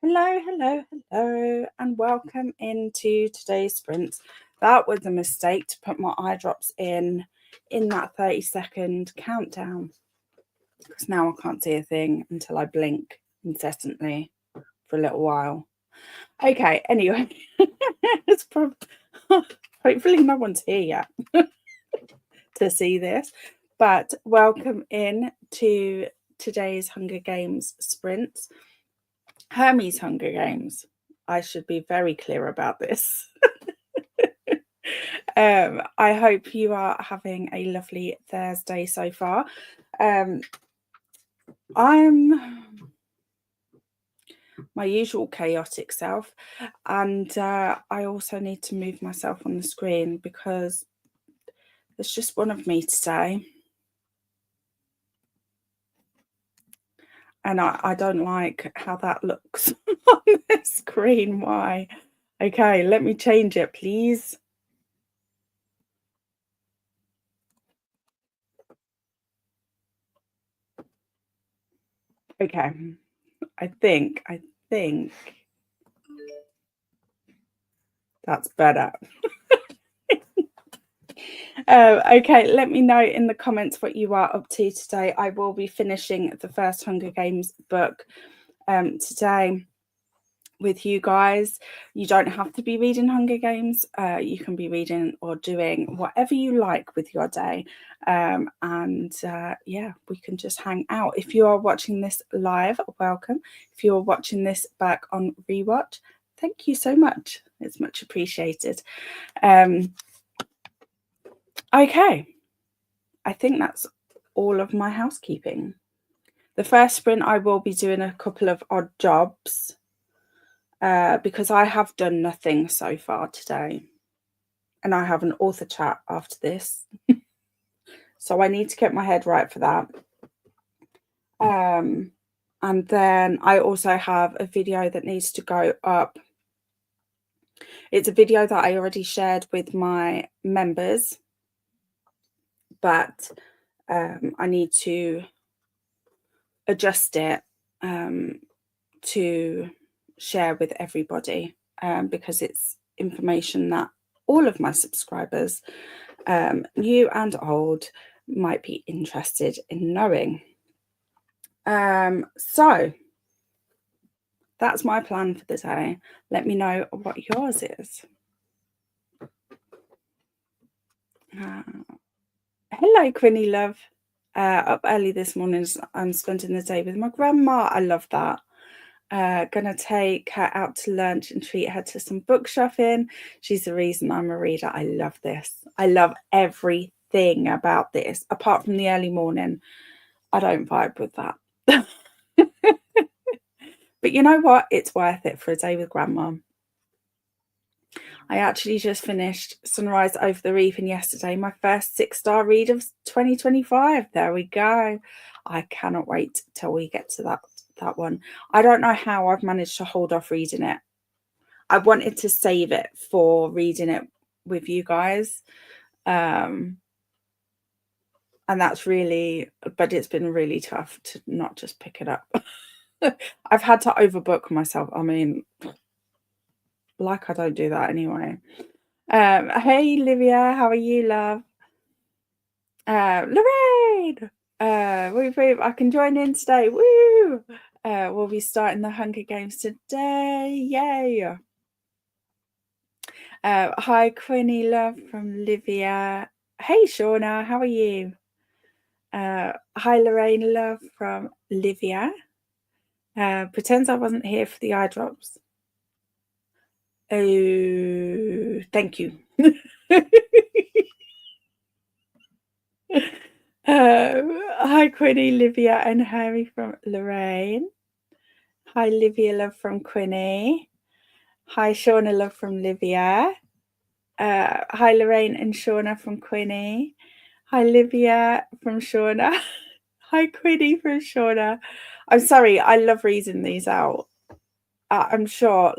Hello, hello, hello, and welcome into today's sprint. That was a mistake to put my eye drops in that 30-second countdown, because now I can't see a thing until I blink incessantly for a little while. Okay, anyway, it's probably hopefully no one's here yet to see this, but welcome in to today's Hunger Games sprints. Hermie's Hunger Games. I should be very clear about this. I hope you are having a lovely Thursday so far. I'm my usual chaotic self, and I also need to move myself on the screen because there's just one of me today. And I don't like how that looks on the screen. Why? Okay, let me change it, please. Okay, I think that's better. Okay, let me know in the comments what you are up to today. I will be finishing the first Hunger Games book today with you guys. You don't have to be reading Hunger Games. You can be reading or doing whatever you like with your day. Yeah, we can just hang out. If you are watching this live, welcome. If you're watching this back on rewatch, thank you so much. It's much appreciated. Okay, I think that's all of my housekeeping. The first sprint, I will be doing a couple of odd jobs because I have done nothing so far today. And I have an author chat after this. So I need to get my head right for that. And then I also have a video that needs to go up. It's a video that I already shared with my members, but I need to adjust it to share with everybody because it's information that all of my subscribers, new and old, might be interested in knowing. So that's my plan for the day. Let me know what yours is. Hello, Quinny love. Up early this morning. I'm spending the day with my grandma. I love that. Gonna take her out to lunch and treat her to some book shopping. She's the reason I'm a reader. I love this. I love everything about this, apart from the early morning. I don't vibe with that. But you know what? It's worth it for a day with grandma. I actually just finished Sunrise Over the Reaping yesterday, my first 6-star read of 2025. There we go. I cannot wait till we get to that one. I don't know how I've managed to hold off reading it. I wanted to save it for reading it with you guys. And that's really, but it's been really tough to not just pick it up. I've had to overbook myself. I mean, like I don't do that anyway. Hey, Livia, how are you, love? Lorraine! I can join in today. Woo! We'll be starting the Hunger Games today. Yay! Hi, Quinny, love, from Livia. Hey, Shauna, how are you? Hi, Lorraine, love, from Livia. Pretends I wasn't here for the eye drops. Oh, thank you. Hi, Quinny, Livia, and Harry from Lorraine. Hi, Livia, love, from Quinny. Hi, Shauna, love, from Livia. Hi, Lorraine and Shauna from Quinny. Hi, Livia from Shauna. Hi, Quinny from Shauna. I'm sorry, I love reading these out. I'm sure,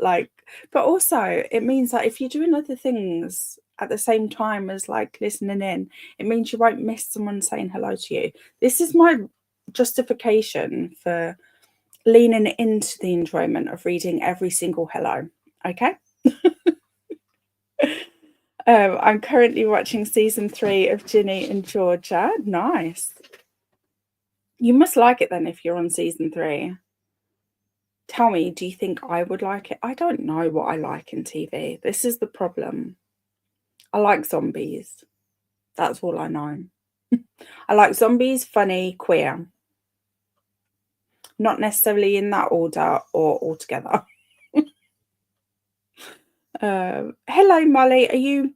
but also it means that if you're doing other things at the same time as listening in, it means you won't miss someone saying hello to you. This is my justification for leaning into the enjoyment of reading every single hello. Okay. I'm currently watching season 3 of Ginny and Georgia. Nice. You must like it then if you're on season 3. Tell me, do you think I would like it? I don't know what I like in TV. This is the problem. I like zombies. That's all I know. I like zombies, funny, queer. Not necessarily in that order or altogether. Hello, Molly. Are you...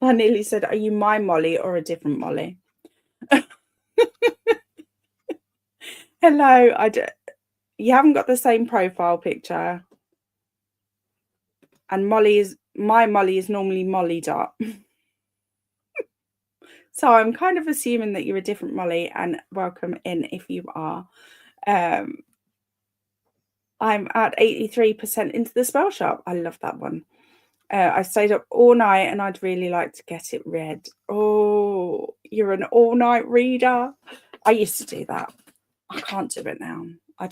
I nearly said, are you my Molly or a different Molly? Hello. You haven't got the same profile picture. And my Molly is normally Molly Dot. So I'm kind of assuming that you're a different Molly, and welcome in if you are. I'm at 83% into the spell shop. I love that one. I stayed up all night and I'd really like to get it read. Oh, you're an all-night reader. I used to do that. I can't do it now. I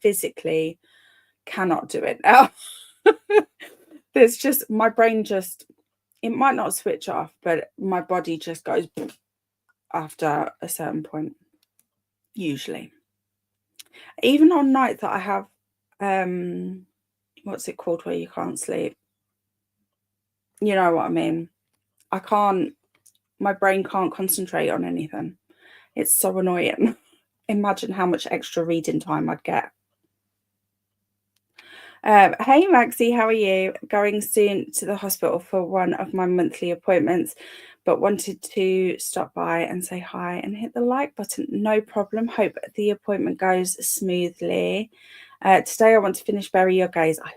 physically cannot do it now. There's just, my brain just, it might not switch off, but my body just goes after a certain point, usually. Even on nights that I have, what's it called where you can't sleep? You know what I mean? My brain can't concentrate on anything. It's so annoying. Imagine how much extra reading time I'd get. Hey Maxie, how are you? Going soon to the hospital for one of my monthly appointments, but wanted to stop by and say hi and hit the like button. No problem. Hope the appointment goes smoothly. Today I want to finish Bury Your Gaze. I love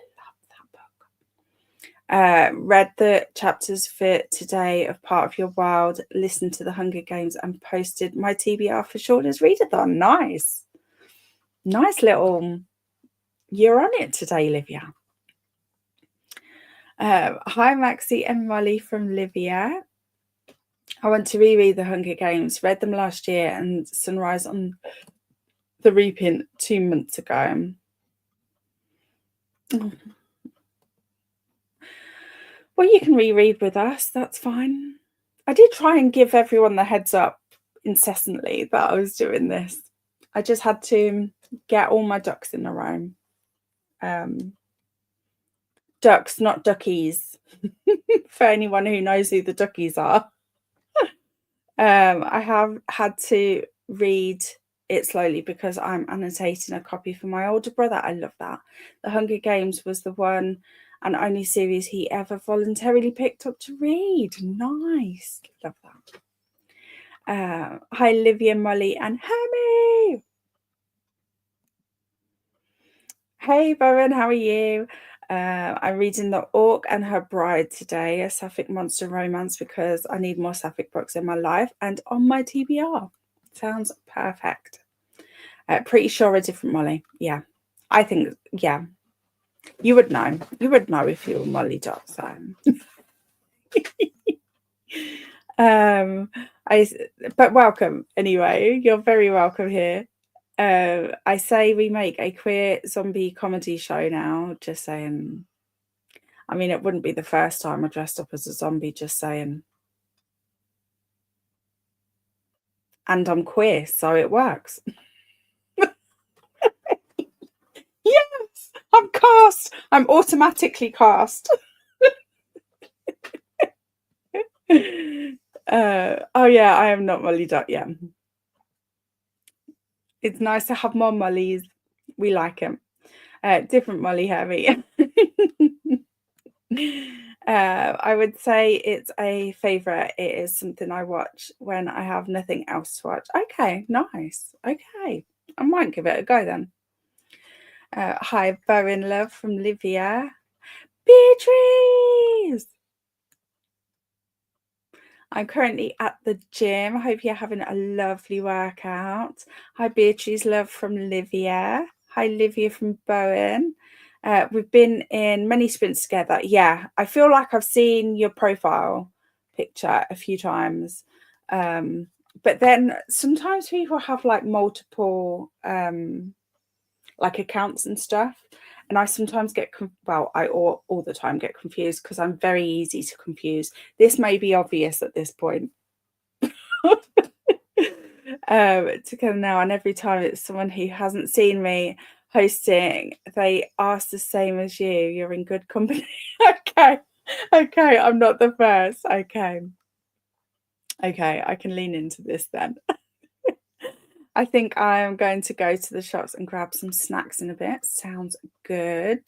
that book. Read the chapters for today of Part of Your World, listened to the Hunger Games, and posted my TBR for Shorter's Readathon. Nice. Nice little... You're on it today, Livia. Hi, Maxie and Molly from Livia. I want to reread the Hunger Games. Read them last year and Sunrise on the Reaping 2 months ago. Well, you can reread with us. That's fine. I did try and give everyone the heads up incessantly that I was doing this. I just had to get all my ducks in a row. Ducks, not duckies. For anyone who knows who the duckies are. I have had to read it slowly because I'm annotating a copy for my older brother. I love that. The Hunger Games was the one and only series he ever voluntarily picked up to read. Nice. Love that. Hi, Livia, Molly, and Hermie. Hey, Bowen, how are you? I'm reading The Orc and Her Bride today, a sapphic monster romance, because I need more sapphic books in my life and on my TBR. Sounds perfect. Pretty sure a different Molly. Yeah, I think, yeah. You would know. You would know if you were Molly Dot. So. But welcome anyway. You're very welcome here. I say we make a queer zombie comedy show now, just saying. I mean, it wouldn't be the first time I dressed up as a zombie, just saying. And I'm queer, so it works. Yes, I'm cast. I'm automatically cast. Oh yeah, I am not Molly Dot. Yeah. It's nice to have more Mollys. We like them. Different Molly Hermie. I would say it's a favourite. It is something I watch when I have nothing else to watch. Okay, nice. Okay, I might give it a go then. Hi, Bowen Love from Livia. Beatriz! I'm currently at the gym. I hope you're having a lovely workout. Hi, Beatriz Love from Livia. Hi, Livia from Bowen. We've been in many sprints together. Yeah, I feel like I've seen your profile picture a few times. but then sometimes people have like multiple like accounts and stuff, and I sometimes get I all the time get confused because I'm very easy to confuse. This may be obvious at this point. Together now, and every time it's someone who hasn't seen me hosting, they ask the same as you. You're in good company. Okay, I'm not the first. Okay, I can lean into this then. I think I am going to go to the shops and grab some snacks in a bit. Sounds good.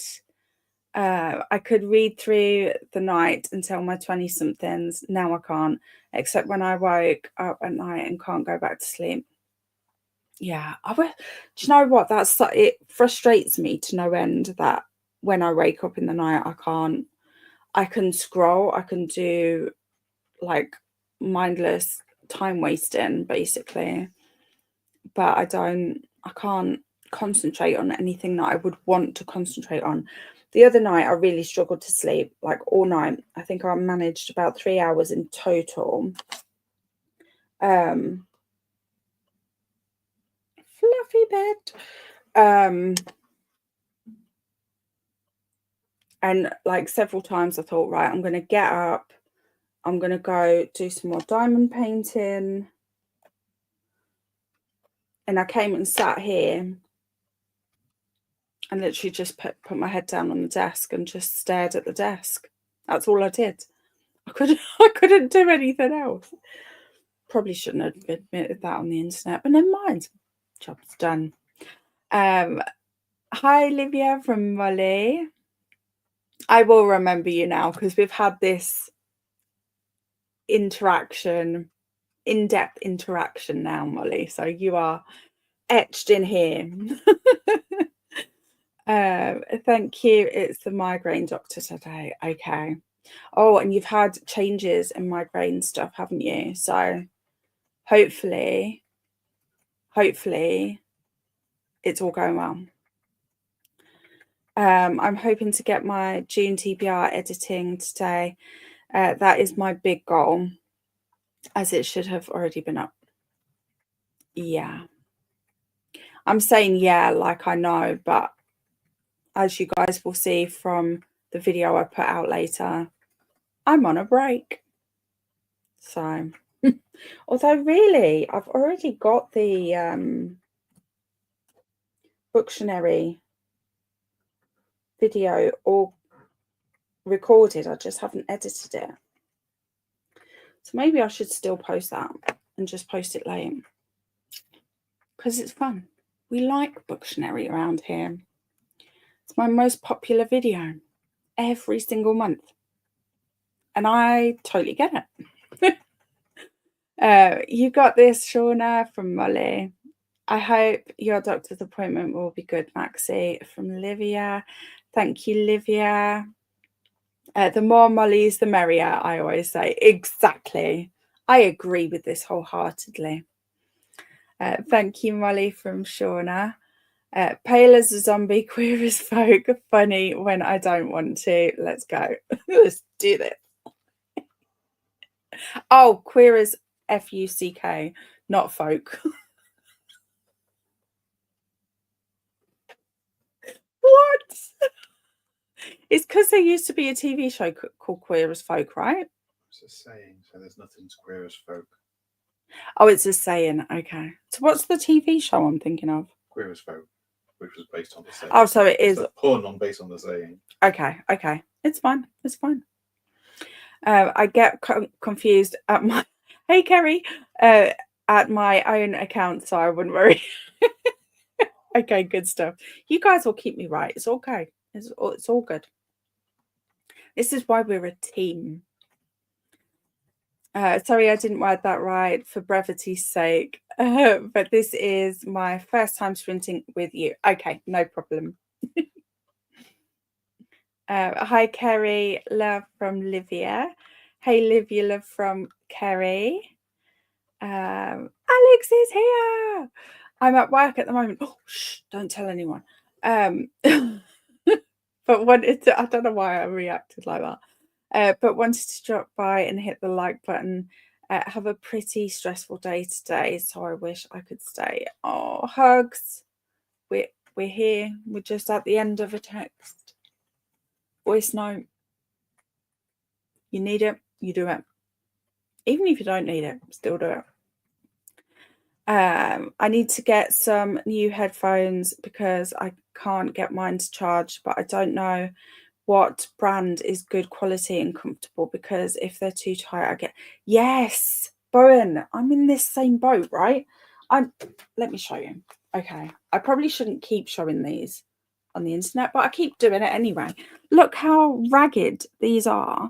I could read through the night until my 20-somethings. Now I can't, except when I woke up at night and can't go back to sleep. Yeah, do you know what? It frustrates me to no end that when I wake up in the night, I can scroll, I can do like mindless time wasting basically, but I can't concentrate on anything that I would want to concentrate on. The other night I really struggled to sleep, like all night. I think I managed about 3 hours in total. Fluffy bed. And like several times I thought, right, I'm going to get up, I'm going to go do some more diamond painting. And I came and sat here and literally just put my head down on the desk and just stared at the desk. That's all I did. I couldn't do anything else. Probably shouldn't have admitted that on the internet, but never mind. Job's done. Hi, Olivia from Molly. I will remember you now because we've had this interaction, in-depth interaction now, Molly. So you are etched in here. Thank you. It's the migraine doctor today. Okay. Oh, and you've had changes in migraine stuff, haven't you? So hopefully it's all going well. I'm hoping to get my June TBR editing today. That is my big goal, as it should have already been up. Yeah. I'm saying yeah, like I know, but as you guys will see from the video I put out later, I'm on a break. So, although really, I've already got the Booktionary video all recorded. I just haven't edited it. So maybe I should still post that and just post it late. Because it's fun. We like Booktionary around here. It's my most popular video every single month. And I totally get it. You got this, Shauna, from Molly. I hope your doctor's appointment will be good, Maxie, from Livia. Thank you, Livia. The more Mollys, the merrier, I always say. Exactly. I agree with this wholeheartedly. Thank you, Molly, from Shauna. Pale as a zombie, queer as folk, funny when I don't want to. Let's go. Let's do this. Oh, queer as F-U-C-K, not folk. What? It's because there used to be a TV show called Queer as Folk, right? It's a saying, so there's nothing to queer as folk. Oh, it's a saying. Okay. So what's the TV show I'm thinking of? Queer as Folk, which was based on the saying. Oh, so it is a pun based on the saying. Okay. It's fine. I get confused at my hey Kerry at my own account, so I wouldn't worry. Okay, good stuff. You guys will keep me right. It's okay. It's all good. This is why we're a team. Sorry, I didn't word that right for brevity's sake. But this is my first time sprinting with you. Okay, no problem. Hi, Kerry. Love from Livia. Hey, Livia. Love from Kerry. Alex is here. I'm at work at the moment. Oh, shh, don't tell anyone. But I don't know why I reacted like that. But wanted to drop by and hit the like button Have a pretty stressful day today, so I wish I could stay. Oh, hugs. We're here. We're just at the end of a text. Voice note. You need it, you do it. Even if you don't need it, still do it. I need to get some new headphones because I can't get mine to charge, but I don't know what brand is good quality and comfortable, because if they're too tight, I get... Yes, Bowen, I'm in this same boat, right? Let me show you. Okay, I probably shouldn't keep showing these on the internet, but I keep doing it anyway. Look how ragged these are.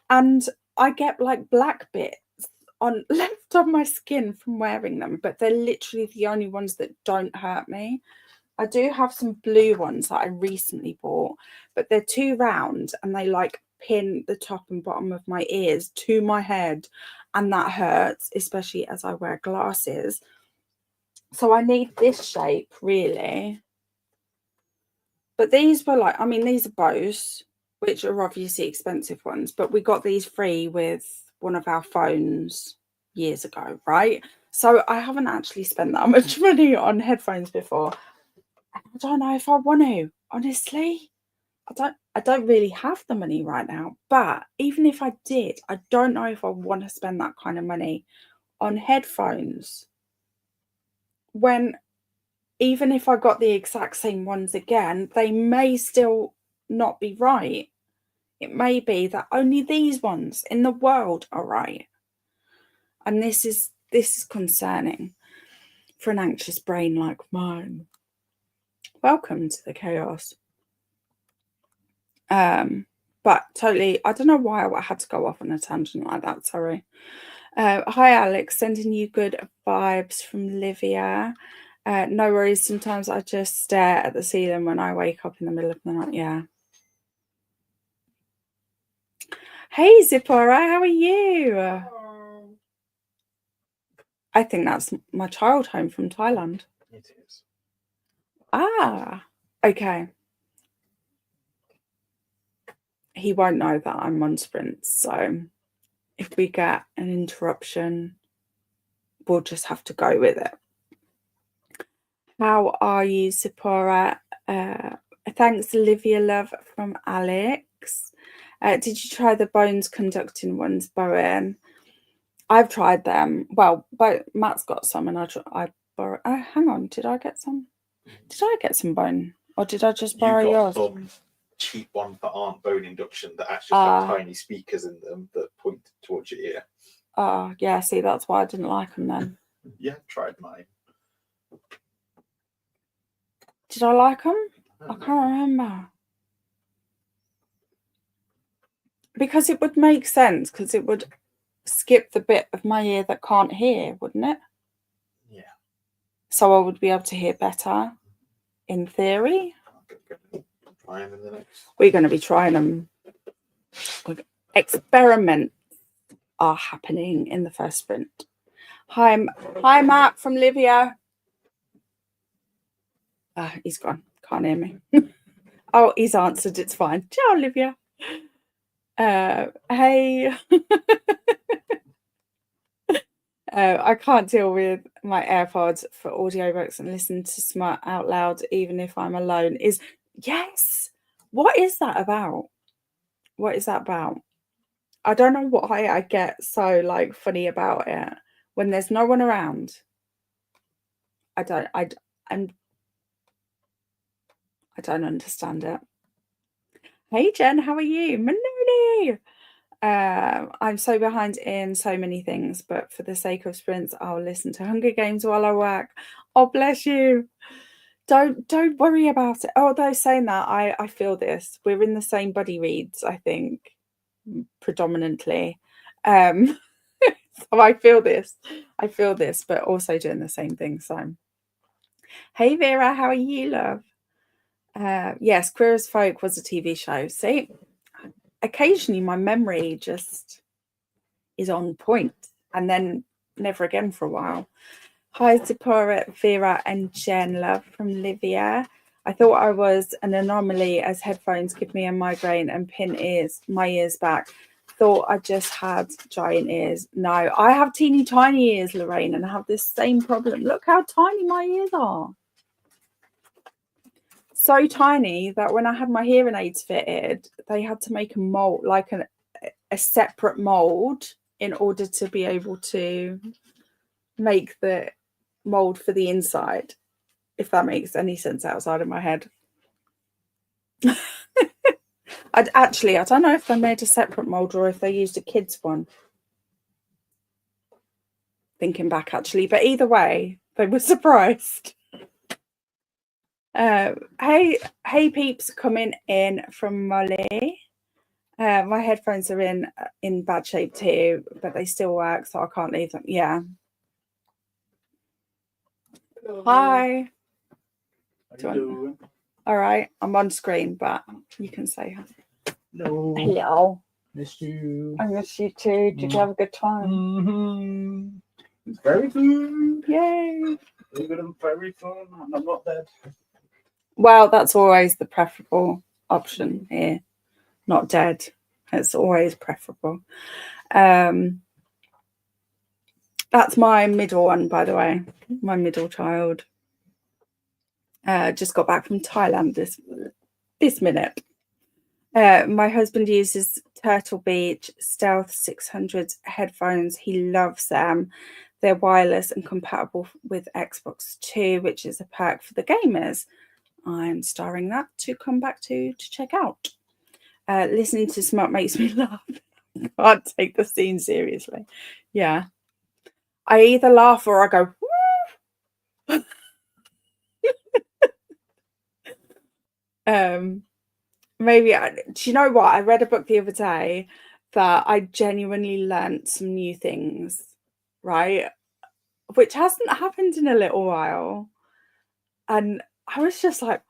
And I get like black bits left on my skin from wearing them, but they're literally the only ones that don't hurt me. I do have some blue ones that I recently bought, but they're too round and they like pin the top and bottom of my ears to my head, and that hurts, especially as I wear glasses. So I need this shape really. But these were like, I mean, these are Bose, which are obviously expensive ones, but we got these free with one of our phones years ago, right? So I haven't actually spent that much money on headphones before. I don't know if I want to, honestly. I don't really have the money right now, but even if I did, I don't know if I want to spend that kind of money on headphones when, even if I got the exact same ones again, they may still not be right. It may be that only these ones in the world are right. And this is concerning for an anxious brain like mine. Welcome to the chaos. But totally, I don't know why I had to go off on a tangent like that, sorry. Hi Alex, sending you good vibes from Livia. No worries, sometimes I just stare at the ceiling when I wake up in the middle of the night. Yeah. Hey Zipporah, how are you? I think that's my child home from Thailand. It is. Ah, okay. He won't know that I'm on sprints, so if we get an interruption, we'll just have to go with it. How are you, Zipporah? Thanks, Olivia Love from Alex. Did you try the bones conducting ones, Bowen? I've tried them. Well, but Matt's got some, and I borrow. Oh, hang on, did I get some? Did I get some bone, or did I just borrow yours? Some cheap ones that aren't bone induction that actually have tiny speakers in them that point towards your ear. Yeah. See, that's why I didn't like them then. Yeah, tried mine. Did I like them? I can't remember. Because it would make sense, because it would skip the bit of my ear that can't hear, wouldn't it? Yeah. So I would be able to hear better, in theory. We're going to be trying them. Experiments are happening in the first sprint. Hi Matt from Livia. He's gone. Can't hear me. Oh, he's answered. It's fine. Ciao, Livia. Hey. I can't deal with my AirPods for audiobooks and listen to smart out loud, even if I'm alone. Yes. What is that about? What is that about? I don't know why I get so like funny about it when there's no one around. I don't understand it. Hey Jen, how are you? Manoni. I'm so behind in so many things, but for the sake of sprints, I'll listen to Hunger Games while I work. Oh, bless you. Don't worry about it. Although saying that, I feel this. We're in the same buddy reads, I think, predominantly. So I feel this, but also doing the same thing. So, hey Vera, how are you, love? Yes, Queer as Folk was a TV show. See, occasionally my memory just is on point, and then never again for a while. Hi Zipporah, Vera and Jen, love from Livia. I thought I was an anomaly as headphones give me a migraine and pin my ears back. thought I just had giant ears. No, I have teeny tiny ears, Lorraine, and I have this same problem. Look how tiny my ears are. So tiny that when I had my hearing aids fitted, they had to make a mold, like a separate mold, in order to be able to make the mold for the inside, if that makes any sense outside of my head. I don't know if they made a separate mold or if they used a kid's one. Thinking back, actually, but either way, they were surprised. Hey peeps, coming in from Molly. My headphones are in bad shape too, but they still work, so I can't leave them. Yeah. Hello. Hi. How you doing? All right, I'm on screen, but you can say hi. Hello. Hello. Missed you. I miss you too. Did you have a good time? Mm-hmm. It's very good. Yay. Very fun. And I'm not dead. Well, that's always the preferable option here. Not dead. It's always preferable. That's my middle one, by the way. My middle child. Just got back from Thailand this minute. My husband uses Turtle Beach Stealth 600 headphones. He loves them. They're wireless and compatible with Xbox 2, which is a perk for the gamers. I'm starring that to come back to check out. Listening to Smut makes me laugh. I can't take the scene seriously. Yeah. I either laugh or I go, woo! Maybe, do you know what? I read a book the other day that I genuinely learnt some new things, right? Which hasn't happened in a little while. And I was just like,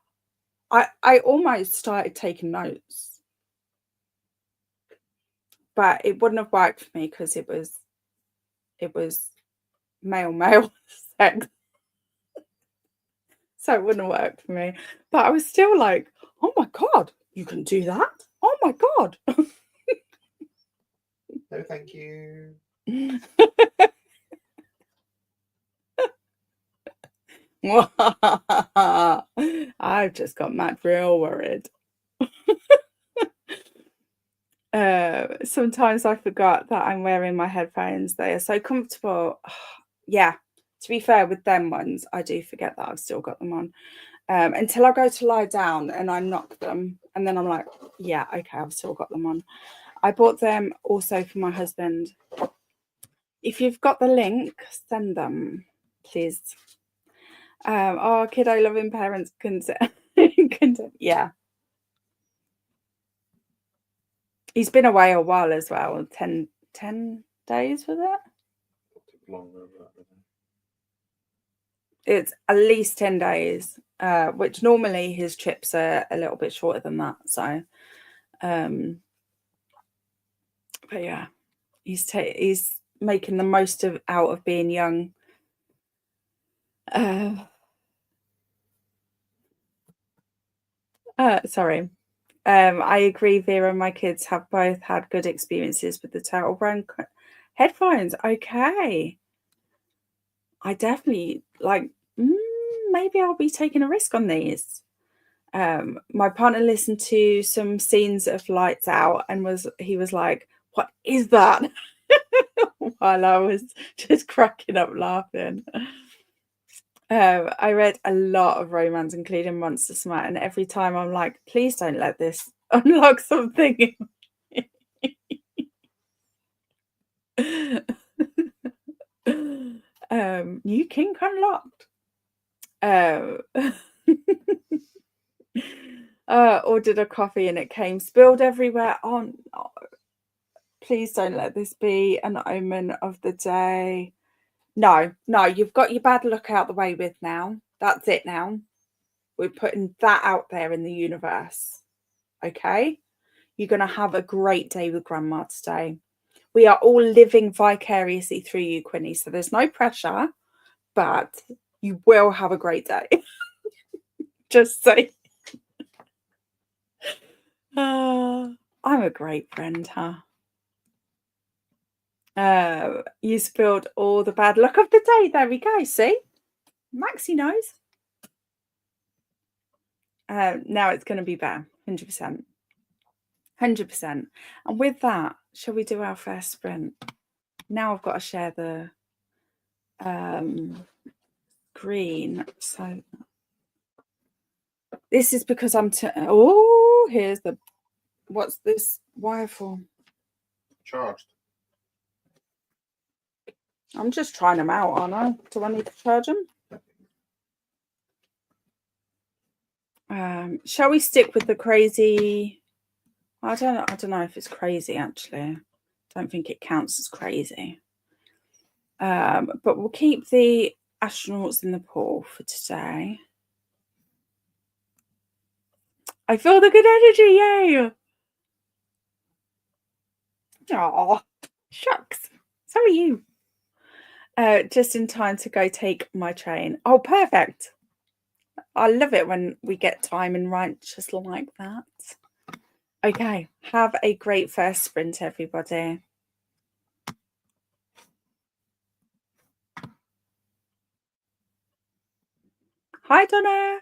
I almost started taking notes. But it wouldn't have worked for me because it was male sex. So it wouldn't have worked for me. But I was still like, oh my God, you can do that? Oh my God. No, thank you. I've just got Matt real worried. Sometimes I forgot that I'm wearing my headphones. They are so comfortable. Yeah, to be fair, with them ones, I do forget that I've still got them on. Until I go to lie down and I knock them, and then I'm like, yeah, okay, I've still got them on. I bought them also for my husband. If you've got the link, send them, please. Oh, kiddo loving parents consent. Yeah. He's been away a while as well. 10 days with it? It's at least 10 days, which normally his trips are a little bit shorter than that. So, but yeah, he's making the most out of being young. Sorry. I agree, Vera. My kids have both had good experiences with the Turtle brand headphones. Okay. I definitely maybe I'll be taking a risk on these. My partner listened to some scenes of Lights Out and he was like, what is that? While I was just cracking up laughing. I read a lot of romance, including Monster Smut, and every time I'm like, please don't let this unlock something. New kink unlocked. Ordered a coffee and it came spilled everywhere. Oh no. Please don't let this be an omen of the day. No, you've got your bad luck out the way with now. That's it now. We're putting that out there in the universe. Okay? You're going to have a great day with Grandma today. We are all living vicariously through you, Quinny, so there's no pressure, but you will have a great day. Just say. I'm a great friend, huh? You spilled all the bad luck of the day. There we go. See? Maxie knows. Now it's going to be better. 100%. 100%. And with that, shall we do our first sprint? Now I've got to share the green. So this is because I'm... Oh, here's the... What's this wire for? Charged. I'm just trying them out, aren't I? Do I need to charge them? Shall we stick with the crazy? I don't know if it's crazy actually. I don't think it counts as crazy. But we'll keep the astronauts in the pool for today. I feel the good energy, yay! Oh, shucks. So are you. Just in time to go take my train. Oh, perfect. I love it when we get timing right just like that. Okay, have a great first sprint, everybody. Hi, Donna.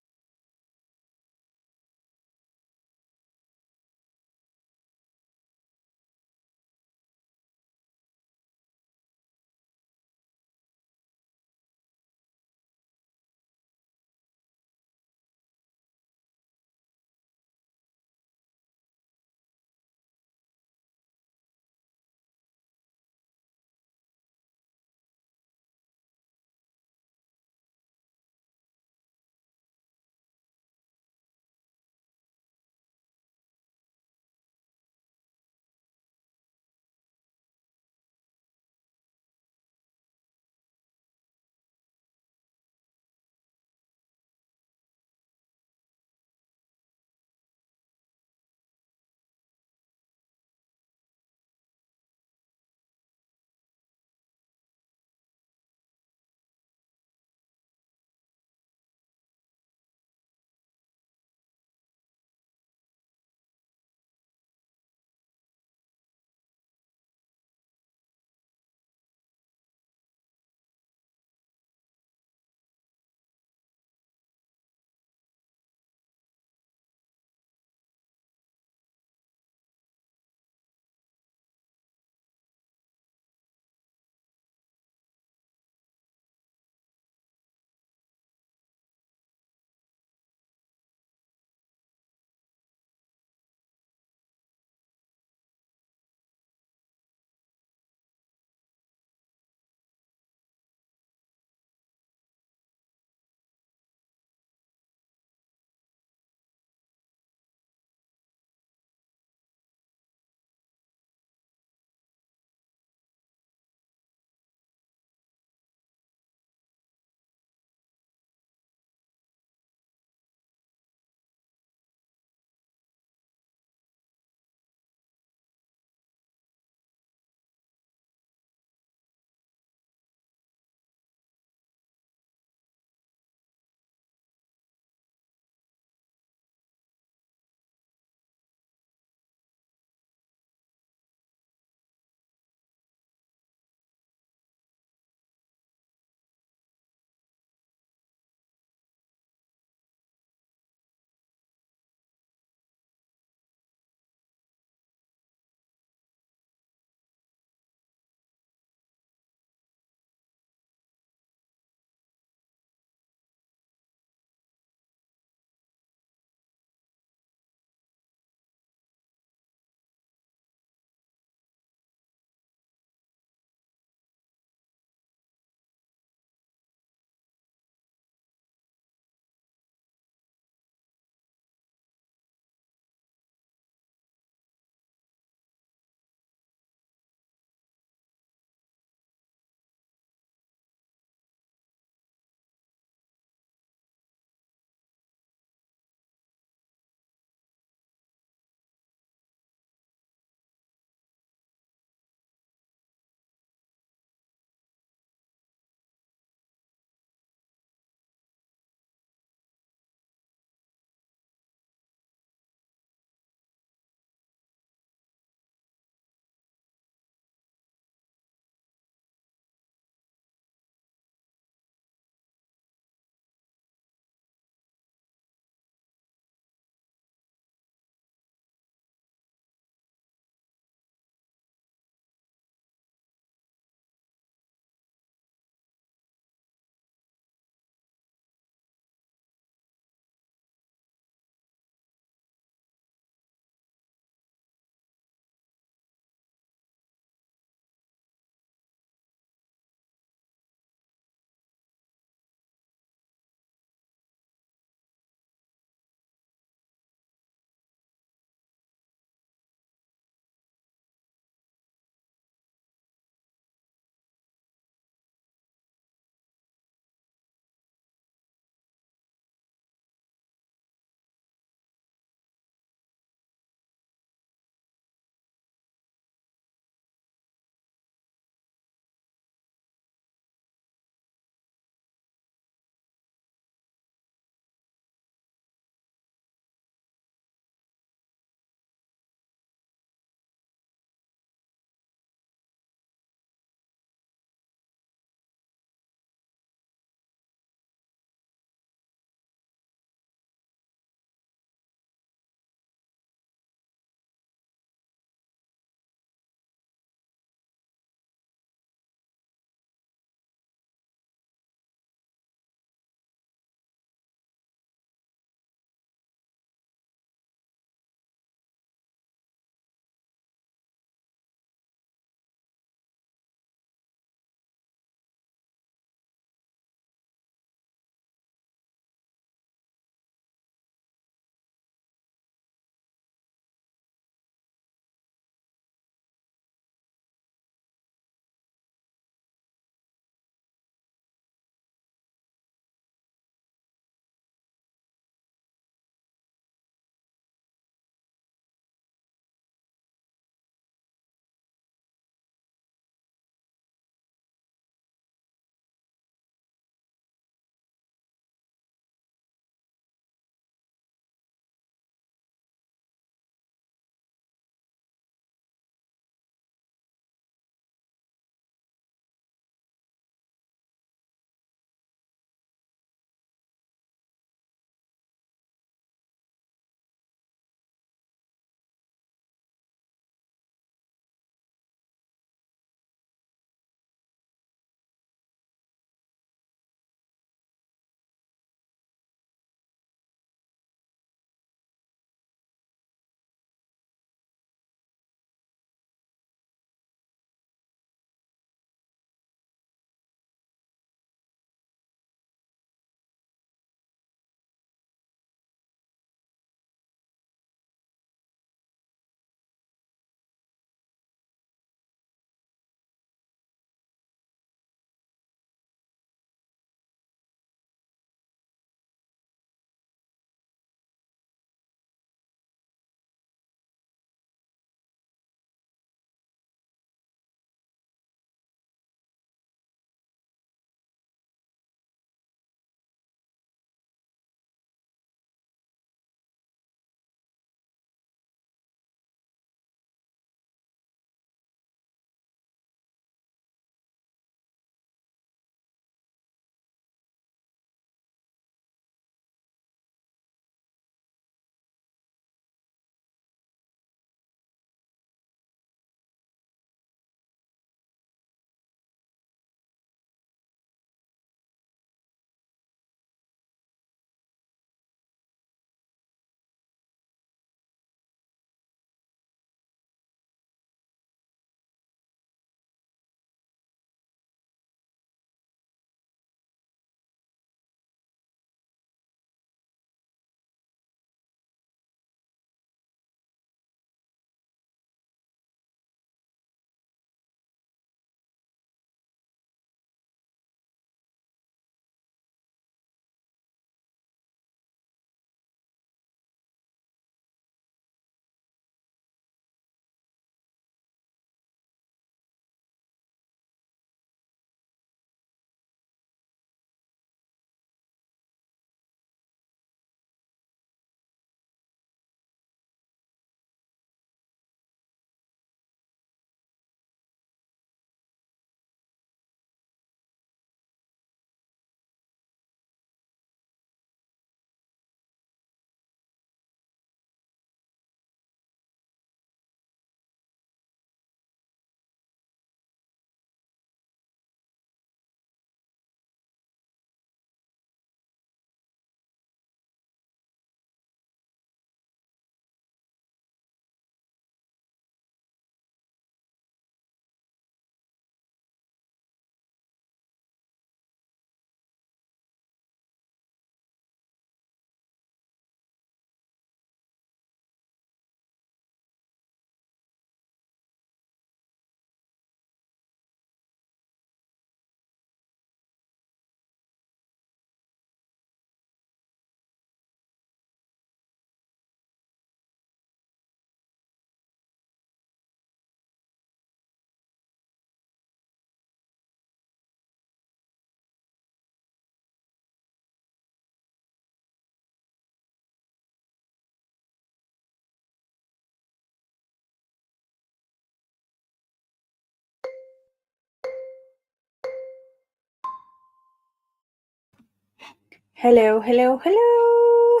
Hello, hello, hello.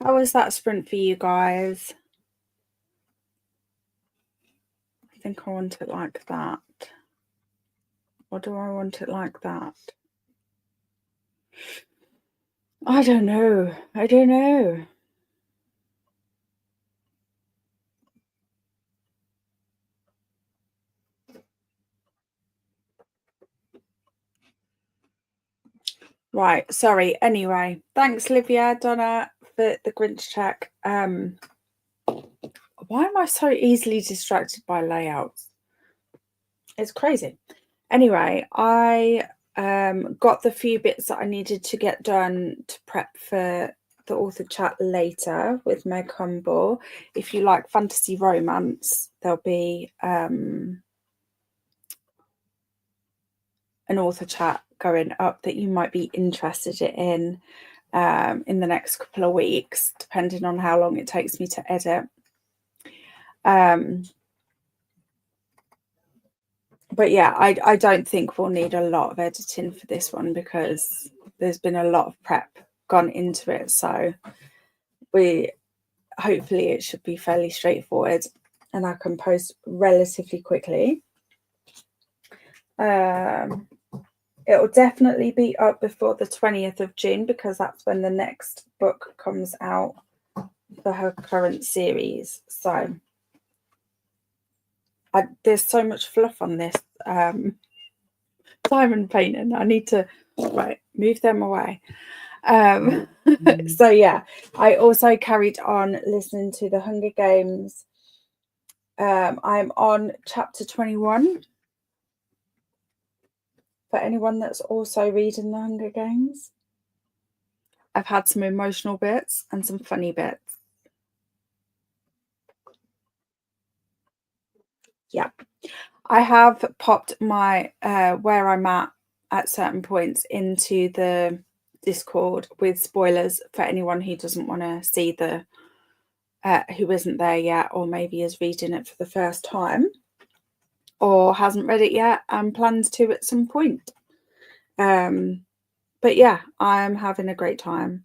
How was that sprint for you guys? I think I want it like that. Or do I want it like that? I don't know. I don't know. Right, sorry. Anyway, thanks, Livia, Donna, for the Grinch check. Why am I so easily distracted by layouts? It's crazy. Anyway, I got the few bits that I needed to get done to prep for the author chat later with Meg Humble. If you like fantasy romance, there'll be an author chat going up that you might be interested in the next couple of weeks, depending on how long it takes me to edit. But yeah, I don't think we'll need a lot of editing for this one because there's been a lot of prep gone into it. So hopefully it should be fairly straightforward and I can post relatively quickly. It'll definitely be up before the 20th of June because that's when the next book comes out for her current series. So there's so much fluff on this diamond painting. I need to move them away. So yeah, I also carried on listening to the Hunger Games. I'm on chapter 21 for anyone that's also reading the Hunger Games. I've had some emotional bits and some funny bits. Yeah, I have popped my where I'm at certain points into the Discord with spoilers for anyone who doesn't want to see the who isn't there yet, or maybe is reading it for the first time or hasn't read it yet and plans to at some point. But yeah, I'm having a great time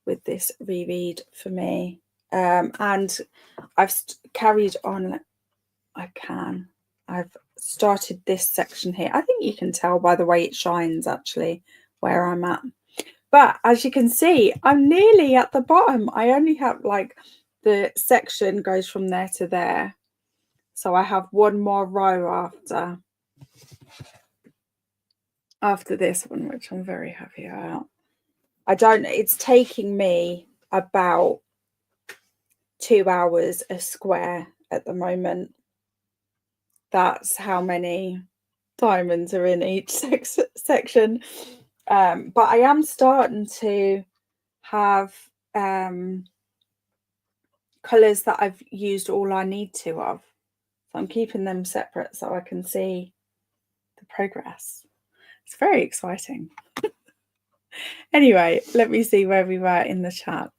with this reread for me. And I've carried on. I've started this section here. I think you can tell by the way it shines actually where I'm at. But as you can see, I'm nearly at the bottom. I only have like the section goes from there to there. So I have one more row after this one, which I'm very happy about. It's taking me about 2 hours a square at the moment. That's how many diamonds are in each section. But I am starting to have colours that I've used all I need to of. So I'm keeping them separate so I can see the progress. It's very exciting. Anyway, let me see where we were in the chat.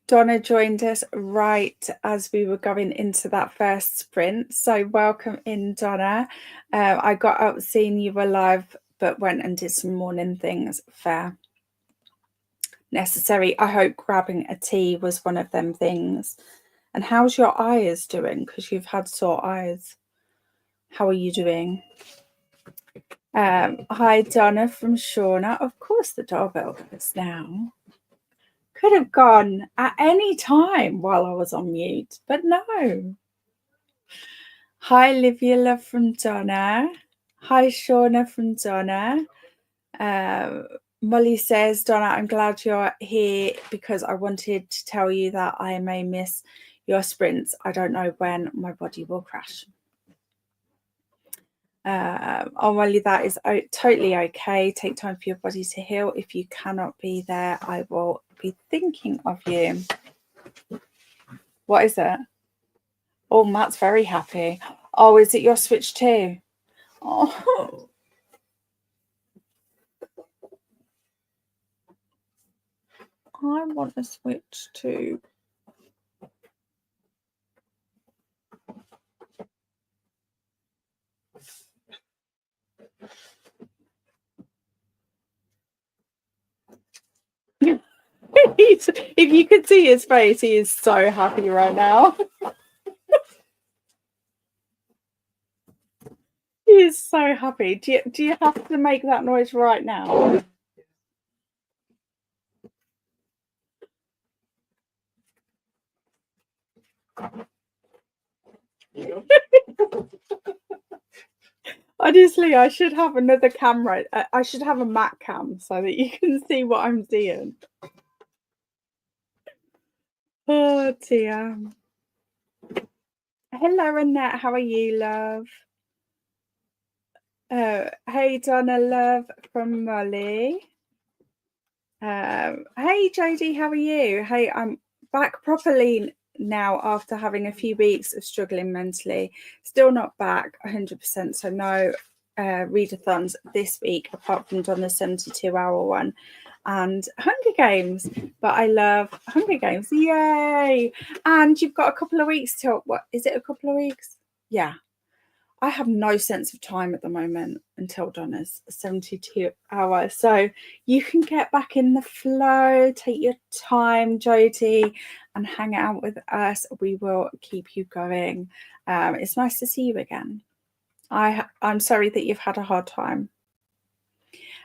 Donna joined us right as we were going into that first sprint. So welcome in, Donna. I got up seeing you were live, but went and did some morning things. Fair. Necessary. I hope grabbing a tea was one of them things. And how's your eyes doing? Because you've had sore eyes. How are you doing? Hi, Donna from Shauna. Of course the doorbell goes now. Could have gone at any time while I was on mute, but no. Hi, Livia Love from Donna. Hi, Shauna from Donna. Molly says, Donna, I'm glad you're here because I wanted to tell you that I may miss your sprints. I don't know when my body will crash. Oh, Molly, that is totally okay. Take time for your body to heal. If you cannot be there, I will be thinking of you. What is it? Oh, Matt's very happy. Oh, is it your Switch too? Oh. I want a Switch too. If you could see his face, he is so happy right now. He is so happy. Do you have to make that noise right now? Honestly, I should have another camera. I should have a Mac cam so that you can see what I'm seeing. Oh dear. Hello, Annette. How are you, love? Hey, Donna, love from Molly. Hey, Jodie, how are you? Hey, I'm back properly now after having a few weeks of struggling mentally. Still not back 100%, so no readathons this week apart from Donna's 72-hour one and Hunger Games, but I love Hunger Games. Yay! And you've got a couple of weeks till, what is it, a couple of weeks? Yeah. I have no sense of time at the moment until Donna's 72 hours. So you can get back in the flow, take your time, Jodie, and hang out with us. We will keep you going. It's nice to see you again. I'm sorry that you've had a hard time.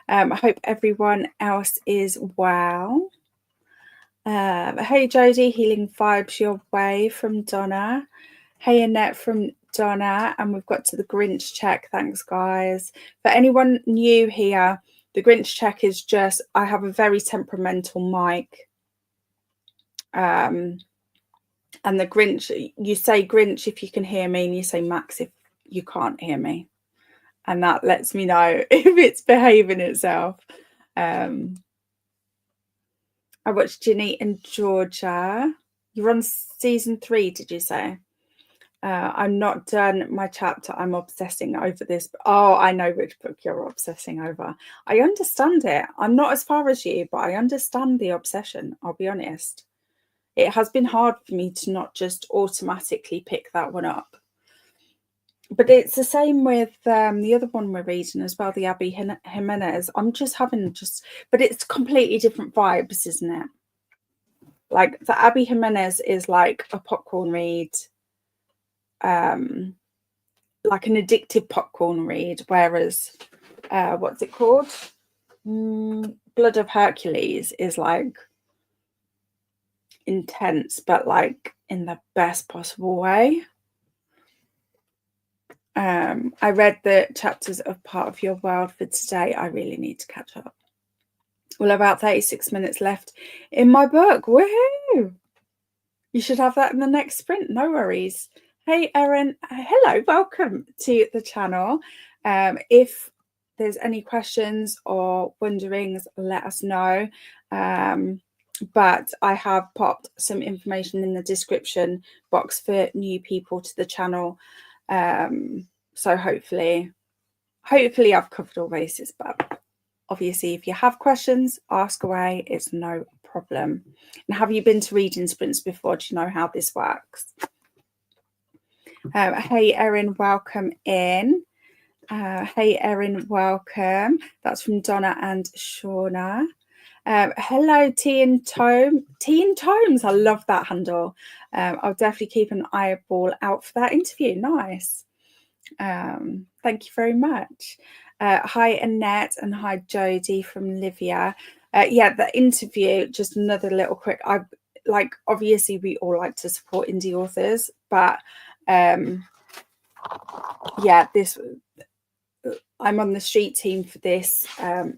I hope everyone else is well. Hey, Jodie, healing vibes your way from Donna. Hey, Annette from Donna, and we've got to the Grinch check. Thanks, guys. For anyone new here, the Grinch check is just, I have a very temperamental mic. And the Grinch, you say Grinch if you can hear me, and you say Max if you can't hear me. And that lets me know if it's behaving itself. I watched Ginny and Georgia. You're on season 3, did you say? I'm not done my chapter. I'm obsessing over this. Oh, I know which book you're obsessing over. I understand it. I'm not as far as you, but I understand the obsession. I'll be honest. It has been hard for me to not just automatically pick that one up. But it's the same with the other one we're reading as well, the Abby Jimenez. I'm just having but it's completely different vibes, isn't it? Like the Abby Jimenez is like a popcorn read. Like an addictive popcorn read, whereas what's it called? Blood of Hercules is like intense, but like in the best possible way. I read the chapters of Part of Your World for today. I really need to catch up. Well, about 36 minutes left in my book. Woohoo! You should have that in the next sprint. No worries. Hey, Erin. Hello. Welcome to the channel. If there's any questions or wonderings, let us know. But I have popped some information in the description box for new people to the channel. So hopefully I've covered all bases, but obviously if you have questions, ask away. It's no problem. And have you been to reading sprints before? Do you know how this works? Hey, Erin, welcome in. Hey, Erin, welcome. That's from Donna and Shauna. Hello, Tea and Tomes. I love that handle. I'll definitely keep an eyeball out for that interview. Nice. Thank you very much. Hi, Annette, and hi, Jodie from Livia. Yeah, the interview, just another little quick. Obviously we all like to support indie authors, but yeah, I'm on the street team for this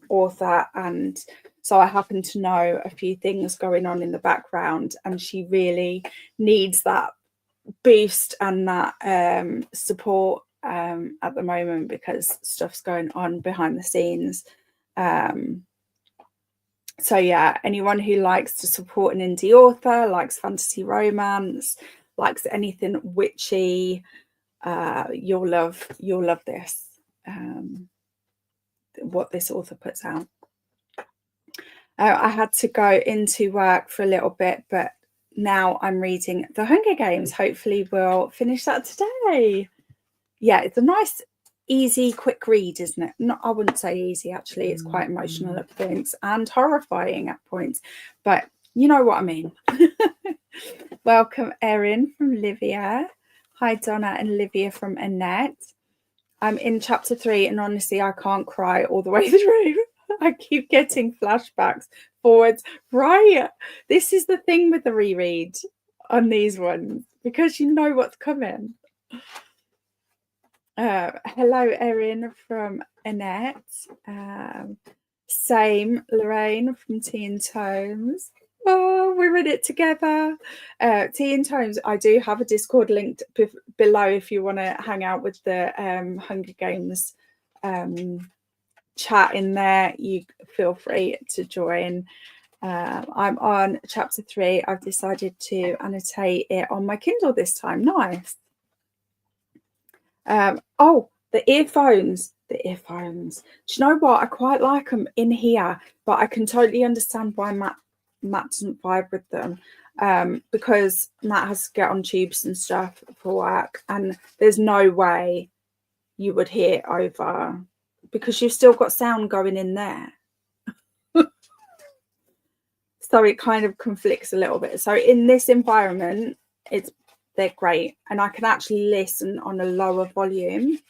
author, and so I happen to know a few things going on in the background, and she really needs that boost and that support at the moment because stuff's going on behind the scenes. So yeah, anyone who likes to support an indie author, likes fantasy romance, likes anything witchy, you'll love this, what this author puts out. I had to go into work for a little bit, but now I'm reading The Hunger Games. Hopefully we'll finish that today. Yeah, it's a nice, easy, quick read, isn't it? Not, I wouldn't say easy, actually. It's quite emotional at points and horrifying at points, but You know what I mean. Welcome, Erin from Livia. Hi, Donna and Livia from Annette. I'm in chapter 3, and honestly, I can't cry all the way through. I keep getting flashbacks forwards. Right. This is the thing with the reread on these ones, because you know what's coming. Hello, Erin from Annette. Same, Lorraine from Tea and Tomes. Oh, we're in it together. Tea and Tomes, I do have a Discord linked below if you want to hang out with the Hunger Games chat in there. You feel free to join. I'm on chapter 3. I've decided to annotate it on my Kindle this time. Nice. Oh, the earphones. The earphones. Do you know what? I quite like them in here, but I can totally understand why Matt doesn't vibe with them, because Matt has to get on tubes and stuff for work, and there's no way you would hear over, because you've still got sound going in there. So it kind of conflicts a little bit. So in this environment, they're great, and I can actually listen on a lower volume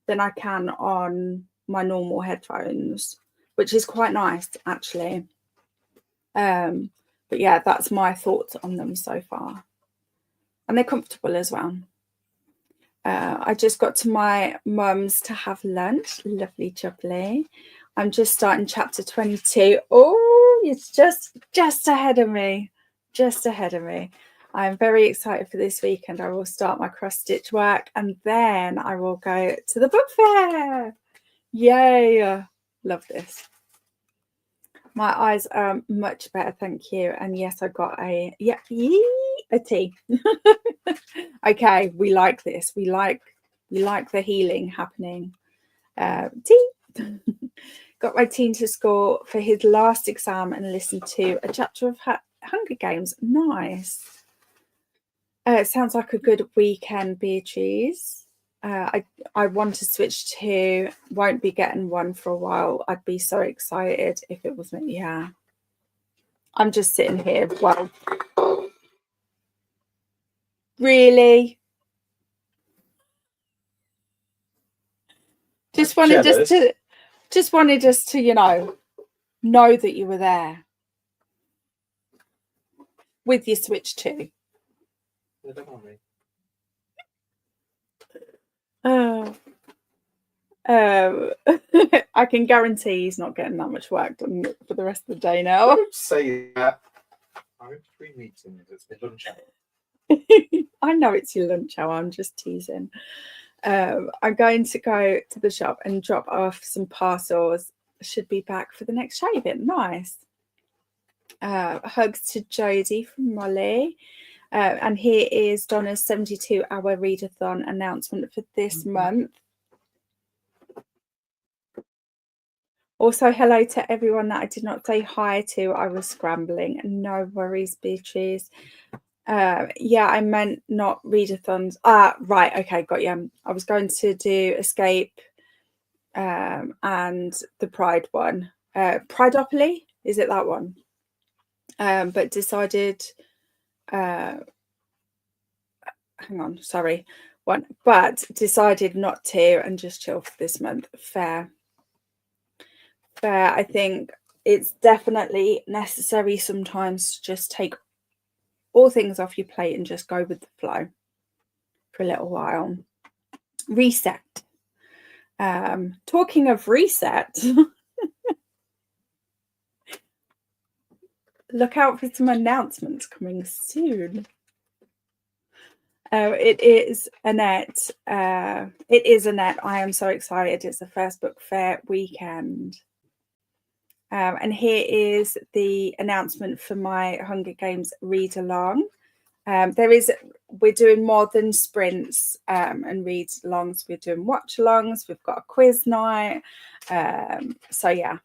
than I can on my normal headphones, which is quite nice actually. But yeah, that's my thoughts on them so far, and they're comfortable as well. I just got to my mum's to have lunch. Lovely jubbly. I'm just starting chapter 22. Oh, it's just ahead of me. Just ahead of me. I'm very excited for this weekend. I will start my cross stitch work, and then I will go to the book fair. Yay. Love this. My eyes are much better, thank you. And yes, I got a tea. Okay, we like this. We like the healing happening. Tea. Got my teen to school for his last exam and listened to a chapter of Hunger Games. Nice. It sounds like a good weekend, Beatriz. I want to switch to, won't be getting one for a while. I'd be so excited if it was me. Yeah. I'm just sitting here. Well, really? Just wanted us to, you know that you were there with your Switch too. I can guarantee he's not getting that much work done for the rest of the day now. Don't say that. I'm in 3 meetings. It's my lunch hour. I know it's your lunch hour. I'm just teasing. I'm going to go to the shop and drop off some parcels. Should be back for the next shaving. Nice. Hugs to Jodie from Molly. And here is Donna's 72-hour readathon announcement for this month. Also, hello to everyone that I did not say hi to. I was scrambling. No worries, Beatriz. Yeah, I meant not readathons. Right, okay, got you. I was going to do Escape and the Pride one. Prideopoly, is it that one? But decided hang on, sorry. But decided not to and just chill for this month. Fair. I think it's definitely necessary sometimes to just take all things off your plate and just go with the flow for a little while. Reset. Talking of reset, look out for some announcements coming soon. It is Annette. It is Annette. I am so excited. It's the first book fair weekend. And here is the announcement for my Hunger Games read-along. We're doing more than sprints and read-alongs. We're doing watch-alongs. We've got a quiz night. So yeah,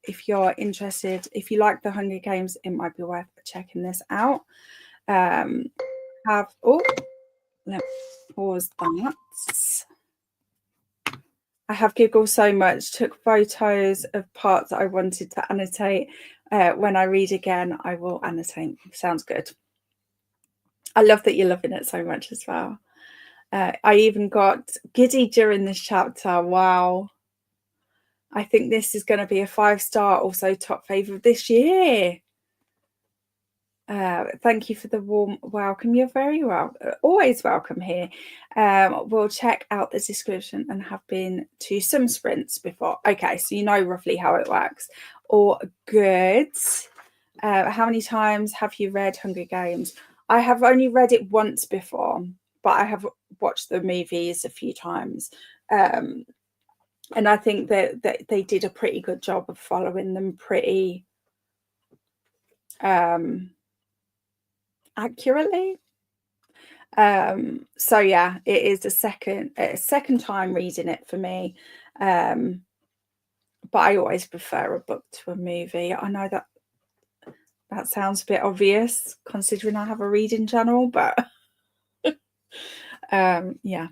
if you're interested, if you like the Hunger Games, it might be worth checking this out. Let's pause that. I have giggled so much, took photos of parts that I wanted to annotate. When I read again, I will annotate. Sounds good. I love that you're loving it so much as well. I even got giddy during this chapter. Wow. I think this is going to be a 5-star, also top favourite this year. Thank you for the warm welcome. You're very always welcome here. We'll check out the description and have been to some sprints before. Okay, so you know roughly how it works. All good. How many times have you read Hunger Games? I have only read it once before, but I have watched the movies a few times. And I think that they did a pretty good job of following them pretty accurately. So yeah, it is a second time reading it for me. But I always prefer a book to a movie. I know that sounds a bit obvious considering I have a reading channel, but yeah.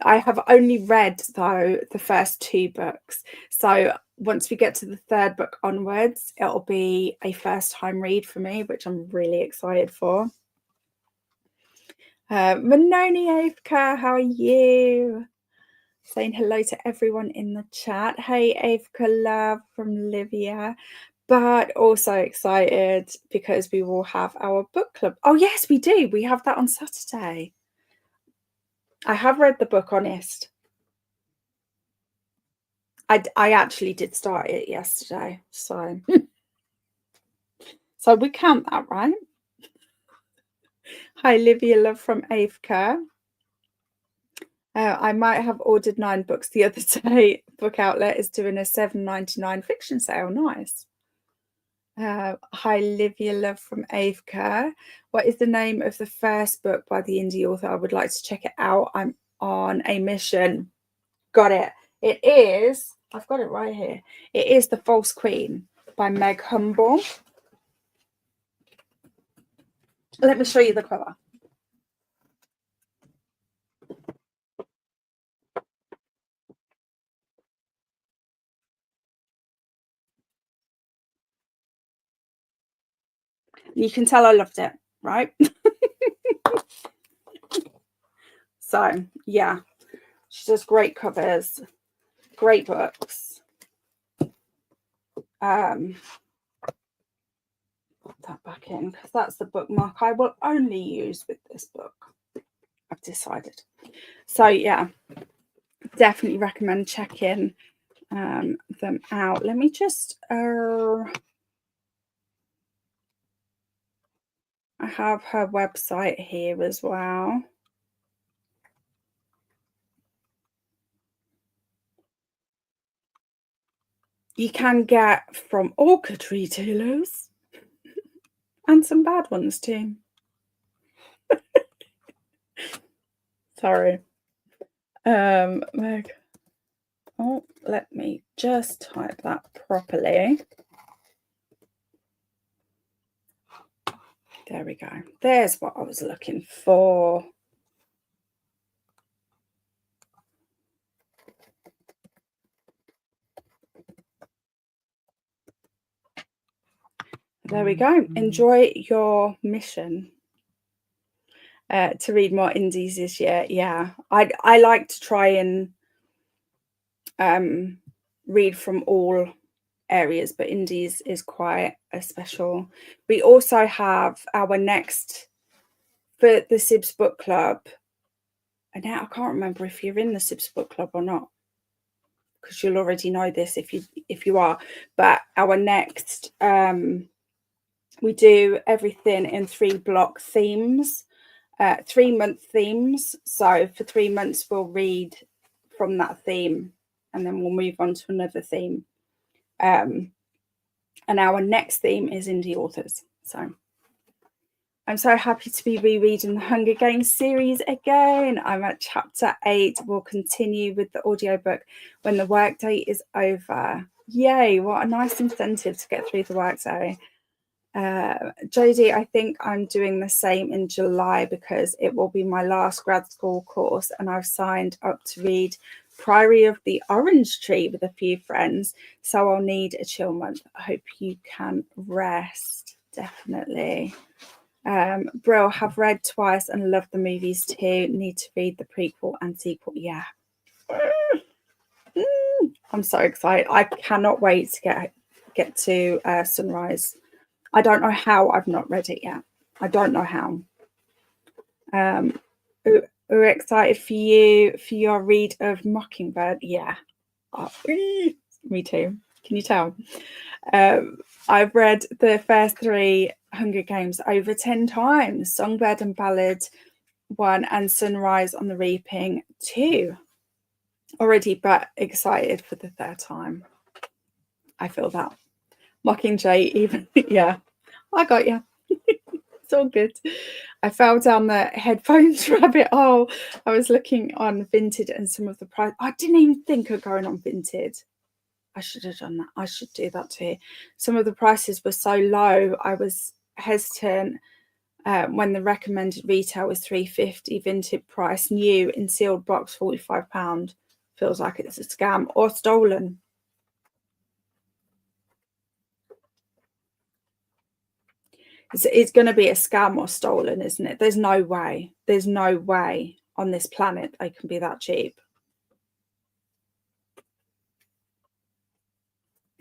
I have only read though the first 2 books. So once we get to the 3rd book onwards, it'll be a first time read for me, which I'm really excited for. Manoni Avka, how are you? Saying hello to everyone in the chat. Hey Avka, love from Livia. But also excited because we will have our book club. Oh yes, we do. We have that on Saturday. I have read the book, Honest. I actually did start it yesterday, so so we count that, right? Hi, Livia, love from Avka. I might have ordered 9 books the other day. Book Outlet is doing a $7.99 fiction sale. Nice. Hi, Livia, love from Avka. What is the name of the first book by the indie author? I would like to check it out. I'm on a mission. Got it. It is, I've got it right here. It is The False Queen by Meg Humble. Let me show you the cover. You can tell I loved it, right? So, yeah, she does great covers, great books. Put that back in because that's the bookmark I will only use with this book. I've decided. So, yeah, definitely recommend checking them out. Let me just... I have her website here as well. You can get from all good retailers and some bad ones too. Sorry. Meg. Oh, let me just type that properly. There we go. There's what I was looking for. There we go. Enjoy your mission to read more indies this year. Yeah, I like to try and read from all areas, but indies is quite a special. We also have our next for the Sibs Book Club. And now I can't remember if you're in the Sibs Book Club or not, because you'll already know this if you are. But our next we do everything in 3 block themes, 3-month themes. So for 3 months we'll read from that theme and then we'll move on to another theme. And our next theme is indie authors. So I'm so happy to be rereading the Hunger Games series again. I'm at chapter 8. We'll continue with the audiobook when the workday is over. Yay, what a nice incentive to get through the workday. Jodie, I think I'm doing the same in July because it will be my last grad school course and I've signed up to read Priory of the Orange Tree with a few friends, so I'll need a chill month. I hope you can rest. Definitely. Brill, have read twice and love the movies too. Need to read the prequel and sequel. Yeah. I'm so excited. I cannot wait to get to Sunrise. I don't know how I've not read it yet. I don't know how. We're excited for your read of Mockingbird. Yeah. Oh, me too. Can you tell? I've read the first 3 Hunger Games over 10 times. Songbird and Ballad 1 and Sunrise on the Reaping 2 already, but excited for the 3rd time. I feel that. Mockingjay even. Yeah, I got you. It's all good. I fell down the headphones rabbit hole. I was looking on Vinted and some of the price. I didn't even think of going on Vinted. I should have done that. I should do that too. Some of the prices were so low. I was hesitant when the recommended retail was $3.50. Vinted price, new in sealed box, £45. Feels like it's a scam or stolen. It's going to be a scam or stolen, isn't it? There's no way. There's no way on this planet they can be that cheap.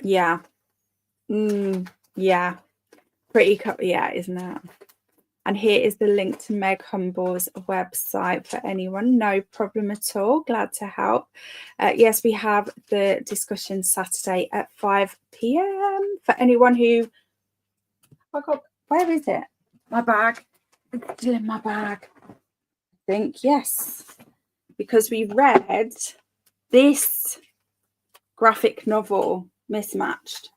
Yeah. Yeah. Pretty yeah, isn't it? And here is the link to Meg Humble's website for anyone. No problem at all. Glad to help. Yes, we have the discussion Saturday at 5 p.m. for anyone who... Where is it? My bag. It's still in my bag. I think, yes. Because we read this graphic novel, Mismatched.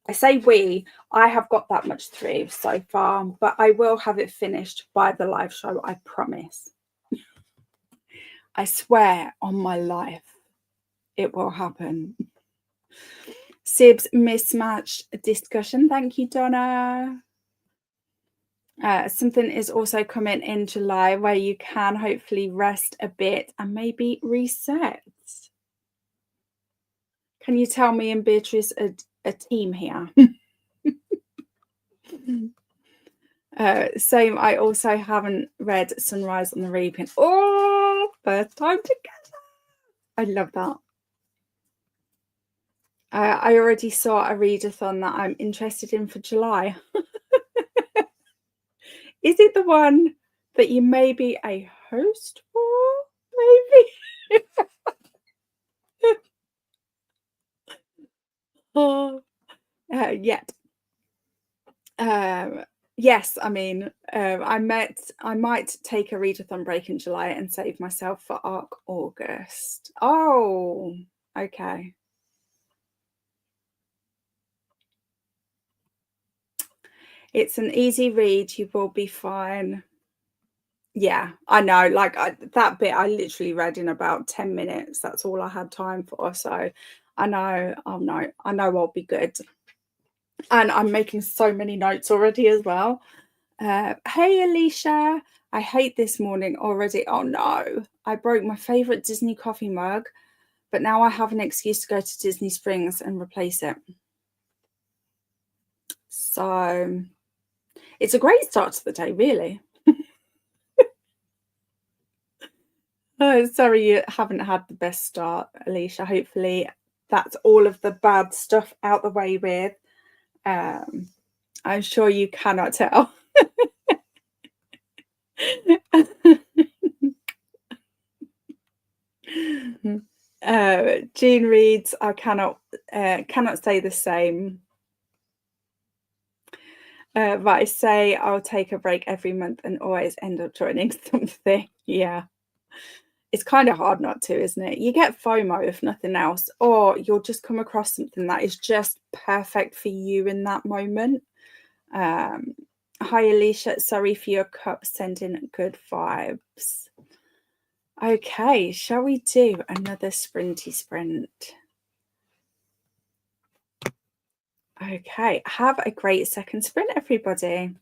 I say I have got that much through so far, but I will have it finished by the live show, I promise. I swear on my life, it will happen. Sib's Mismatched discussion. Thank you, Donna. Something is also coming in July where you can hopefully rest a bit and maybe reset. Can you tell me and Beatriz a team here? Same. I also haven't read Sunrise on the Reaping. Oh, first time together. I love that. I already saw a readathon that I'm interested in for July. Is it the one that you may be a host for? Maybe. Oh, yet. Yes, I mean, I might take a readathon break in July and save myself for ARC August. Oh, okay. It's an easy read. You will be fine. Yeah, I know. Like that bit I literally read in about 10 minutes. That's all I had time for. So I know, I know I'll be good. And I'm making so many notes already as well. Hey, Alicia. I hate this morning already. Oh, no. I broke my favourite Disney coffee mug, but now I have an excuse to go to Disney Springs and replace it. So it's a great start to the day, really. Oh, sorry you haven't had the best start, Alicia. Hopefully that's all of the bad stuff out the way with. I'm sure you cannot tell. Jean reads, I cannot say the same. But I say I'll take a break every month and always end up joining something. Yeah. It's kind of hard not to, isn't it? You get FOMO if nothing else, or you'll just come across something that is just perfect for you in that moment. Hi, Alicia. Sorry for your cup. Sending good vibes. Okay, shall we do another sprinty sprint? Okay, have a great second sprint, everybody.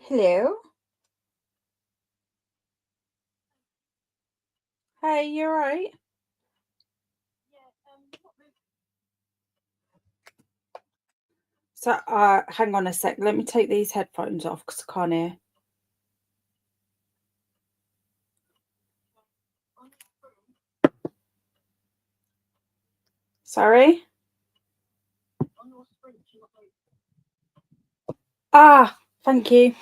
Hello. Hey, you alright? So, hang on a sec. Let me take these headphones off because I can't hear. Sorry? Ah, thank you.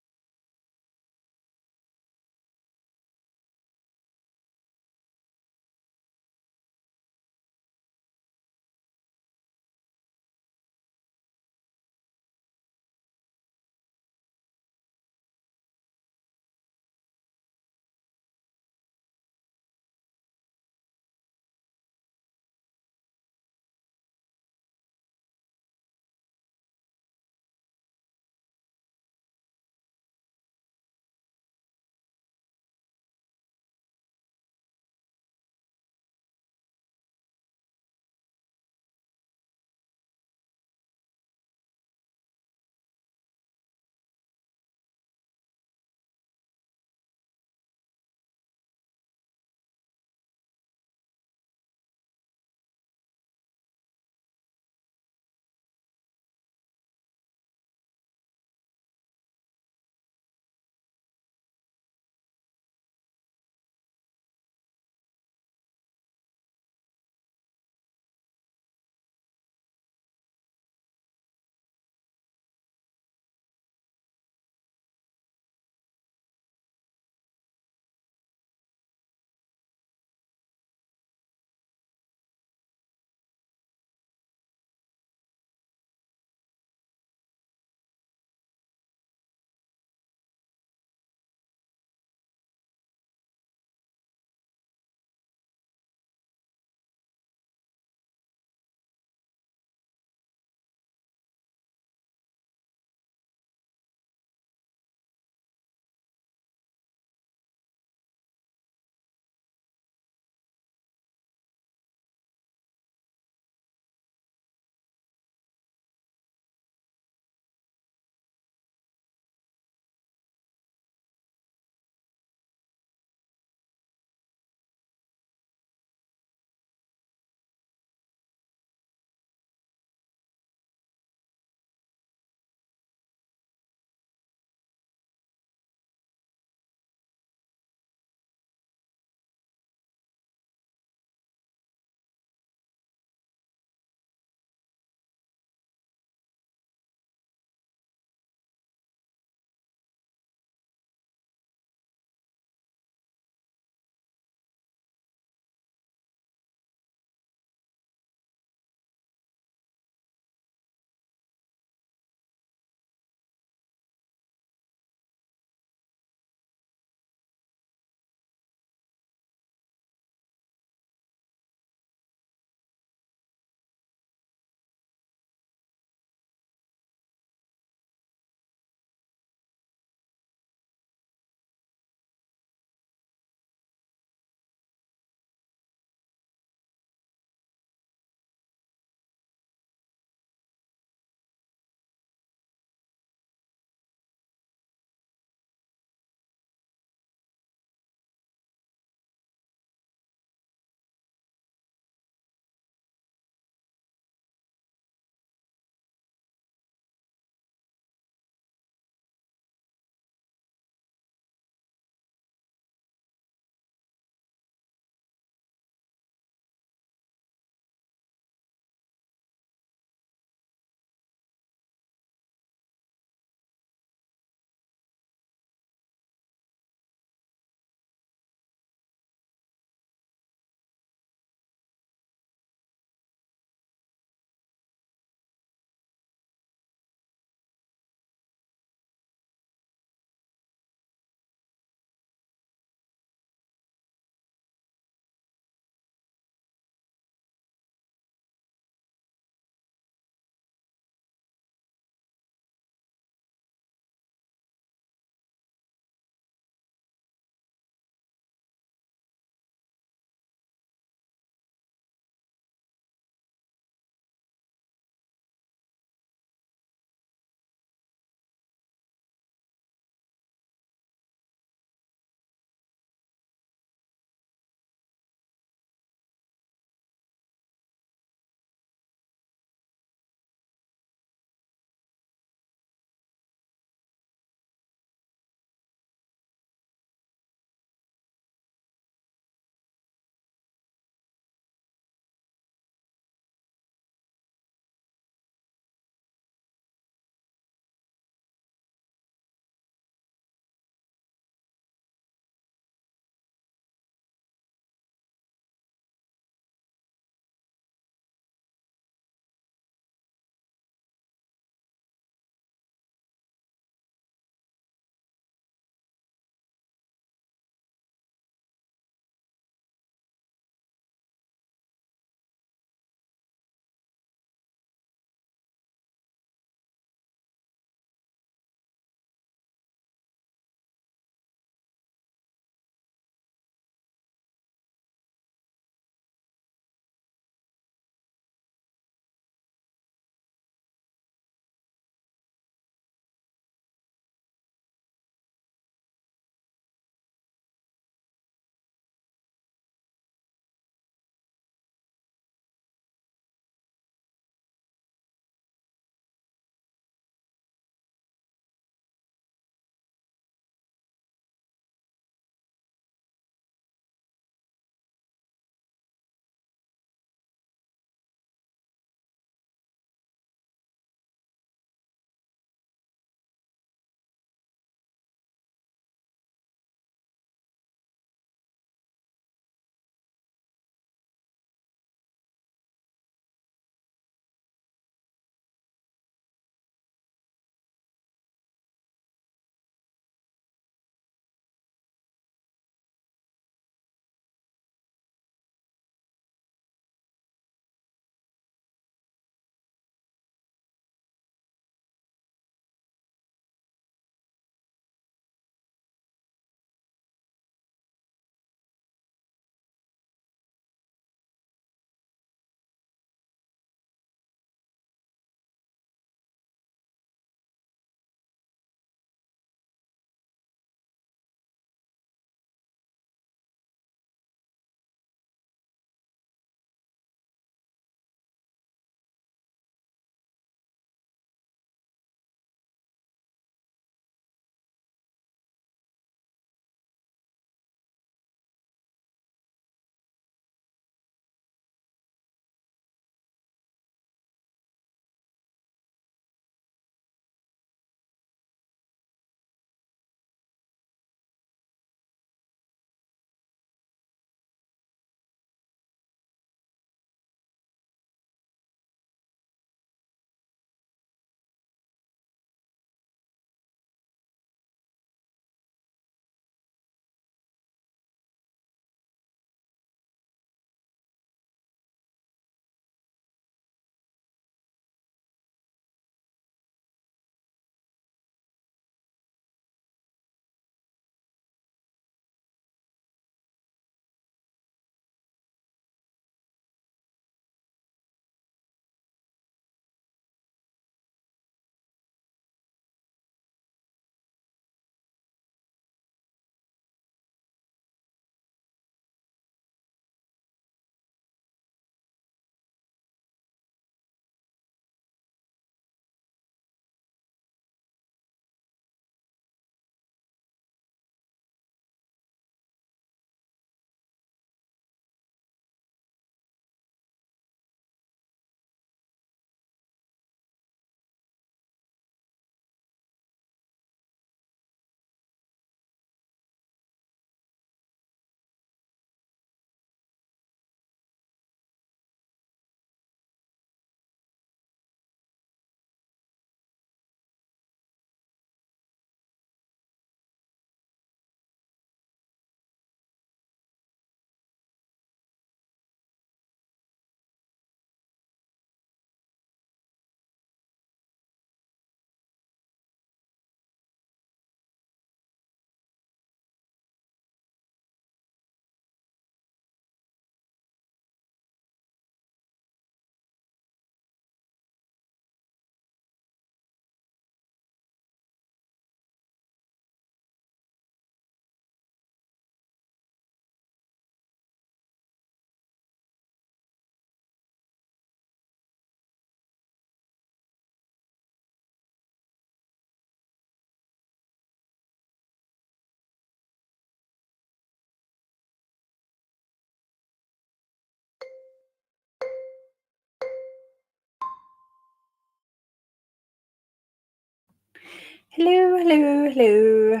Hello, hello, hello.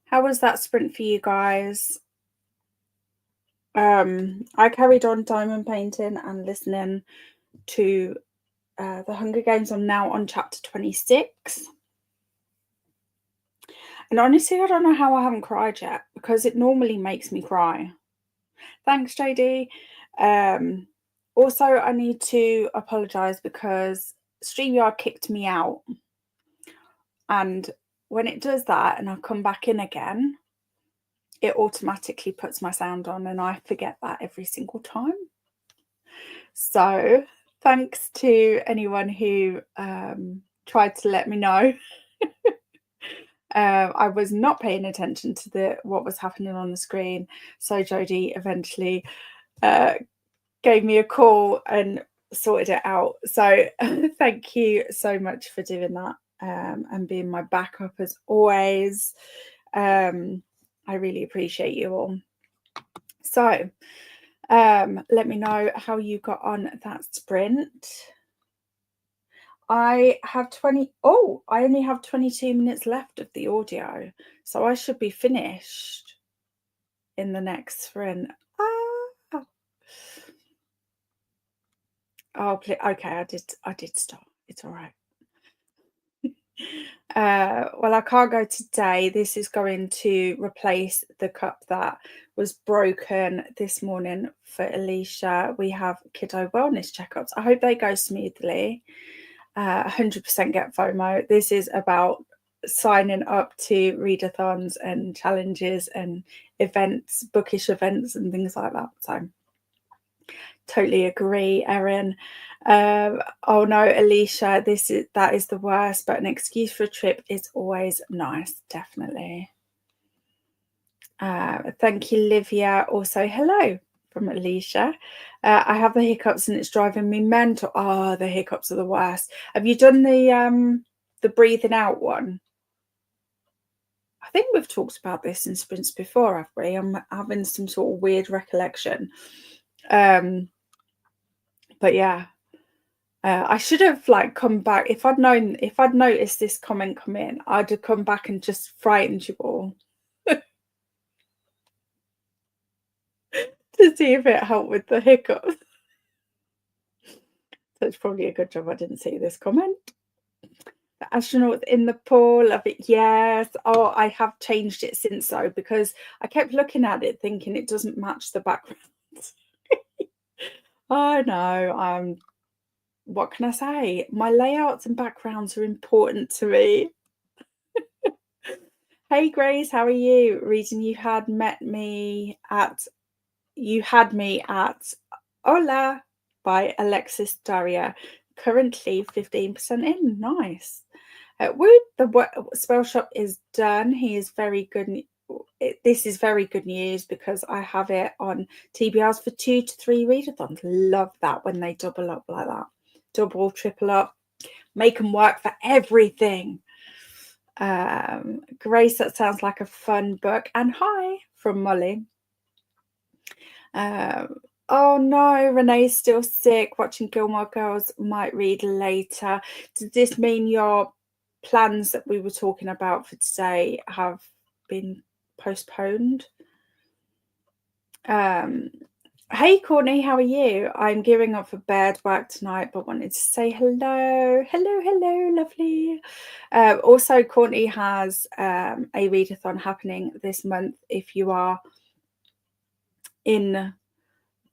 How was that sprint for you guys? I carried on diamond painting and listening to the Hunger Games. I'm now on chapter 26. And honestly, I don't know how I haven't cried yet, because it normally makes me cry. Thanks, JD. Also, I need to apologise because StreamYard kicked me out. And when it does that and I come back in again, it automatically puts my sound on, and I forget that every single time. So thanks to anyone who tried to let me know. I was not paying attention to what was happening on the screen. So Jodie eventually gave me a call and sorted it out. So thank you so much for doing that and being my backup as always. I really appreciate you all. So let me know how you got on that sprint. I only have 22 minutes left of the audio, so I should be finished in the next sprint. Oh, okay, I did stop. It's all right. Well, I can't go today. This is going to replace the cup that was broken this morning for Alicia. We have kiddo wellness checkups. I hope they go smoothly. 100% get FOMO. This is about signing up to readathons and challenges and events, bookish events and things like that. So totally agree, Erin. Oh no, Alicia, that is the worst, but an excuse for a trip is always nice, definitely. Thank you, Livia. Also, hello from Alicia. I have the hiccups and it's driving me mental. Oh, the hiccups are the worst. Have you done the breathing out one? I think we've talked about this in sprints before, have we? I'm having some sort of weird recollection. But yeah, I should have come back. If I'd noticed this comment come in, I'd have come back and just frightened you all to see if it helped with the hiccups. So it's probably a good job I didn't see this comment. The astronauts in the pool, love it. Yes. Oh, I have changed it since though, because I kept looking at it thinking it doesn't match the background. I know. What can I say? My layouts and backgrounds are important to me. Hey Grace, how are you? Reading You Had Me at Hola by Alexis Daria. Currently 15% in. Nice. Wood, the spell shop is done. He is very good. This is very good news because I have it on TBRs for 2 to 3 readathons. Love that when they double up like that. Double, triple up. Make them work for everything. Grace, that sounds like a fun book. And hi from Molly. Oh no, Renee's still sick. Watching Gilmore Girls, might read later. Does this mean your plans that we were talking about for today have been postponed? Hey Courtney, how are you? I'm gearing up for bed work tonight, but wanted to say hello. Hello, lovely. Also, Courtney has a readathon happening this month. If you are in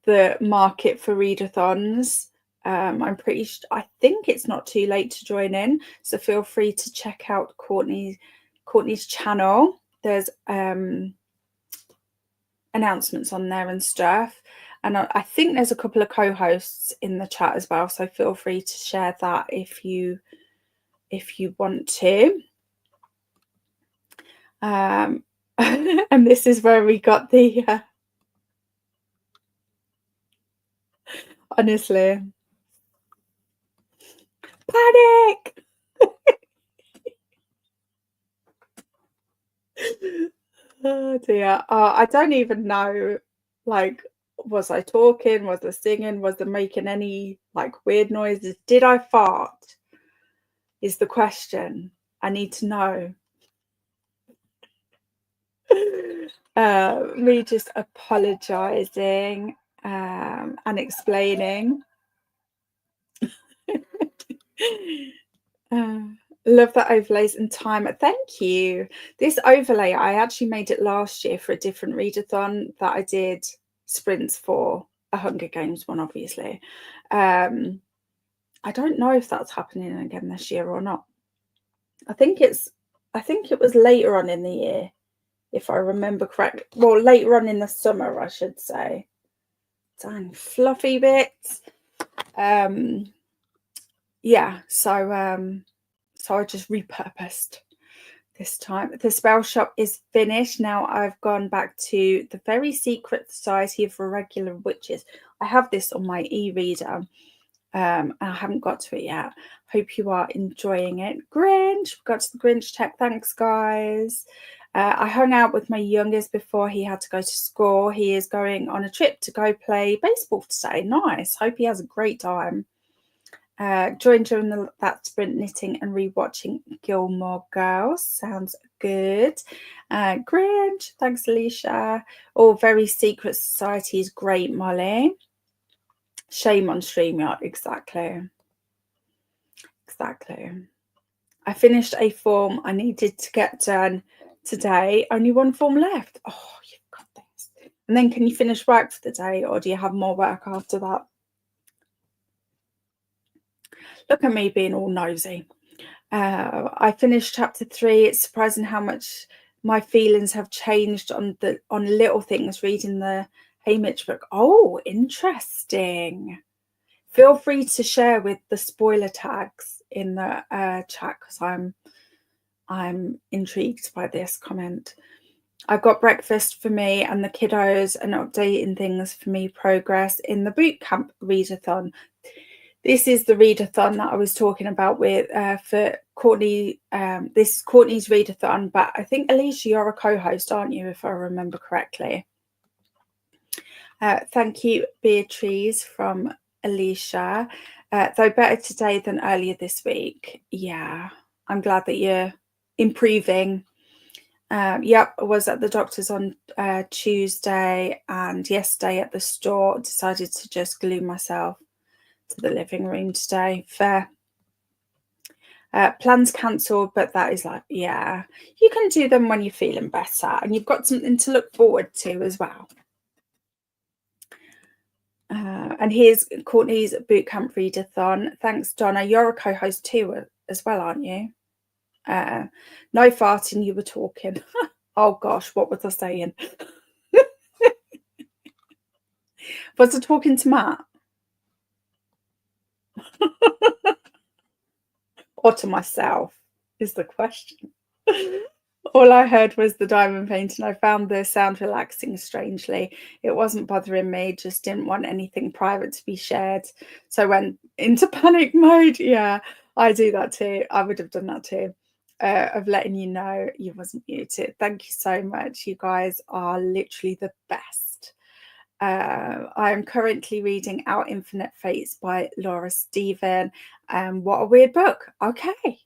the market for readathons, I think it's not too late to join in, so feel free to check out Courtney's channel. There's announcements on there and stuff, and I think there's a couple of co-hosts in the chat as well, so feel free to share that if you want to. And this is where we got the honestly, panic. Oh dear. I don't even know, was I talking? Was I singing? Was I making any weird noises? Did I fart? Is the question. I need to know. Me just apologising and explaining. Love that overlays and time. Thank you. This overlay, I actually made it last year for a different readathon that I did sprints for, a Hunger Games one, obviously. I don't know if that's happening again this year or not. I think it was later on in the year, if I remember correctly. Well, later on in the summer, I should say. Dang, fluffy bits. Yeah, so I just repurposed this time. The spell shop is finished. Now I've gone back to the Very Secret Society of Irregular Witches. I have this on my e-reader. I haven't got to it yet. Hope you are enjoying it. Grinch, got to the Grinch tech. Thanks, guys. I hung out with my youngest before he had to go to school. He is going on a trip to go play baseball today. Nice. Hope he has a great time. Joined during that sprint knitting and rewatching Gilmore Girls. Sounds good. Grinch, thanks, Alicia. Oh, Very Secret Society is great, Molly. Shame on StreamYard. Exactly. I finished a form I needed to get done today. Only one form left. Oh, you've got this. And then can you finish work for the day, or do you have more work after that? Look at me being all nosy. I finished chapter 3. It's surprising how much my feelings have changed on little things reading the Haymitch book. Oh, interesting. Feel free to share with the spoiler tags in the chat, because I'm intrigued by this comment. I've got breakfast for me and the kiddos and updating things for me progress in the boot camp readathon. This is the readathon that I was talking about with for Courtney. This is Courtney's readathon, but I think, Alicia, you're a co-host, aren't you, if I remember correctly? Thank you, Beatriz, from Alicia. Though better today than earlier this week. Yeah, I'm glad that you're improving. Yep, I was at the doctor's on Tuesday, and yesterday at the store decided to just glue myself to the living room today. Fair. Plans cancelled, but that is like, yeah, you can do them when you're feeling better and you've got something to look forward to as well. And here's Courtney's bootcamp readathon. Thanks, Donna. You're a co-host too as well, aren't you? No farting, you were talking. Oh gosh, what was I saying? Was I talking to Matt? Or to myself is the question. All I heard was the diamond painting. I found the sound relaxing strangely. It wasn't bothering me, just didn't want anything private to be shared. So I went into panic mode. Yeah, I do that too. I would have done that too. Of letting you know you wasn't muted. Thank you so much. You guys are literally the best. I am currently reading Our Infinite Fates by Laura Stephen. What a weird book. Okay.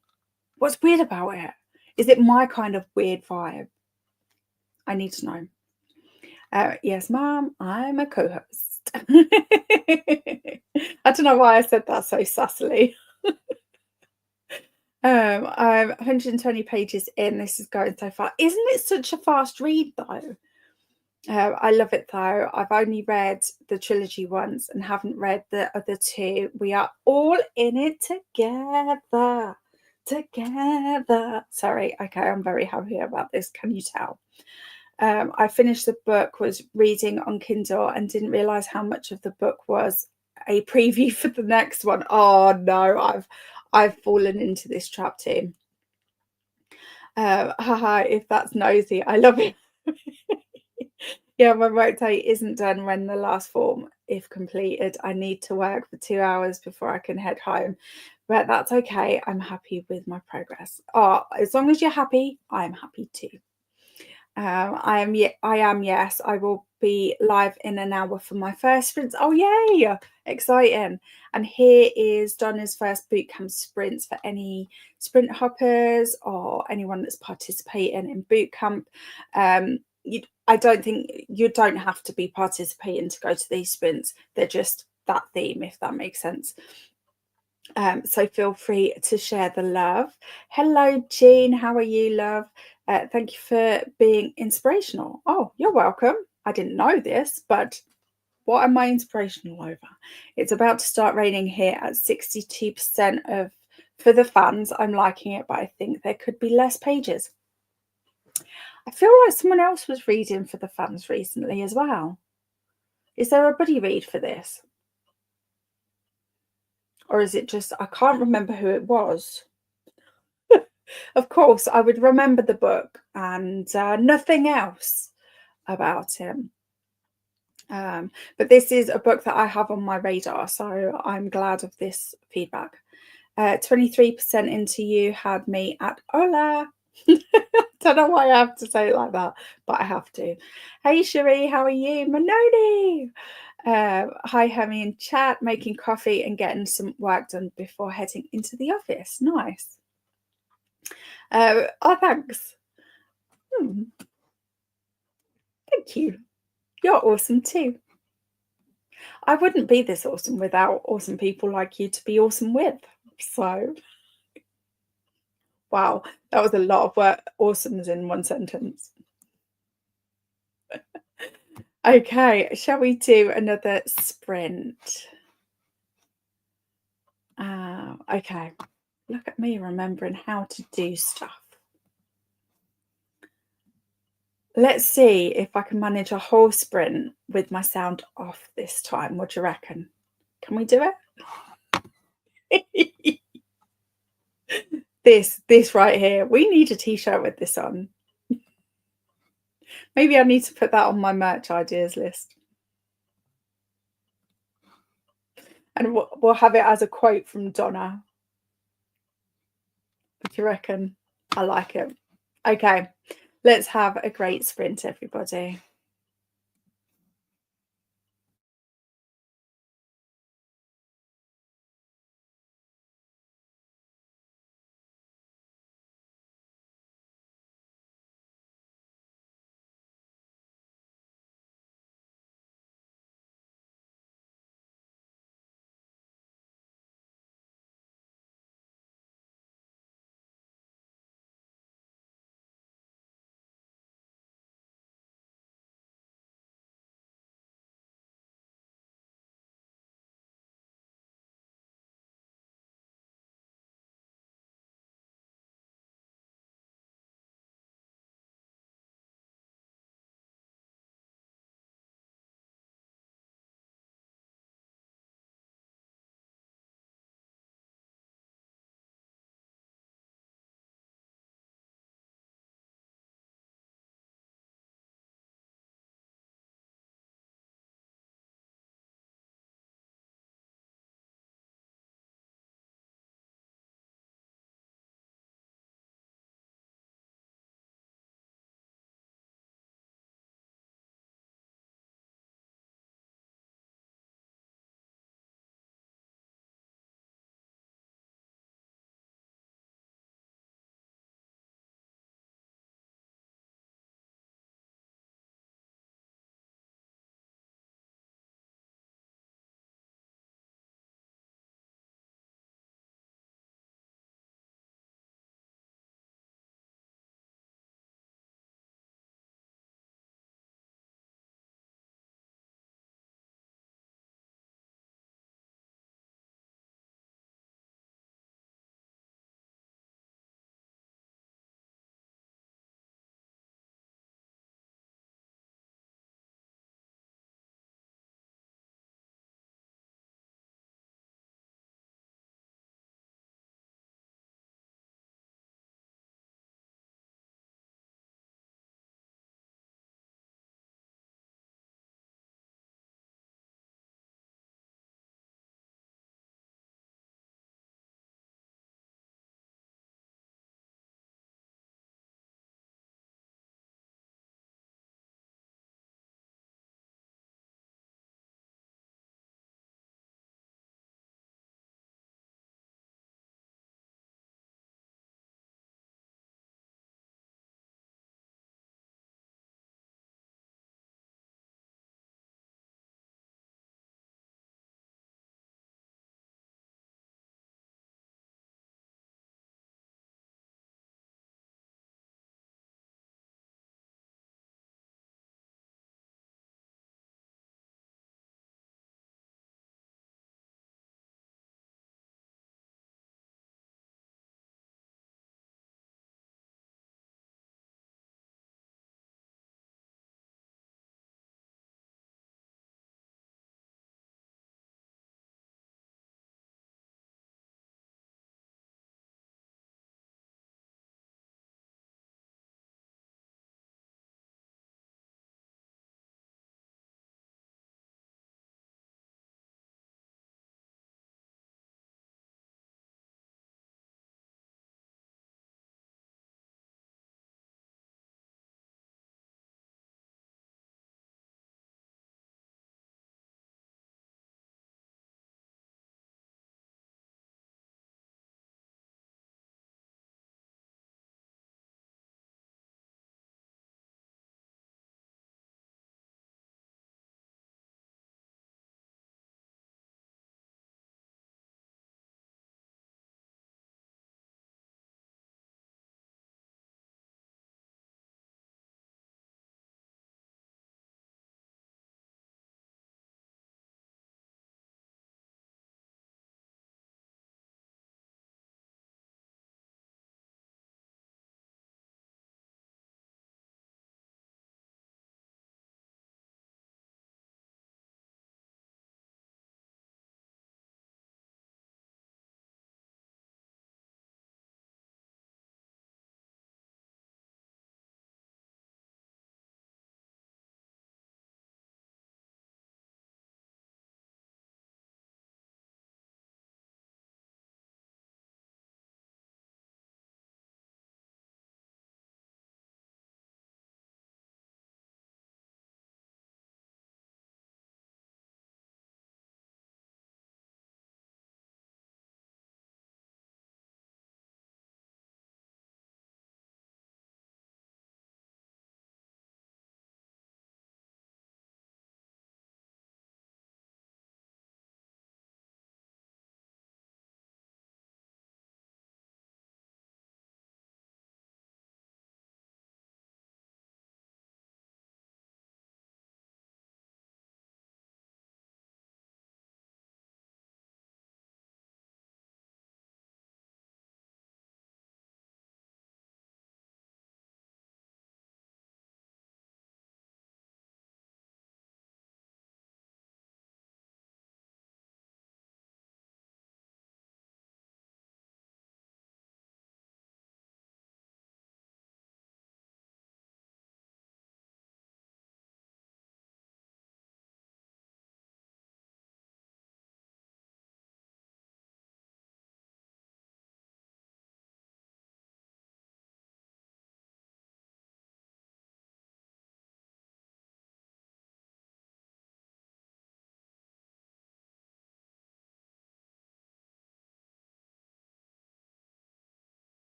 What's weird about it? Is it my kind of weird vibe? I need to know. Yes, Mom, I'm a co-host. I don't know why I said that so sassily. I'm 120 pages in. This is going so far. Isn't it such a fast read, though? I love it, though. I've only read the trilogy once and haven't read the other two. We are all in it together. Sorry. Okay, I'm very happy about this. Can you tell? I finished the book, was reading on Kindle, and didn't realize how much of the book was a preview for the next one. Oh no, I've fallen into this trap too. Haha, if that's nosy, I love it. Yeah, my workday isn't done when the last form, if completed. I need to work for 2 hours before I can head home. But that's okay. I'm happy with my progress. Oh, as long as you're happy, I'm happy too. I am, yes. I will be live in an hour for my first sprints. Oh, yay! Exciting. And here is Donna's first bootcamp sprints for any sprint hoppers or anyone that's participating in bootcamp. I don't think you don't have to be participating to go to these sprints. They're just that theme, if that makes sense. So feel free to share the love. Hello, Jean. How are you, love? Thank you for being inspirational. Oh, you're welcome. I didn't know this, but what am I inspirational over? It's about to start raining here at 62% of for the fans. I'm liking it, but I think there could be less pages. I feel like someone else was reading for the fans recently as well. Is there a buddy read for this? Or is it just, I can't remember who it was. Of course, I would remember the book and nothing else about him. But this is a book that I have on my radar, so I'm glad of this feedback. 23% into you had me at hola. Don't know why I have to say it like that, but I have to. Hey, Cherie, how are you? Manoni. Hi, Hermie in chat, making coffee and getting some work done before heading into the office. Nice. Oh, thanks. Thank you. You're awesome too. I wouldn't be this awesome without awesome people like you to be awesome with. So, wow, that was a lot of work. Awesomes in one sentence. Okay, shall we do another sprint? Okay, look at me remembering how to do stuff. Let's see if I can manage a whole sprint with my sound off this time. What do you reckon? Can we do it? This right here. We need a t-shirt with this on. Maybe I need to put that on my merch ideas list. And we'll have it as a quote from Donna. What do you reckon? I like it. Okay, let's have a great sprint, everybody.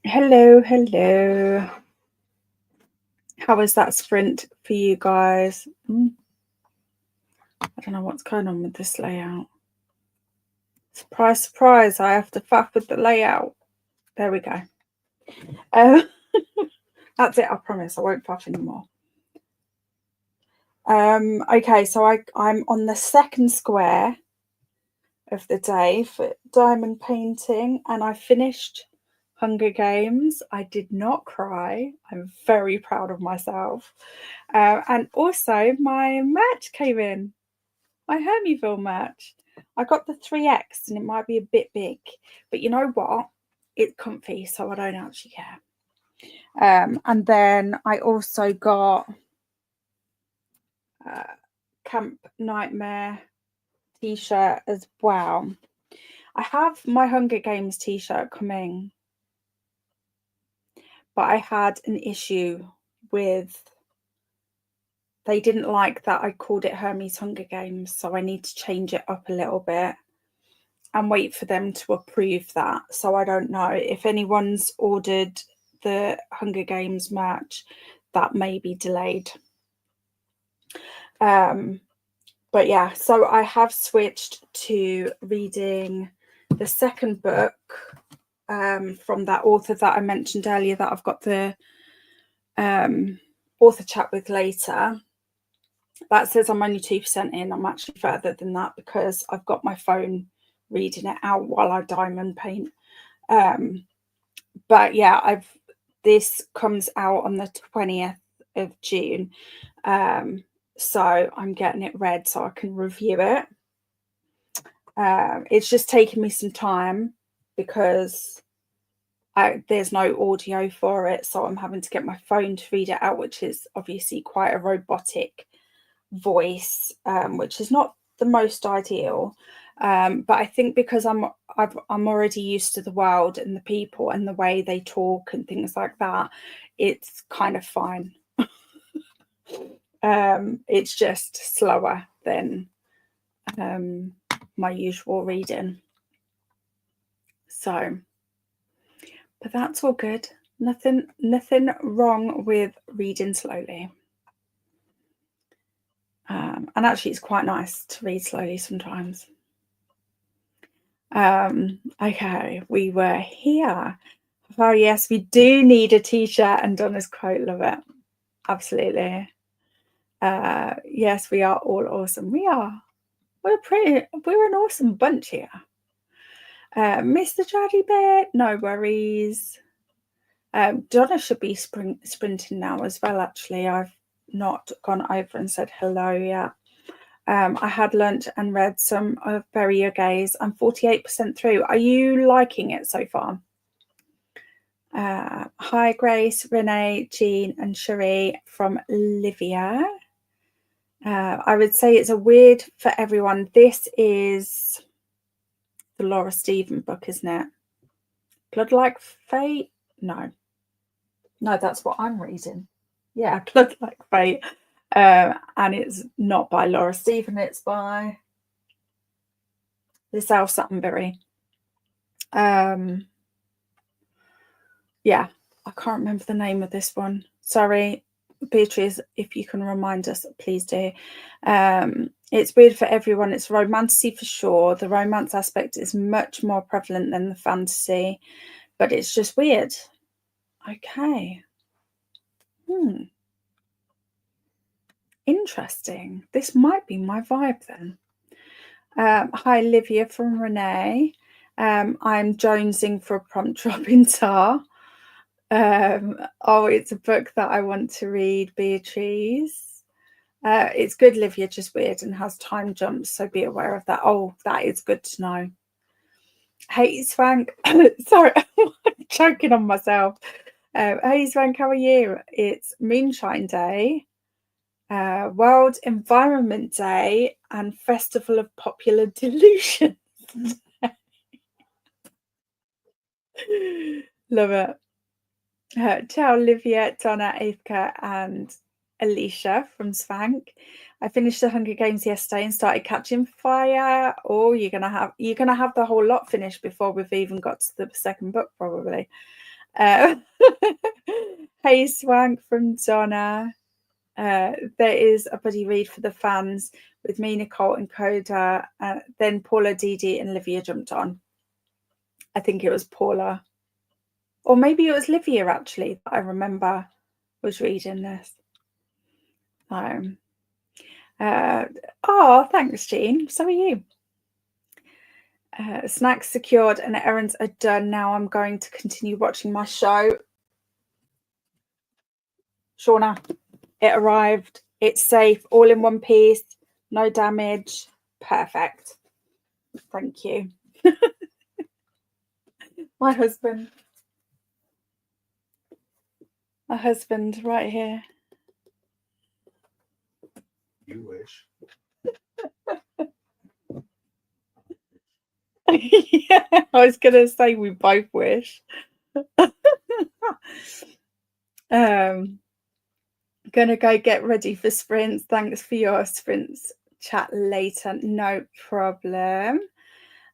Hello, hello. How was that sprint for you guys? I don't know what's going on with this layout. Surprise, surprise, I have to faff with the layout. There we go. That's it, I promise, I won't faff anymore. Okay, so I'm on the second square of the day for diamond painting, and I finished Hunger Games. I did not cry. I'm very proud of myself. And also my merch came in, my Hermieville merch. I got the 3X and it might be a bit big, but you know what? It's comfy, so I don't actually care. And then I also got Camp Nightmare t-shirt as well. I have my Hunger Games t-shirt coming, but I had an issue with, they didn't like that I called it Hermie's Hunger Games, so I need to change it up a little bit and wait for them to approve that. So I don't know if anyone's ordered the Hunger Games merch, that may be delayed. But yeah, so I have switched to reading the second book from that author that I mentioned earlier that I've got the author chat with later. That says I'm only 2% in. I'm actually further than that because I've got my phone reading it out while I diamond paint. But yeah, this comes out on the 20th of June. So I'm getting it read so I can review it. It's just taking me some time because there's no audio for it, so I'm having to get my phone to read it out, which is obviously quite a robotic voice, which is not the most ideal. But I think because I'm already used to the world and the people and the way they talk and things like that, it's kind of fine. It's just slower than my usual reading. So, but that's all good. Nothing wrong with reading slowly. And actually it's quite nice to read slowly sometimes. Okay, we were here. Oh yes, we do need a t-shirt and Donna's quote, love it. Absolutely. Yes, we are all awesome. We are. We're an awesome bunch here. Mr. Jaddy Bear, no worries. Donna should be sprinting now as well, actually. I've not gone over and said hello yet. I had learnt and read some of Bury Your Gaze. I'm 48% through. Are you liking it so far? Hi, Grace, Renee, Jean, and Cherie from Livia. I would say it's a weird for everyone. This is the Laura Stephen book, isn't it? Blood Like Fate? No, that's what I'm reading. Yeah, Blood Like Fate. And it's not by Laura Stephen, it's by Liselle Suttonbury. Yeah, I can't remember the name of this one. Sorry, Beatriz, if you can remind us, please do. It's weird for everyone. It's romantasy for sure. The romance aspect is much more prevalent than the fantasy, but it's just weird. Okay. Interesting. This might be my vibe then. Hi, Livia from Renee. I'm jonesing for a prompt drop in tar. Oh, it's a book that I want to read, Beatriz. It's good, Livia, just weird and has time jumps, so be aware of that. Oh, that is good to know. Hey, Swank. Sorry, I'm choking on myself. Hey, Swank, how are you? It's Moonshine Day, World Environment Day, and Festival of Popular Delusion. Love it. Ciao, Olivia, Donna, Aithka, and Alicia from Swank. I finished the Hunger Games yesterday and started catching fire. Oh, you're gonna have the whole lot finished before we've even got to the second book, probably. Hey Swank from Donna. There is a buddy read for the fans with me, Nicole, and Coda. Then Paula, Dee and Livia jumped on. I think it was Paula. Or maybe it was Livia, actually, that I remember was reading this. Oh, thanks, Jean. So are you. Snacks secured and errands are done. Now I'm going to continue watching my show. Shauna, it arrived. It's safe, all in one piece, no damage. Perfect. Thank you. My husband right here. You wish. Yeah, I was gonna say we both wish. Gonna go get ready for sprints. Thanks for your sprints. Chat later, no problem.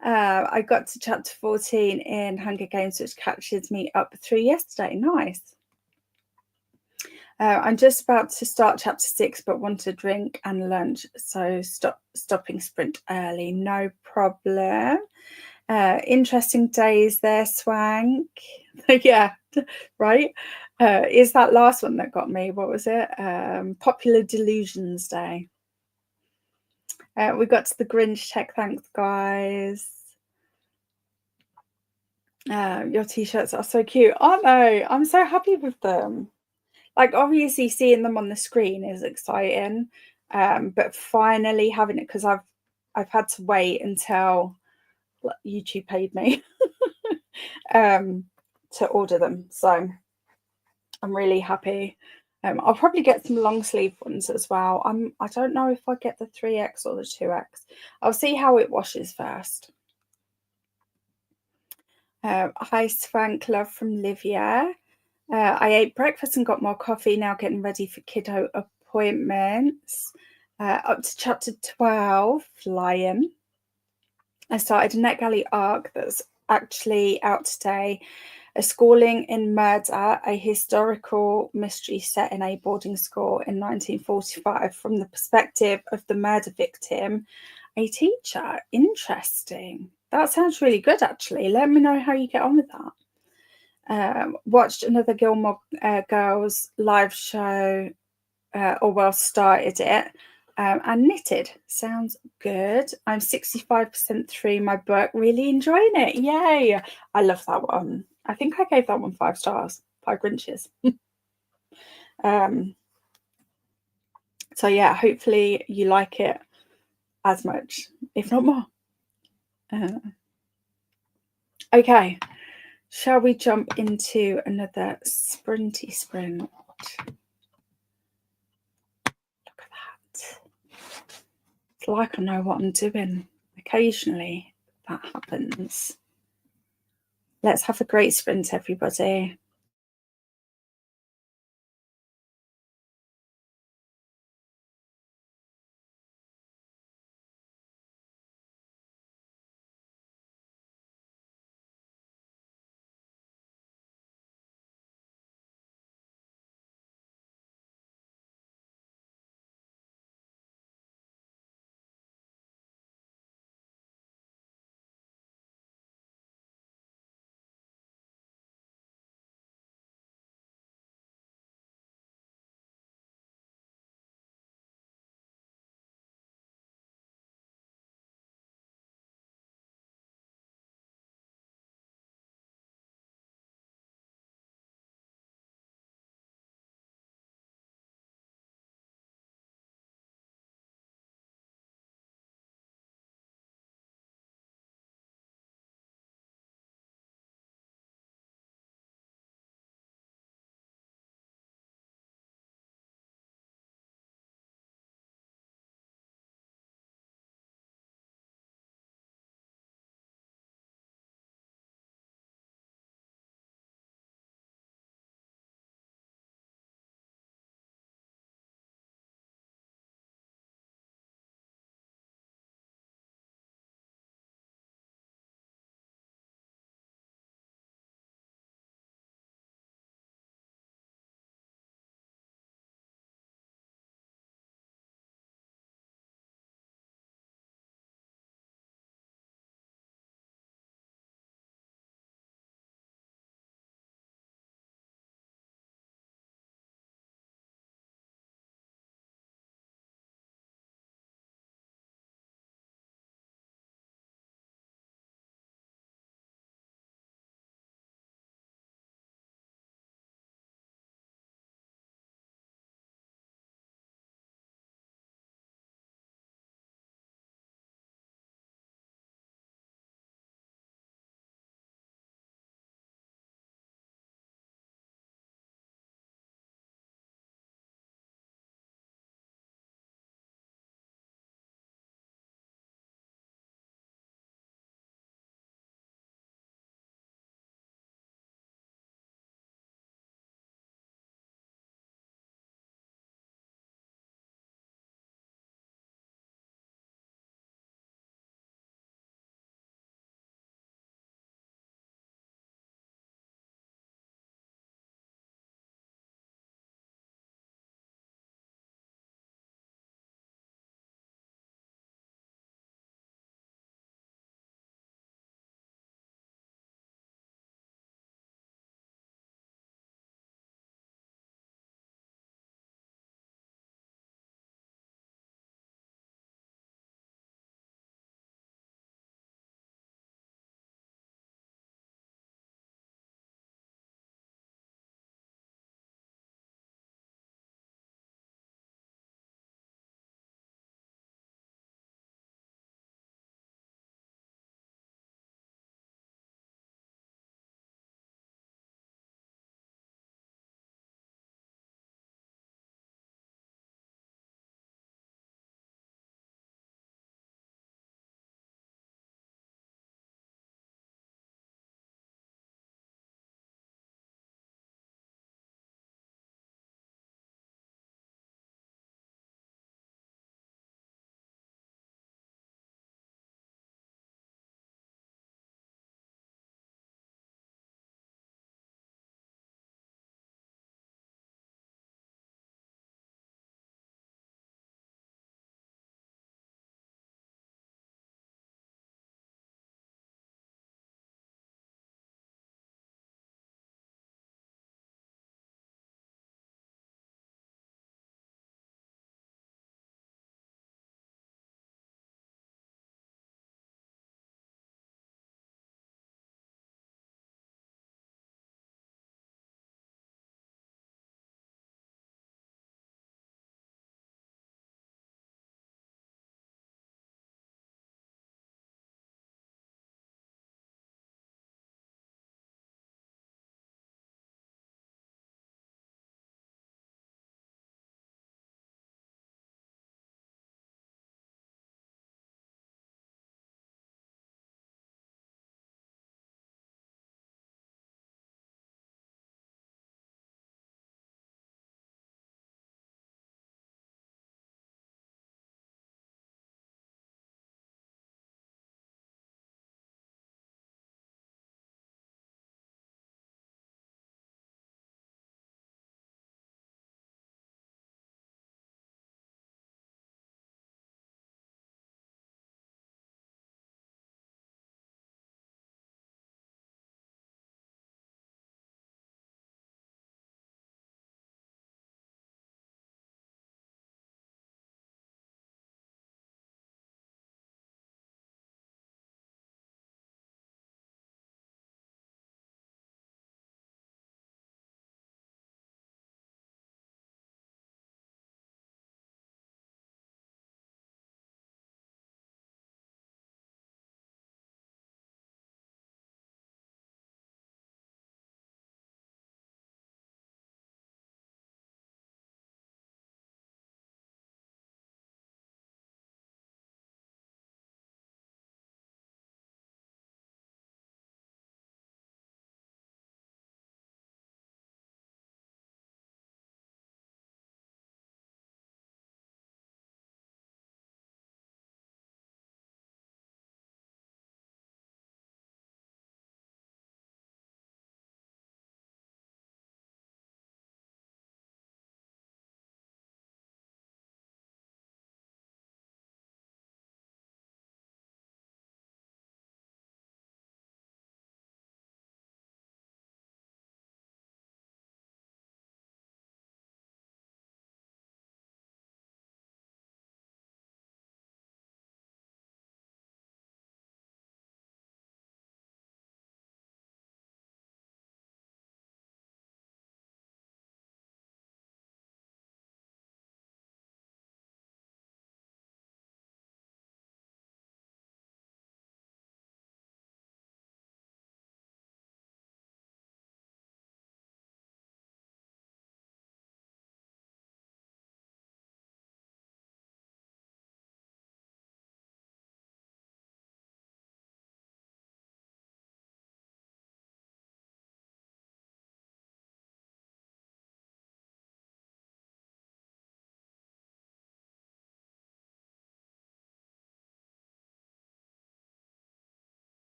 I got to chapter 14 in Hunger Games, which catches me up through yesterday. Nice. I'm just about to start chapter 6, but want a drink and lunch, so stopping sprint early. No problem. Interesting days there, Swank. Yeah, right. Is that last one that got me? What was it? Popular Delusions Day. We got to the Grinch check. Thanks, guys. Your t-shirts are so cute, aren't they? I'm so happy with them. Like, obviously seeing them on the screen is exciting, but finally having it, because I've had to wait until YouTube paid me to order them, so I'm really happy. I'll probably get some long sleeve ones as well. I don't know if I get the 3X or the 2X. I'll see how it washes first. Hi Swank, love from Livia. I ate breakfast and got more coffee, now getting ready for kiddo appointments. Up to chapter 12, Lion. I started a NetGalley arc that's actually out today. A Schooling in Murder, a historical mystery set in a boarding school in 1945 from the perspective of the murder victim, a teacher. Interesting. That sounds really good, actually. Let me know how you get on with that. Watched another Gilmore Girls live show, started it, and knitted. Sounds good. I'm 65% through my book, really enjoying it. Yay! I love that one. I think I gave that one 5 stars, 5 Grinches. So yeah, hopefully you like it as much, if not more. Okay, shall we jump into another sprinty sprint? Look at that. It's like I know what I'm doing. Occasionally that happens. Let's have a great sprint, everybody.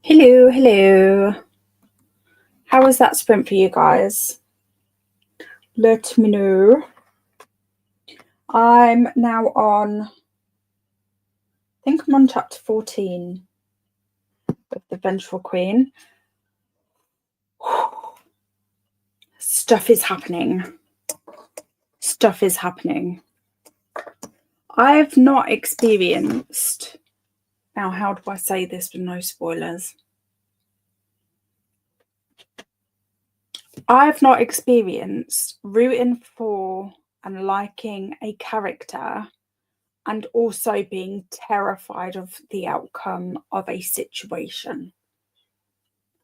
Hello, hello. How was that sprint for you guys? Let me know. I'm now on, I think I'm on chapter 14 of the Vengeful Queen. Stuff is happening. Stuff is happening. I've not experienced, now how do I say this with no spoilers? I've not experienced rooting for and liking a character and also being terrified of the outcome of a situation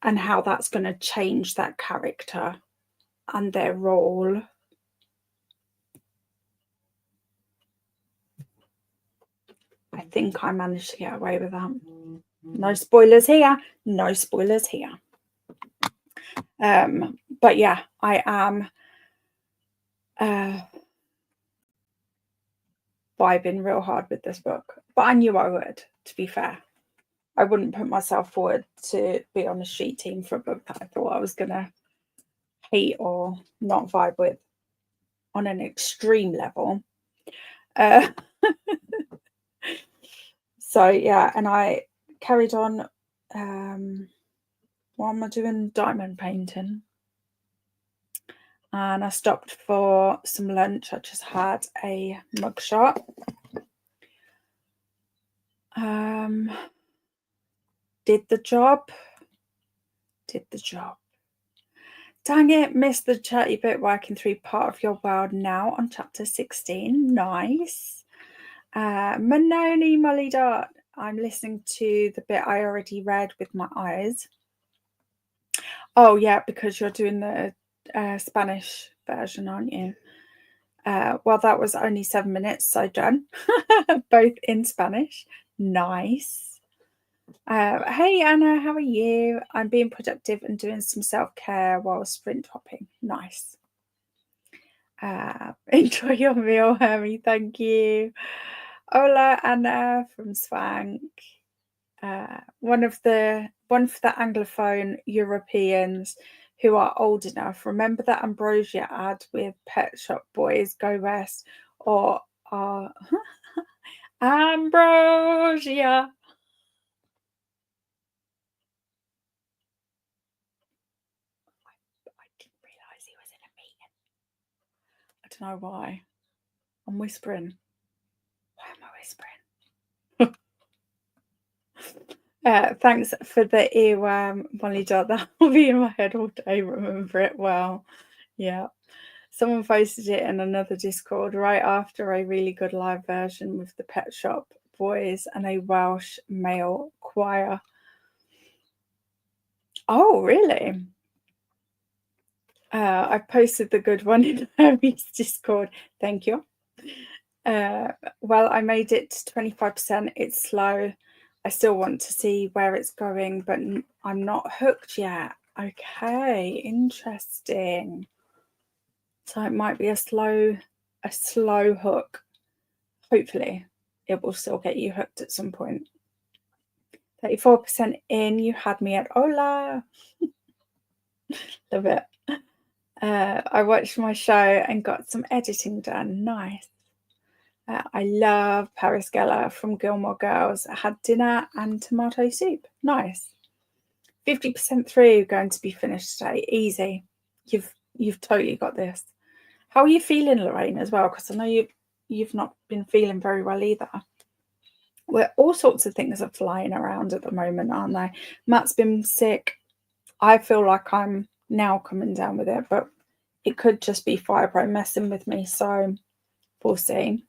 and how that's going to change that character and their role. I think I managed to get away with that. No spoilers here. No spoilers here. But yeah, I am vibing real hard with this book. But I knew I would, to be fair. I wouldn't put myself forward to be on a street team for a book that I thought I was going to hate or not vibe with on an extreme level. So yeah, and I carried on. What am I doing? Diamond painting. And I stopped for some lunch. I just had a mugshot. Did the job. Dang it, missed the chatty bit working through part of your world now on chapter 16. Nice. Manoni Molly Dot. I'm listening to the bit I already read with my eyes. Oh yeah, because you're doing the Spanish version, aren't you? Well, that was only 7 minutes, so done. Both in Spanish. Nice. Hey Anna, how are you? I'm being productive and doing some self-care while sprint hopping. Nice. Enjoy your meal, Hermie. Thank you. Hola Anna from Swank. One for the Anglophone Europeans who are old enough. Remember that Ambrosia ad with Pet Shop Boys Go West or Ambrosia. I didn't realise he was in a meeting. I don't know why. I'm whispering. Why am I whispering? Thanks for the earworm, Molly Dot. That will be in my head all day. Remember it well. Yeah. Someone posted it in another Discord right after a really good live version with the Pet Shop Boys and a Welsh male choir. Oh, really? I posted the good one in Hermie's Discord. Thank you. Well, I made it to 25%. It's slow. I still want to see where it's going, but I'm not hooked yet. Okay, interesting. So it might be a slow hook. Hopefully, it will still get you hooked at some point. 34% in. You had me at hola. Love it. I watched my show and got some editing done. Nice. I love Paris Geller from Gilmore Girls. I had dinner and tomato soup. Nice. 50% through, going to be finished today. Easy. You've totally got this. How are you feeling, Lorraine, as well? Because I know you've not been feeling very well either. Well, all sorts of things are flying around at the moment, aren't they? Matt's been sick. I feel like I'm now coming down with it, but it could just be fibro messing with me. So we'll see.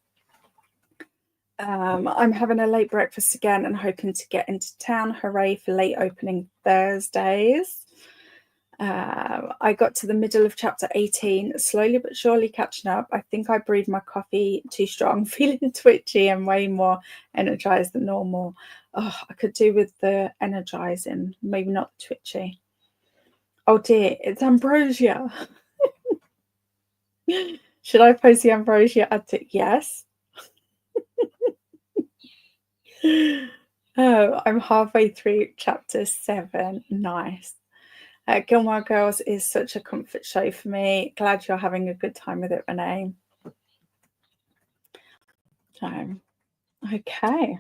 I'm having a late breakfast again and hoping to get into town. Hooray for late opening Thursdays. I got to the middle of chapter 18, slowly but surely catching up. I think I brewed my coffee too strong, feeling twitchy and way more energized than normal. Oh, I could do with the energizing, maybe not twitchy. Oh dear, it's Ambrosia. Should I post the Ambrosia ad to yes? Oh, I'm halfway through chapter 7. Nice. Gilmore Girls is such a comfort show for me. Glad you're having a good time with it, Renee. So, okay.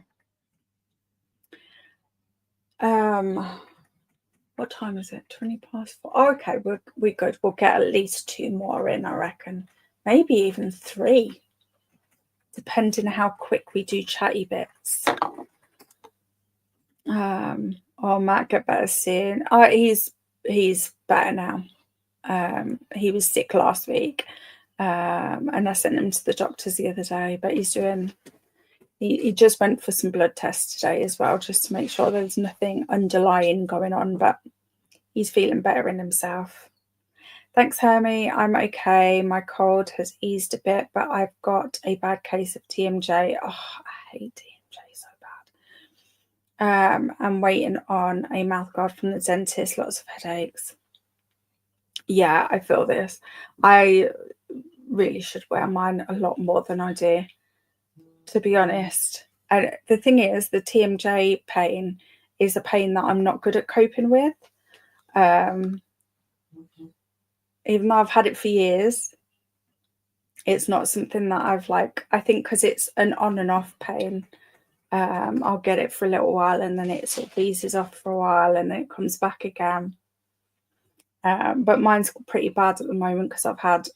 What time is it? 20 past 4. Oh, okay, we're good. We'll get at least 2 more in, I reckon. Maybe even 3. Depending how quick we do chatty bits. Oh, Matt, get better soon. Oh, he's better now. He was sick last week. And I sent him to the doctors the other day, but he's doing, he just went for some blood tests today as well, just to make sure there's nothing underlying going on, but he's feeling better in himself. Thanks, Hermie. I'm okay. My cold has eased a bit, but I've got a bad case of TMJ. Oh, I hate TMJ so bad. I'm waiting on a mouth guard from the dentist. Lots of headaches. Yeah, I feel this. I really should wear mine a lot more than I do, to be honest. And the thing is, the TMJ pain is a pain that I'm not good at coping with. Even though I've had it for years, it's not something that I've I think because it's an on and off pain, I'll get it for a little while and then it sort of eases off for a while and then it comes back again. But mine's pretty bad at the moment because I've had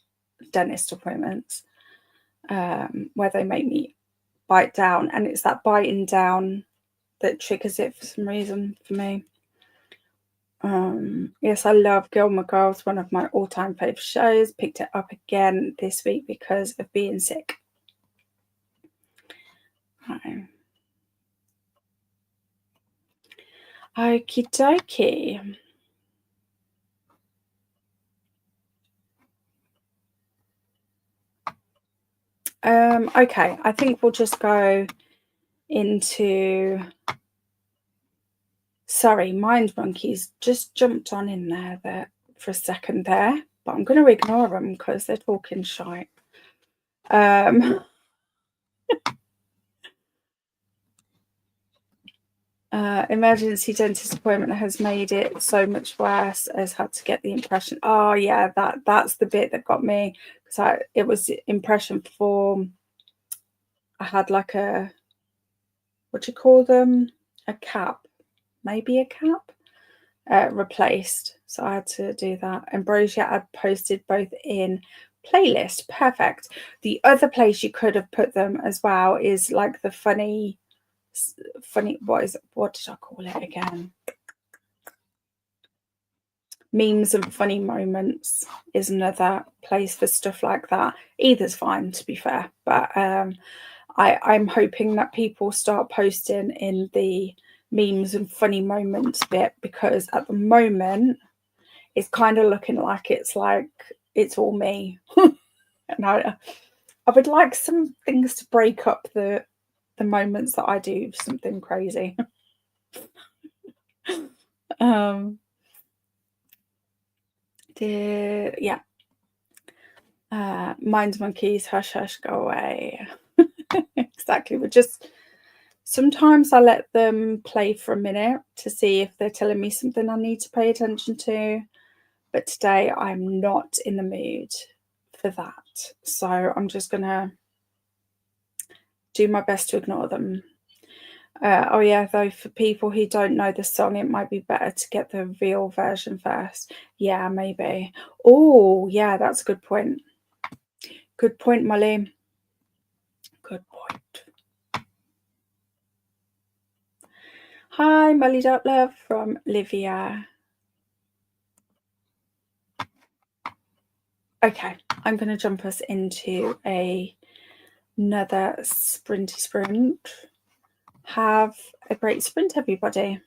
dentist appointments where they make me bite down, and it's that biting down that triggers it for some reason for me. Yes, I love Gilmore Girls, one of my all-time favourite shows. Picked it up again this week because of being sick. Okie dokie. Okay, I think we'll just go into... Sorry, Mind Monkeys just jumped on in there for a second there, but I'm going to ignore them because they're talking shite. Emergency dentist appointment has made it so much worse. Has had to get the impression. Oh yeah, that's the bit that got me, because it was impression form. I had like a, what do you call them? A cap, maybe a cap, replaced. So I had to do that. Ambrosia had posted both in playlist. Perfect. The other place you could have put them as well is like the funny, what did I call it again? Memes and funny moments is another place for stuff like that. Either's fine, to be fair, but I'm hoping that people start posting in the memes and funny moments bit, because at the moment it's kind of looking like it's all me. And I would like some things to break up the moments that I do something crazy. Mind Monkeys, hush hush, go away. Exactly. Sometimes I let them play for a minute to see if they're telling me something I need to pay attention to, but today I'm not in the mood for that, so I'm just gonna do my best to ignore them. Oh yeah, though, for people who don't know the song, it might be better to get the real version first. Yeah, maybe. Oh yeah, that's a good point. Good point, Molly. Good point. Hi, Molly Love from Livia. Okay, I'm going to jump us into another sprinty sprint. Have a great sprint, everybody.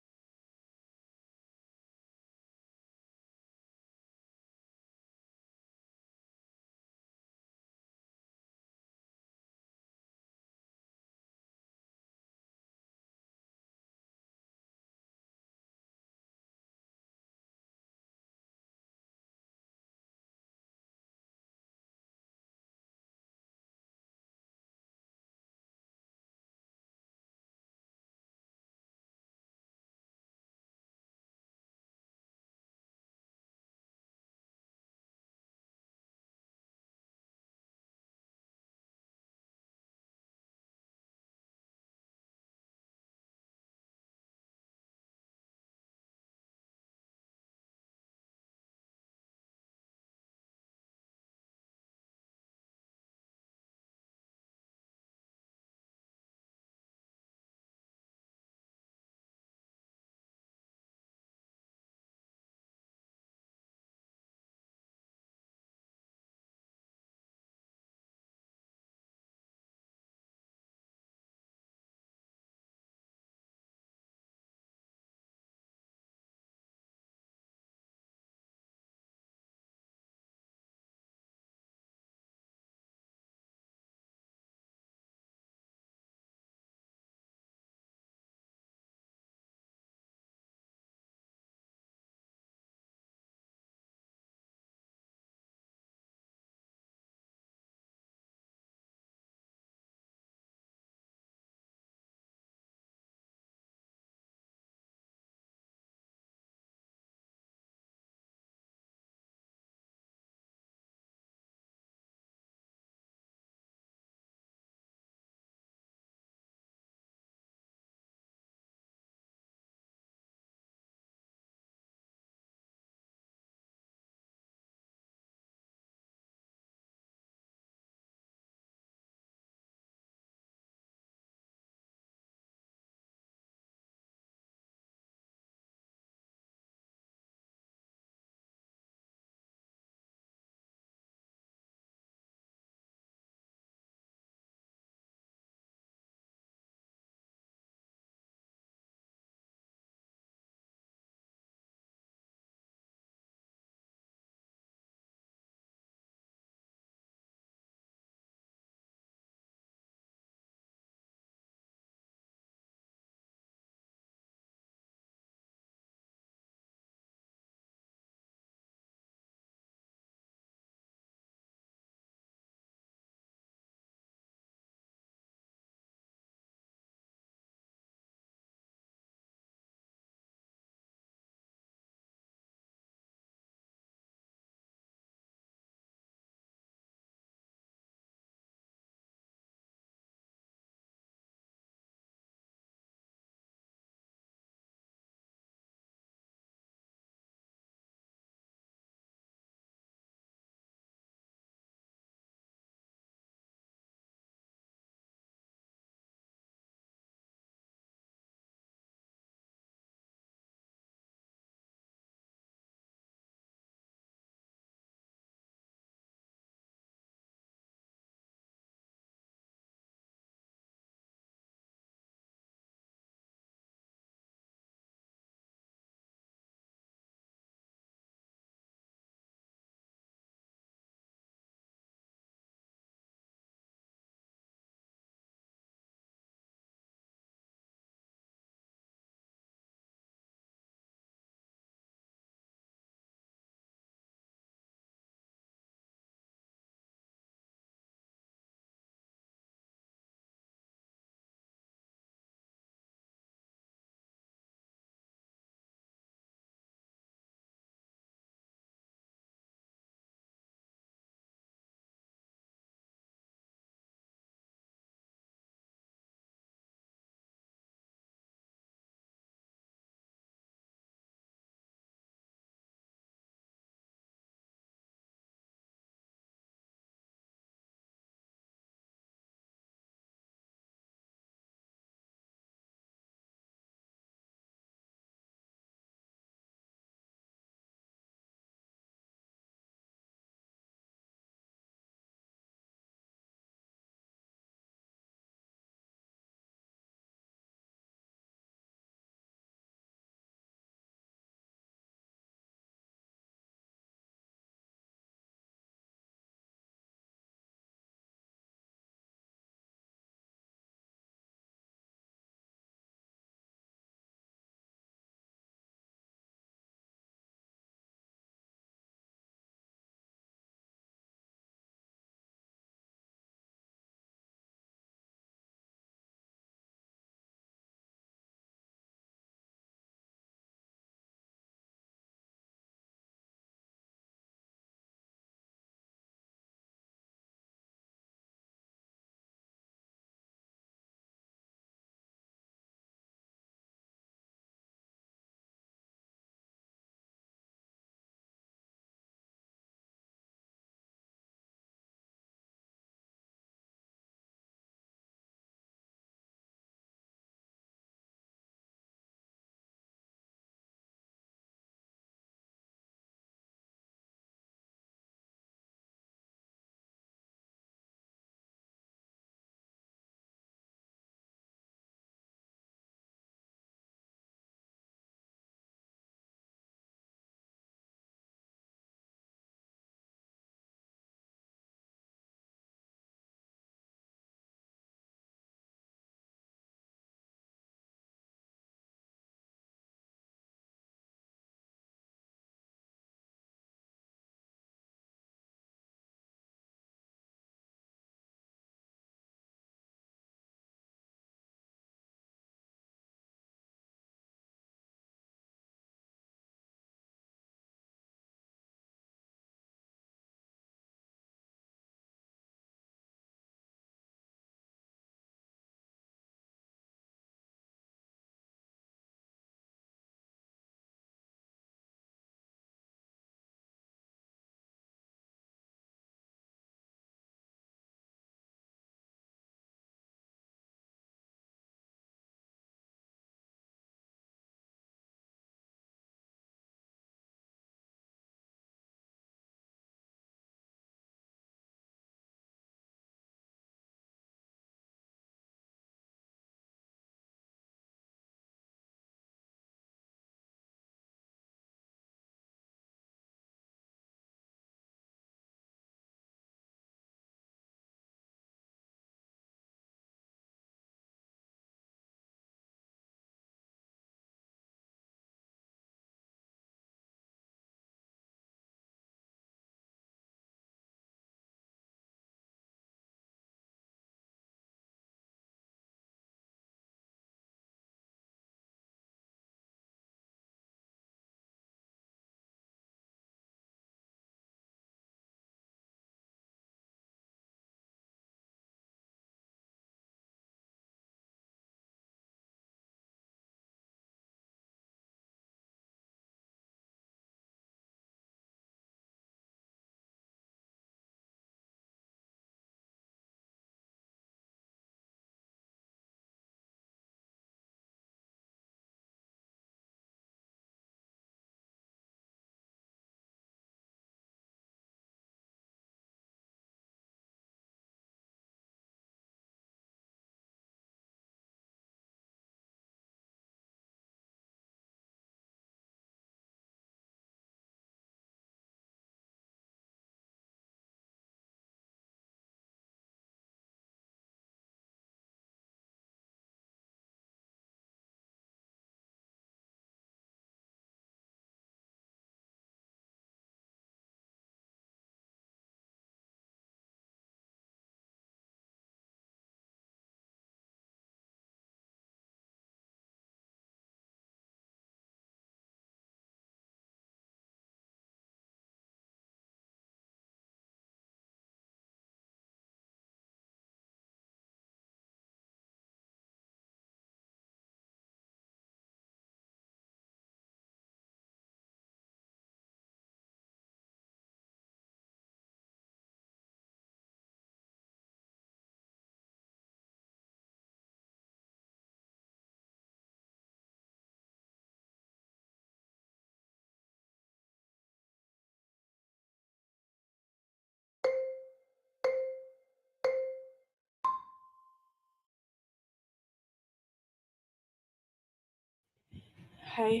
Hey,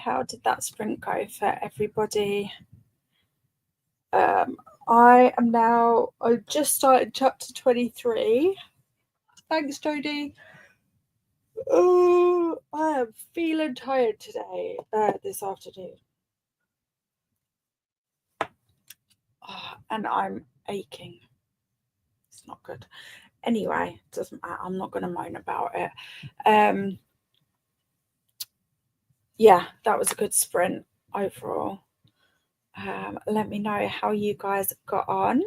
how did that sprint go for everybody? I just started chapter 23. Thanks, Jodie. Oh, I am feeling tired today, this afternoon. And I'm aching. It's not good. Anyway, it doesn't matter. I'm not going to moan about it. Yeah, that was a good sprint overall. Let me know how you guys got on.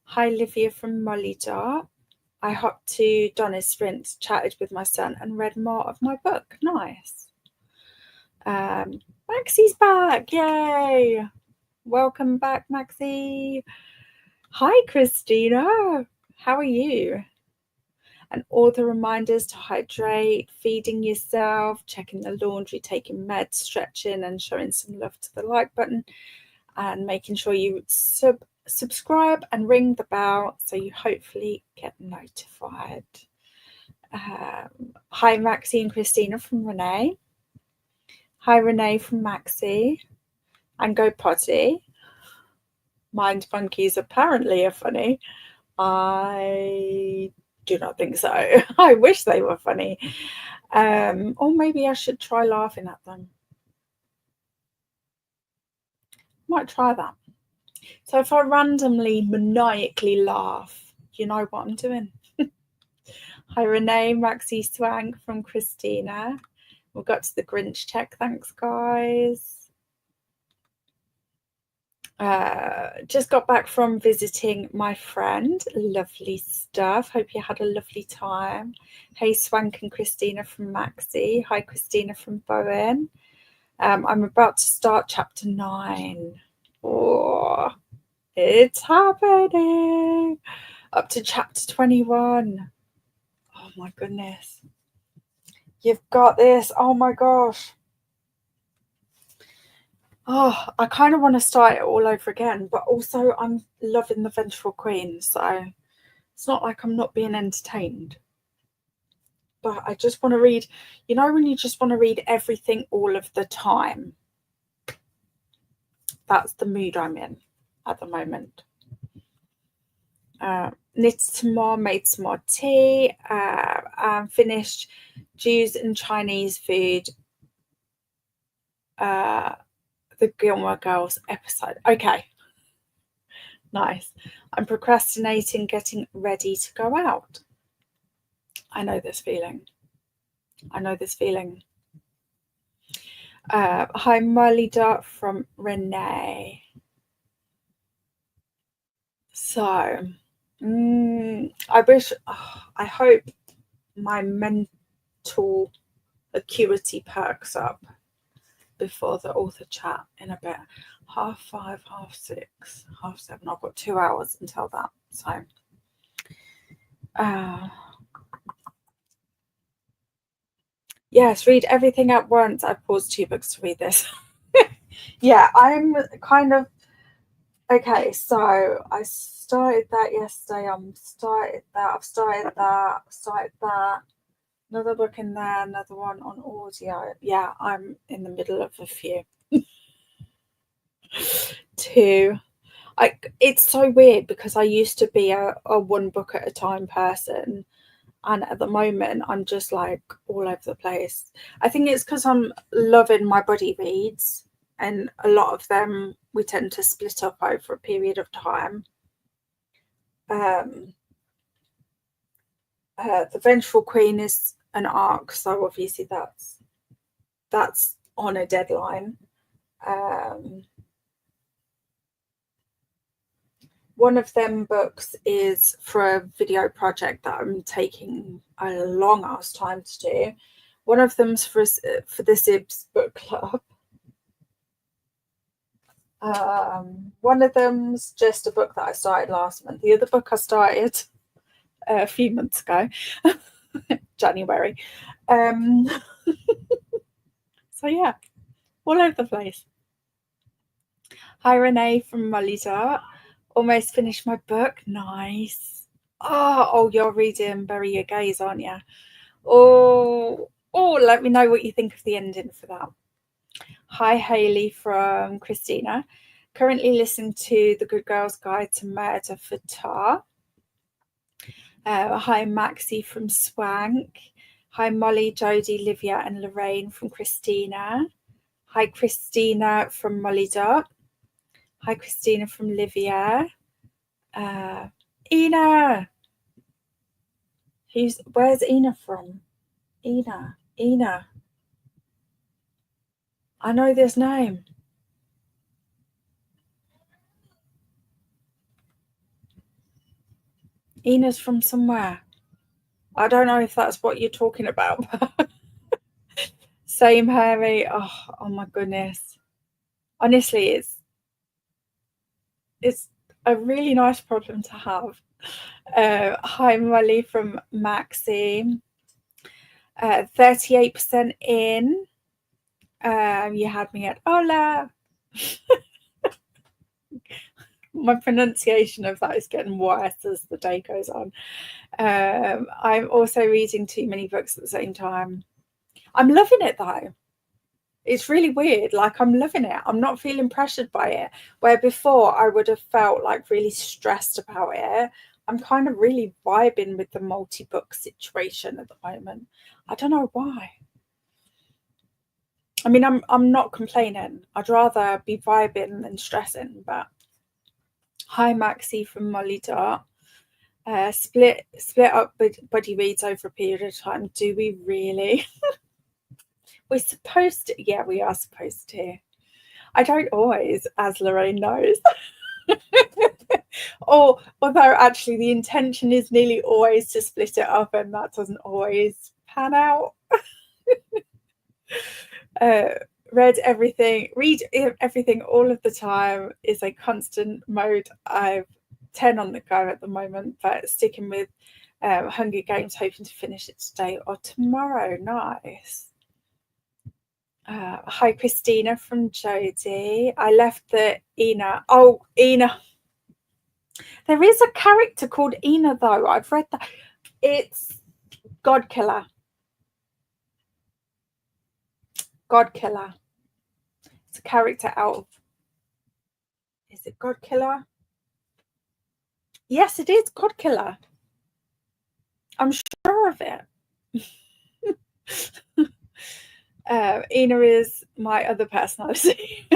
Hi, Livia from Molly Dart. I hopped to Donna's sprint, chatted with my son, and read more of my book. Nice. Maxie's back. Yay. Welcome back, Maxie. Hi, Christina. How are you? And all the reminders to hydrate, feeding yourself, checking the laundry, taking meds, stretching, and showing some love to the like button, and making sure you subscribe and ring the bell so you hopefully get notified. Hi, Maxie and Christina from Renee. Hi, Renee from Maxie. And Go Potty. Mind monkeys apparently are funny. I do not think so. I wish they were funny. Or maybe I should try laughing at them. Might try that. So if I randomly maniacally laugh, you know what I'm doing. Hi, Renee, Maxie Swank from Christina. We got to the Grinch check. Thanks, guys. Just got back from visiting my friend. Lovely stuff. Hope you had a lovely time. Hey, Swank and Christina from Maxie. Hi, Christina from Bowen. I'm about to start chapter 9. Oh, it's happening. Up to chapter 21. Oh my goodness. You've got this. Oh my gosh. Oh, I kind of want to start it all over again, but also I'm loving the Vengeful Queen, so it's not like I'm not being entertained. But I just want to read, you know, when you just want to read everything all of the time. That's the mood I'm in at the moment. Knitted some more, made some more tea, and finished Jews and Chinese food. The Gilmore Girls episode. Okay. Nice. I'm procrastinating getting ready to go out. I know this feeling. Hi, Molly Dart from Renee. So, I hope my mental acuity perks up before the author chat in a bit. 5:30, 6:30, 7:30. I've got 2 hours until that. So, yes, read everything at once. I've paused 2 books to read this. Yeah, I'm kind of okay. So I started that yesterday. I've started that. Another book in there, another one on audio. Yeah, I'm in the middle of a few. 2. It's so weird because I used to be a 1 book at a time person, and at the moment I'm just like all over the place. I think it's because I'm loving my buddy reads, and a lot of them we tend to split up over a period of time. The Vengeful Queen is an arc, so obviously that's on a deadline. One of them books is for a video project that I'm taking a long ass time to do. One of them's for the Sibs book club. One of them's just a book that I started last month. The other book I started a few months ago, January. So yeah, all over the place. Hi, Renee from Molly Dart. Almost finished my book. Nice. Oh, you're reading Bury Your Gaze, aren't you? Oh, Oh, let me know what you think of the ending for that. Hi, Hayley from Christina. Currently listening to The Good Girl's Guide to Murder for Tar. Hi, Maxie from Swank. Hi, Molly, Jodie, Livia and Lorraine from Christina. Hi, Christina from Molly Dot. Hi, Christina from Livia. Ina. Where's Ina from? Ina. I know this name. Ina's from somewhere. I don't know if that's what you're talking about. Same, Hermie. Oh my goodness. Honestly, it's a really nice problem to have. Hi, Molly from Maxi. 38% in. You had me at hola. My pronunciation of that is getting worse as the day goes on. I'm also reading too many books at the same time. I'm loving it though. It's really weird. Like, I'm loving it. I'm not feeling pressured by it. Where before I would have felt like really stressed about it. I'm kind of really vibing with the multi-book situation at the moment. I don't know why. I mean, I'm not complaining. I'd rather be vibing than stressing. But hi, Maxie from Molly Dart. Split up buddy reads over a period of time. Do we really? We're supposed to. Yeah, we are supposed to. I don't always, as Lorraine knows. Although actually the intention is nearly always to split it up, and that doesn't always pan out. Read everything all of the time is a constant mode. I've 10 on the go at the moment, but sticking with Hunger Games, hoping to finish it today or tomorrow. Nice. Hi, Christina from Jodie. I left the Ina. Oh, Ina. There is a character called Ina, though. I've read that. It's Godkiller. Godkiller. It's a character out of... Is it Godkiller? Yes, it is Godkiller. I'm sure of it. Ina is my other personality.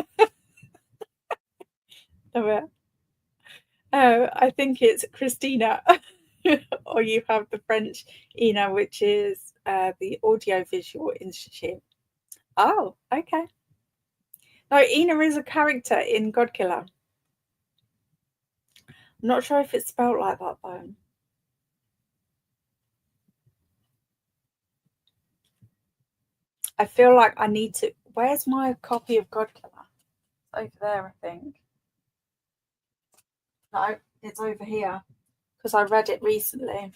Love it. I think it's Christina. Or you have the French Ina, which is the Audiovisual Institute. Oh, okay. No, Ina is a character in Godkiller. I'm not sure if it's spelled like that, though. I feel like I need to... Where's my copy of Godkiller? It's over there, I think. No, it's over here. Because I read it recently.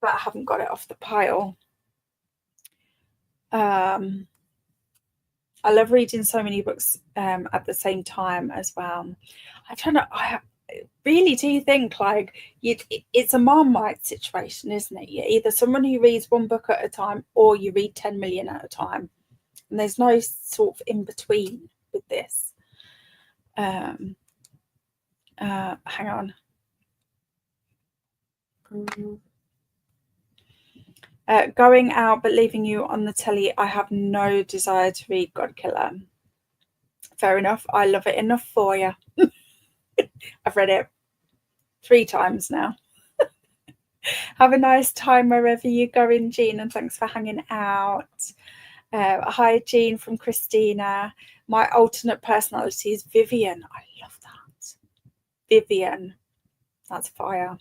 But I haven't got it off the pile. I love reading so many books at the same time as well. I don't know. I really do think like it's a Marmite situation, isn't it? You're either someone who reads one book at a time or you read 10 million at a time. And there's no sort of in between with this. Hang on. Going out but leaving you on the telly. I have no desire to read Godkiller. Fair enough. I love it enough for you. I've read it 3 times now. Have a nice time wherever you're going, Jean, and thanks for hanging out. Hi, Jean from Christina. My alternate personality is Vivian. I love that. Vivian. That's fire.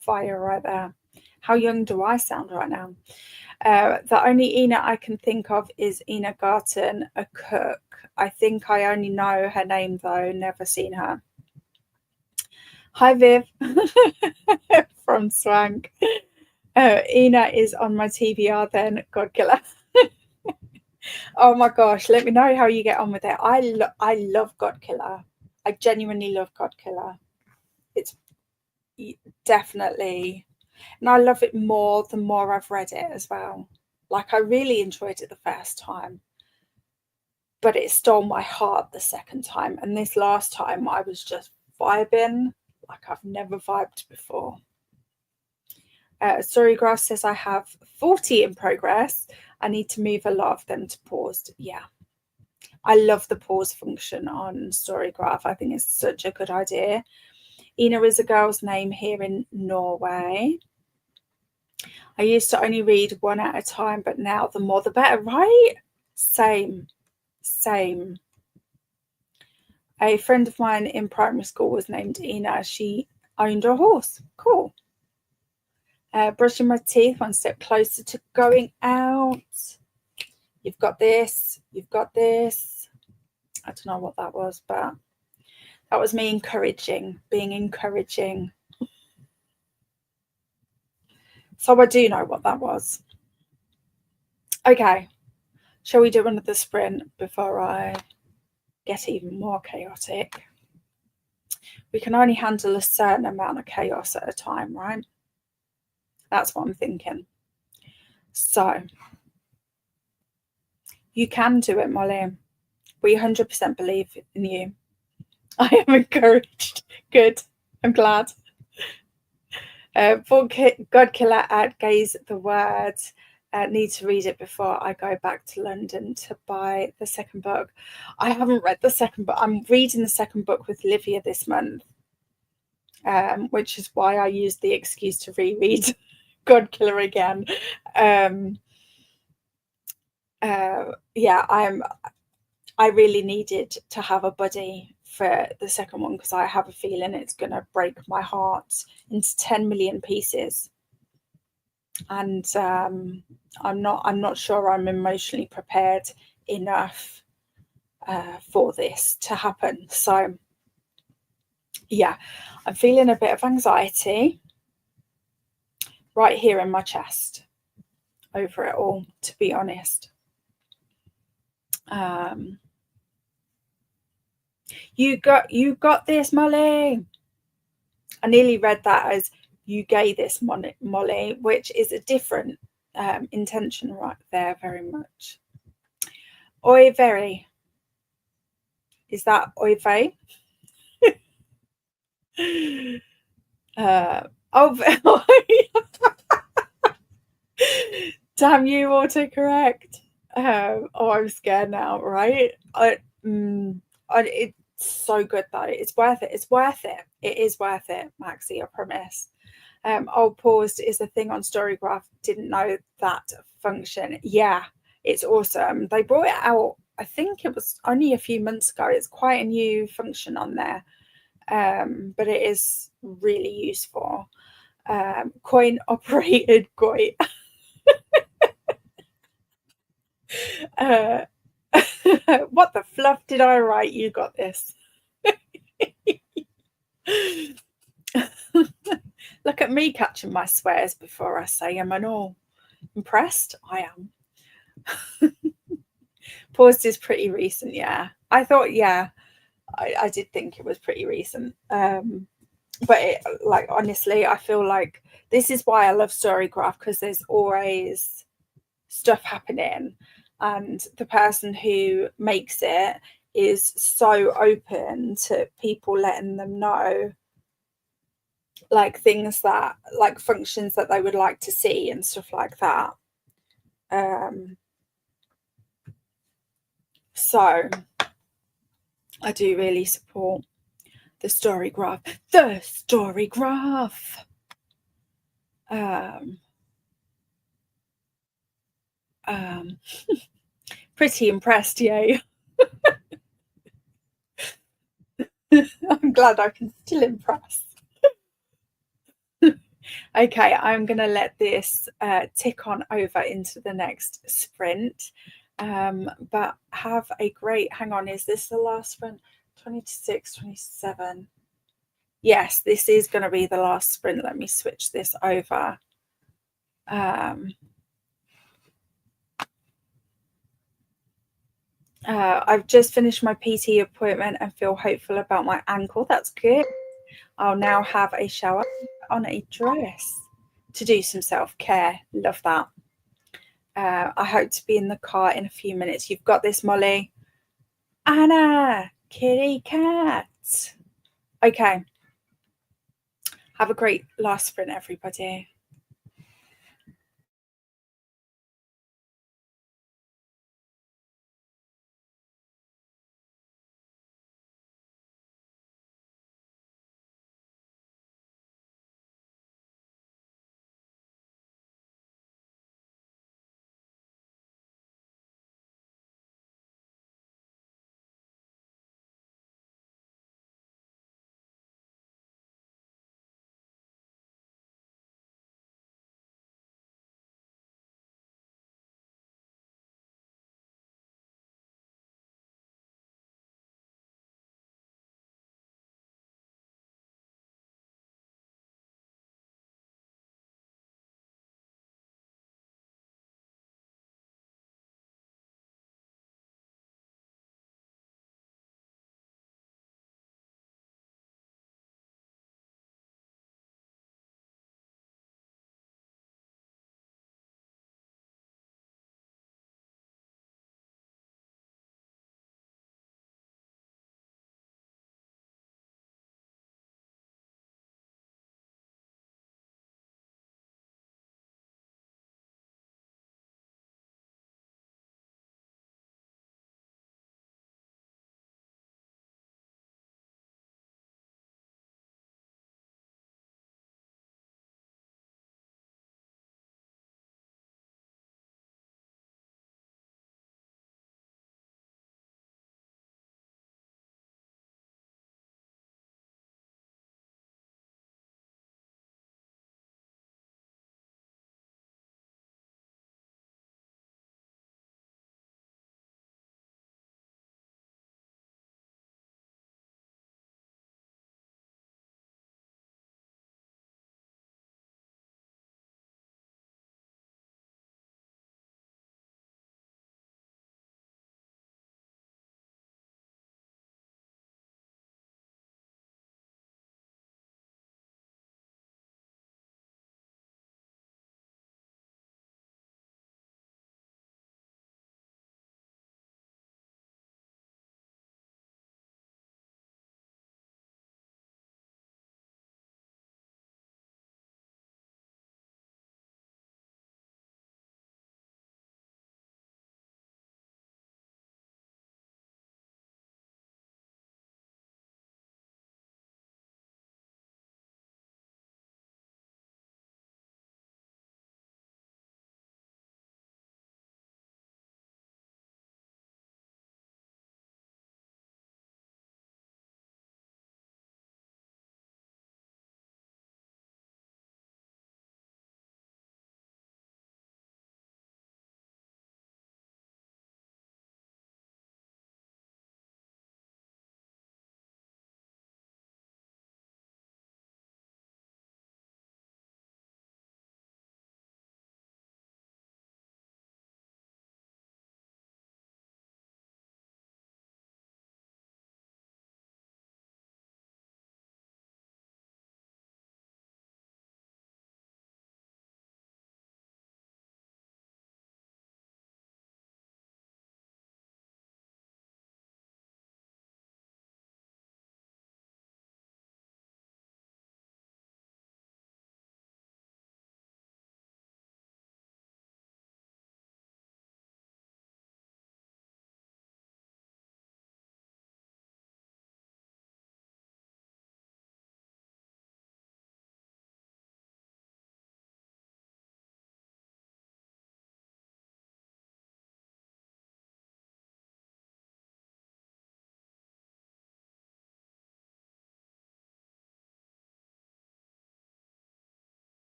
Fire right there. How young do I sound right now? The only Ina I can think of is Ina Garten, a cook. I think I only know her name, though. Never seen her. Hi, Viv from Swank. Ina is on my TBR then. Godkiller. Oh my gosh, let me know how you get on with it. I love Godkiller. I genuinely love Godkiller. It's definitely, and I love it more the more I've read it as well. Like, I really enjoyed it the first time, but it stole my heart the second time. And this last time I was just vibing like I've never vibed before. Storygraph says I have 40 in progress. I need to move a lot of them to paused. Yeah, I love the pause function on Storygraph. I think it's such a good idea. Ina is a girl's name here in Norway. I used to only read one at a time, but now the more the better, right? Same. A friend of mine in primary school was named Ina. She owned a horse. Cool. Brushing my teeth, one step closer to going out. You've got this. You've got this. I don't know what that was, but that was me being encouraging. So I do know what that was. Okay. Shall we do another sprint before I get even more chaotic? We can only handle a certain amount of chaos at a time, right? That's what I'm thinking. So you can do it, Molly. We 100% believe in you. I am encouraged. Good. I'm glad. God Killer at Gaze the Word. Need to read it before I go back to London to buy the second book. I haven't read the second book. I'm reading the second book with Livia this month, which is why I used the excuse to reread God Killer again. Yeah, I really needed to have a buddy for the second one because I have a feeling it's going to break my heart into 10 million pieces. And I'm not sure I'm emotionally prepared enough for this to happen. So yeah, I'm feeling a bit of anxiety right here in my chest over it all, to be honest. You got this, Molly. I nearly read that as you gay this, Molly, which is a different intention right there, very much. Oi very. Is that oi vey? Oh, damn you, autocorrect. Oh, I'm scared now, right? It's so good though. It's worth it. It's worth it. It is worth it, Maxie, I promise. Paused is a thing on Storygraph. Didn't know that function. Yeah, it's awesome. They brought it out, I think it was only a few months ago. It's quite a new function on there, but it is really useful. Coin operated Goit. What the fluff did I write? You got this. Look at me catching my swears before I say them and all. Impressed? I am. Paused is pretty recent, yeah. I thought, yeah, I did think it was pretty recent. But like, honestly, I feel like this is why I love Storygraph, because there's always stuff happening, and the person who makes it is so open to people letting them know like things that, like functions that they would like to see and stuff like that. So I do really support the Storygraph. The Storygraph. Pretty impressed, yay. I'm glad I can still impress. Okay, I'm going to let this tick on over into the next sprint. But have a great, hang on, is this the last sprint? 26, 27. Yes, this is going to be the last sprint. Let me switch this over. I've just finished my PT appointment and feel hopeful about my ankle. That's good. I'll now have a shower on a dress to do some self-care. Love that. I hope to be in the car in a few minutes. You've got this, Molly. Anna, kitty cat. Okay. Have a great last sprint, everybody.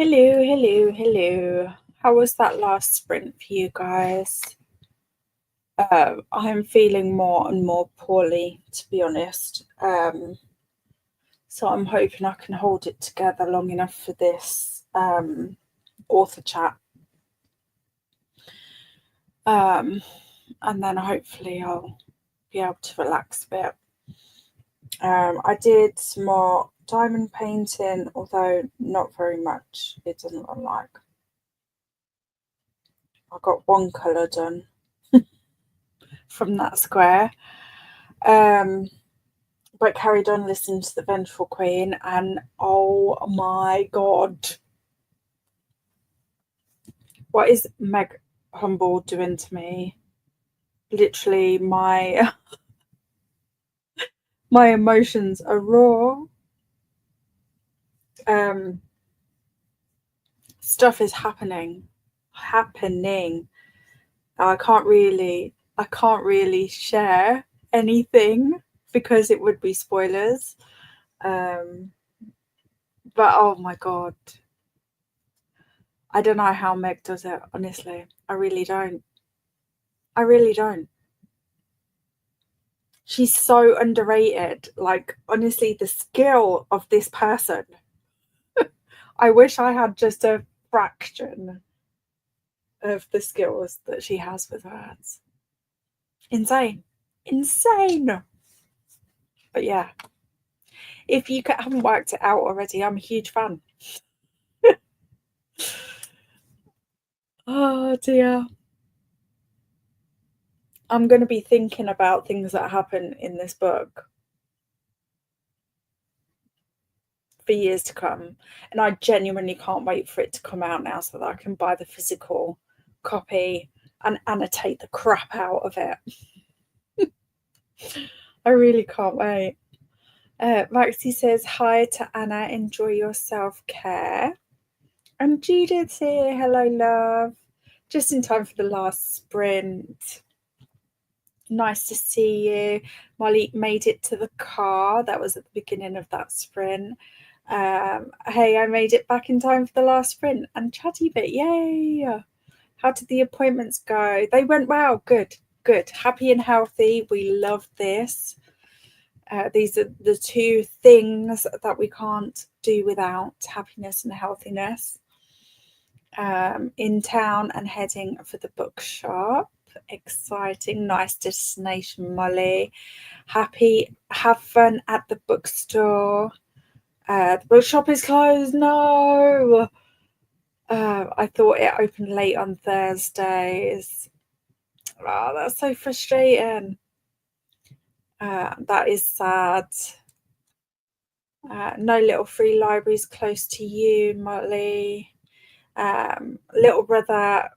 Hello, hello, hello. How was that last sprint for you guys? I'm feeling more and more poorly, to be honest. So I'm hoping I can hold it together long enough for this author chat. And then hopefully I'll be able to relax a bit. I did some more diamond painting, although not very much. It doesn't look like. I got one colour done from that square. But carried on listening to the Vengeful Queen, and oh my god, what is Meg Humble doing to me? Literally, my emotions are raw. Stuff is happening. I can't really share anything because it would be spoilers. But oh my god, I don't know how Meg does it, honestly. I really don't. She's so underrated. Like, honestly, the skill of this person. I wish I had just a fraction of the skills that she has with words. Insane. But yeah, if you haven't worked it out already, I'm a huge fan. Oh dear. I'm going to be thinking about things that happen in this book for years to come, and I genuinely can't wait for it to come out now so that I can buy the physical copy and annotate the crap out of it. I really can't wait. Maxie says hi to Anna, enjoy your self-care. And Judith's here, hello love, just in time for the last sprint. Nice to see you. Molly made it to the car. That was at the beginning of that sprint. Hey, I made it back in time for the last sprint. And Chatty Bit, yay! How did the appointments go? They went well. Good. Happy and healthy. We love this. These are the two things that we can't do without: happiness and healthiness. In town and heading for the bookshop. Exciting, nice destination, Molly. Happy, have fun at the bookstore. The bookshop is closed. No. I thought it opened late on Thursdays. Oh, that's so frustrating. That is sad. No little free libraries close to you, Molly. Little brother,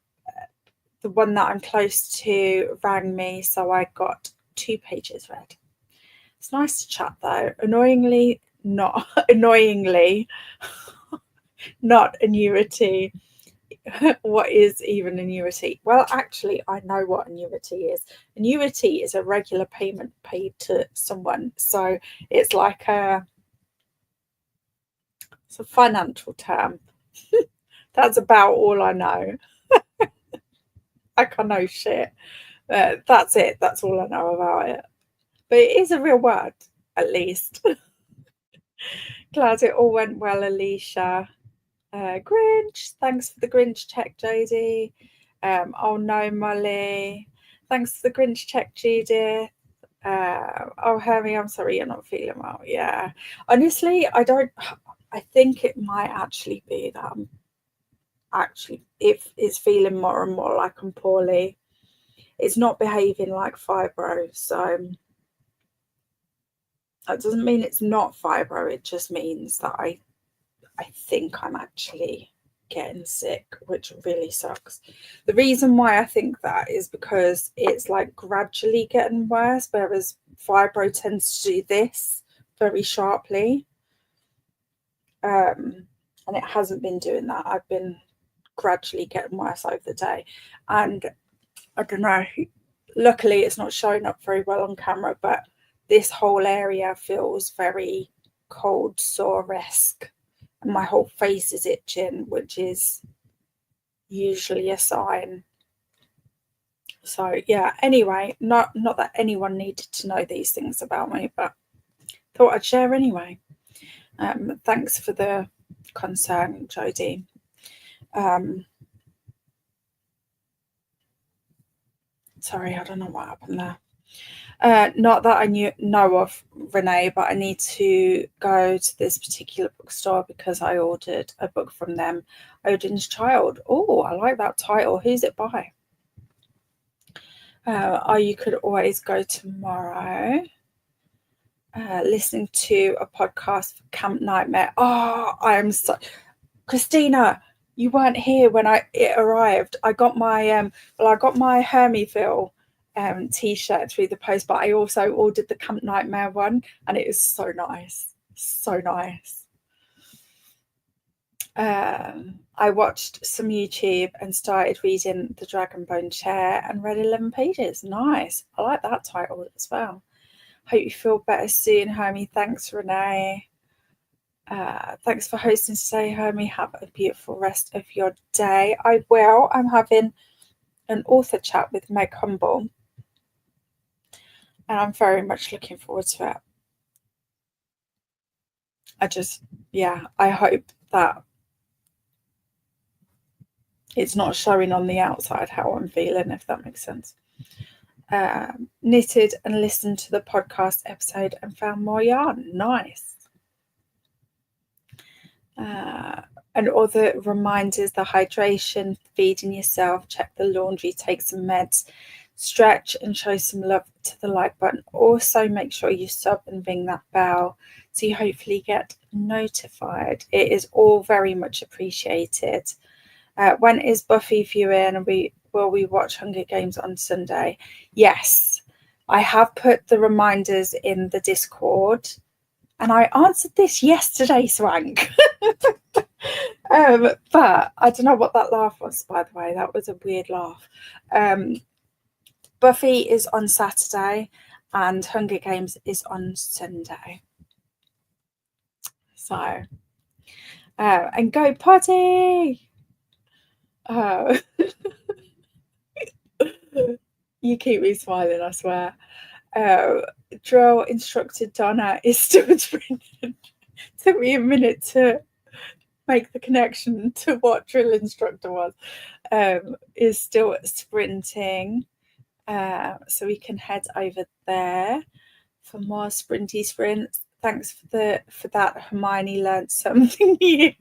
the one that I'm close to, rang me, so I got 2 pages read. It's nice to chat though. Annoyingly, not annuity. What is even annuity? Well, actually, I know what annuity is. Annuity is a regular payment paid to someone. So it's like it's a financial term. That's about all I know. I can't know shit. That's it. That's all I know about it. But it is a real word, at least. Glad it all went well, Alicia. Grinch, thanks for the Grinch check, Jodie. Oh no, Molly. Thanks for the Grinch check, Judith. Oh, Hermie, I'm sorry you're not feeling well. Yeah. Honestly, I think it might actually be that if it's feeling more and more like I'm poorly. It's not behaving like fibro, so that doesn't mean it's not fibro. It just means that I think I'm actually getting sick, which really sucks. The reason why I think that is because it's like gradually getting worse, whereas fibro tends to do this very sharply. And it hasn't been doing that. I've been gradually getting worse over the day, and I don't know, luckily it's not showing up very well on camera, but this whole area feels very cold sore-esque and my whole face is itching, which is usually a sign. So yeah, anyway, not that anyone needed to know these things about me, but thought I'd share anyway. Thanks for the concern, Jodie. Sorry, I don't know what happened there. Not that I know of, Renee, but I need to go to this particular bookstore because I ordered a book from them, Odin's Child. Oh, I like that title. Who's it by? You could always go tomorrow. Listening to a podcast for Camp Nightmare. Oh, I am so... Christina, you weren't here when it arrived. I got my I got my Hermieville t-shirt through the post, but I also ordered the Camp Nightmare one, and it is so nice. So nice. I watched some YouTube and started reading The Dragonbone Chair and read 11 pages. Nice. I like that title as well. Hope you feel better soon, Hermie. Thanks, Renee. Thanks for hosting today, Hermie. Have a beautiful rest of your day. I will. I'm having an author chat with Meg Humble, and I'm very much looking forward to it. I hope that it's not showing on the outside how I'm feeling, if that makes sense. Knitted and listened to the podcast episode and found more yarn. Nice. And other reminders: the hydration, feeding yourself, check the laundry, take some meds, stretch and show some love to the like button. Also make sure you sub and ring that bell so you hopefully get notified. It is all very much appreciated. When is Buffy viewing, and will we watch Hunger Games on Sunday? Yes, I have put the reminders in the Discord, and I answered this yesterday, Swank. But I don't know what that laugh was, by the way. That was a weird laugh. Buffy is on Saturday and Hunger Games is on Sunday. So, and go potty! You keep me smiling, I swear. Drill instructor Donna is still sprinting. Took me a minute to make the connection to what drill instructor was. Is still sprinting. So we can head over there for more sprinty sprints. Thanks for that. Hermione learned something new.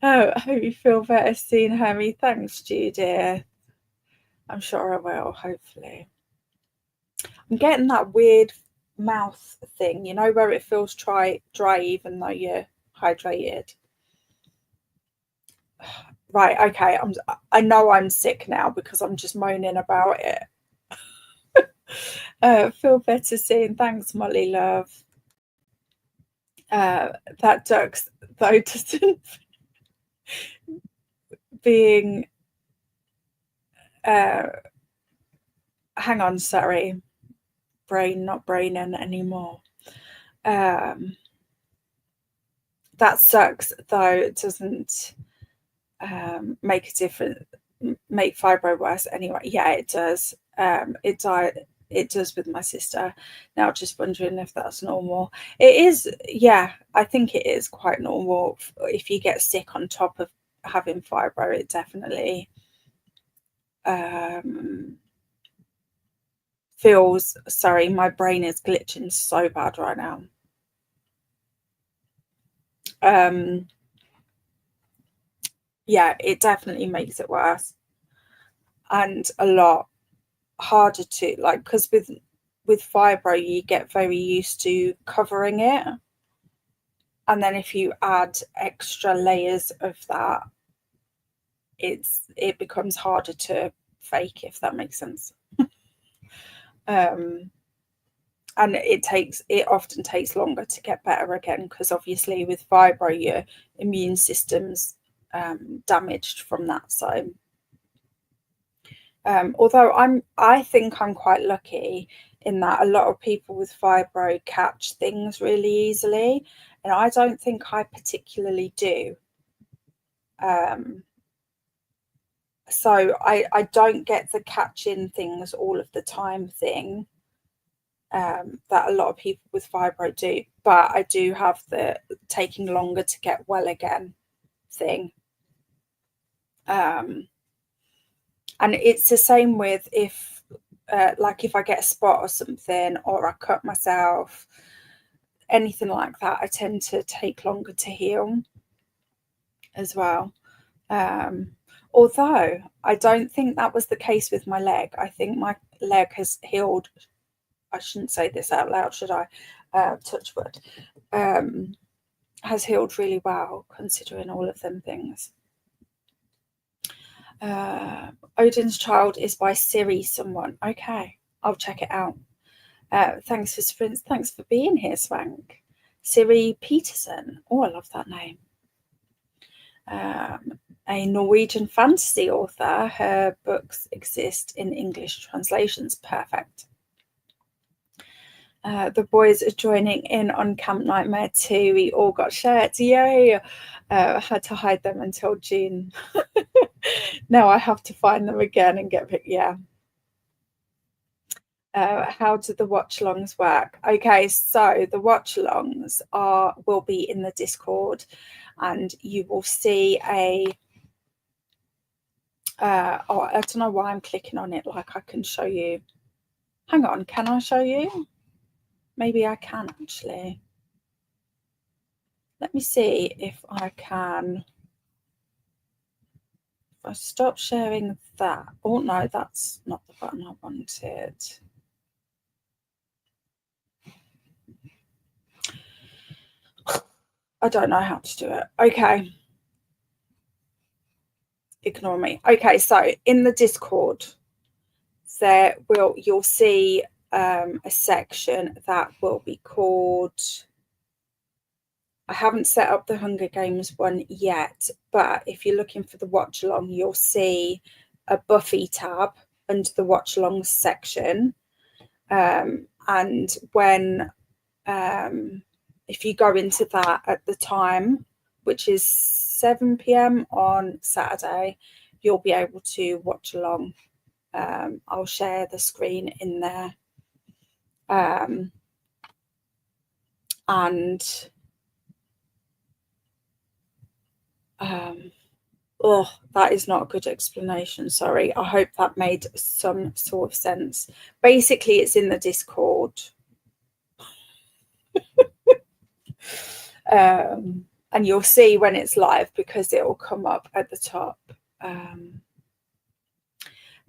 Oh, I hope you feel better soon, Hermie. Thanks, Judith. I'm sure I will, hopefully. I'm getting that weird mouth thing, you know, where it feels dry even though you're hydrated. Right, okay. I know I'm sick now because I'm just moaning about it. Feel better soon. Thanks, Molly love. That ducks though doesn't being hang on, sorry. Brain not braining anymore. That sucks though. It doesn't make a difference, make fibro worse anyway. Yeah, it does. It does with my sister. Now just wondering if that's normal. It is, yeah, I think it is quite normal. If you get sick on top of having fibro, it definitely feels, sorry, my brain is glitching so bad right now. Yeah, it definitely makes it worse and a lot harder to, like, because with fibro you get very used to covering it, and then if you add extra layers of that, it becomes harder to fake, if that makes sense. And it often takes longer to get better again, because obviously with fibro your immune system's damaged from that. So Although I think I'm quite lucky in that a lot of people with fibro catch things really easily, and I don't think I particularly do. So I don't get the catching things all of the time thing that a lot of people with fibro do, but I do have the taking longer to get well again thing. And it's the same with if like if I get a spot or something, or I cut myself, anything like that, I tend to take longer to heal as well. Although I don't think that was the case with my leg. I think my leg has healed. I shouldn't say this out loud, should I? Touch wood. Has healed really well considering all of them things. Odin's Child is by Siri someone. Okay, I'll check it out. Thanks for sprints. Thanks for being here, Swank. Siri Peterson. Oh, I love that name. A Norwegian fantasy author. Her books exist in English translations. Perfect. The boys are joining in on Camp Nightmare 2. We all got shirts. Yay! Had to hide them until June. Now I have to find them again and get picked. Yeah. How do the watch-alongs work? Okay, so the watch-alongs will be in the Discord, and you will see a I don't know why I'm clicking on it, like I can show you. Hang on, can I show you? Maybe I can actually. Let me see if I can. If I stop sharing that. Oh no, that's not the button I wanted. I don't know how to do it. Okay. Ignore me. Okay, so in the Discord, you'll see a section that will be called, I haven't set up the Hunger Games one yet, but if you're looking for the watch along, you'll see a Buffy tab under the watch along section. And when if you go into that at the time, which is 7 p.m. on Saturday, you'll be able to watch along. I'll share the screen in there. Oh, that is not a good explanation. Sorry. I hope that made some sort of sense. Basically, it's in the Discord. And you'll see when it's live because it will come up at the top.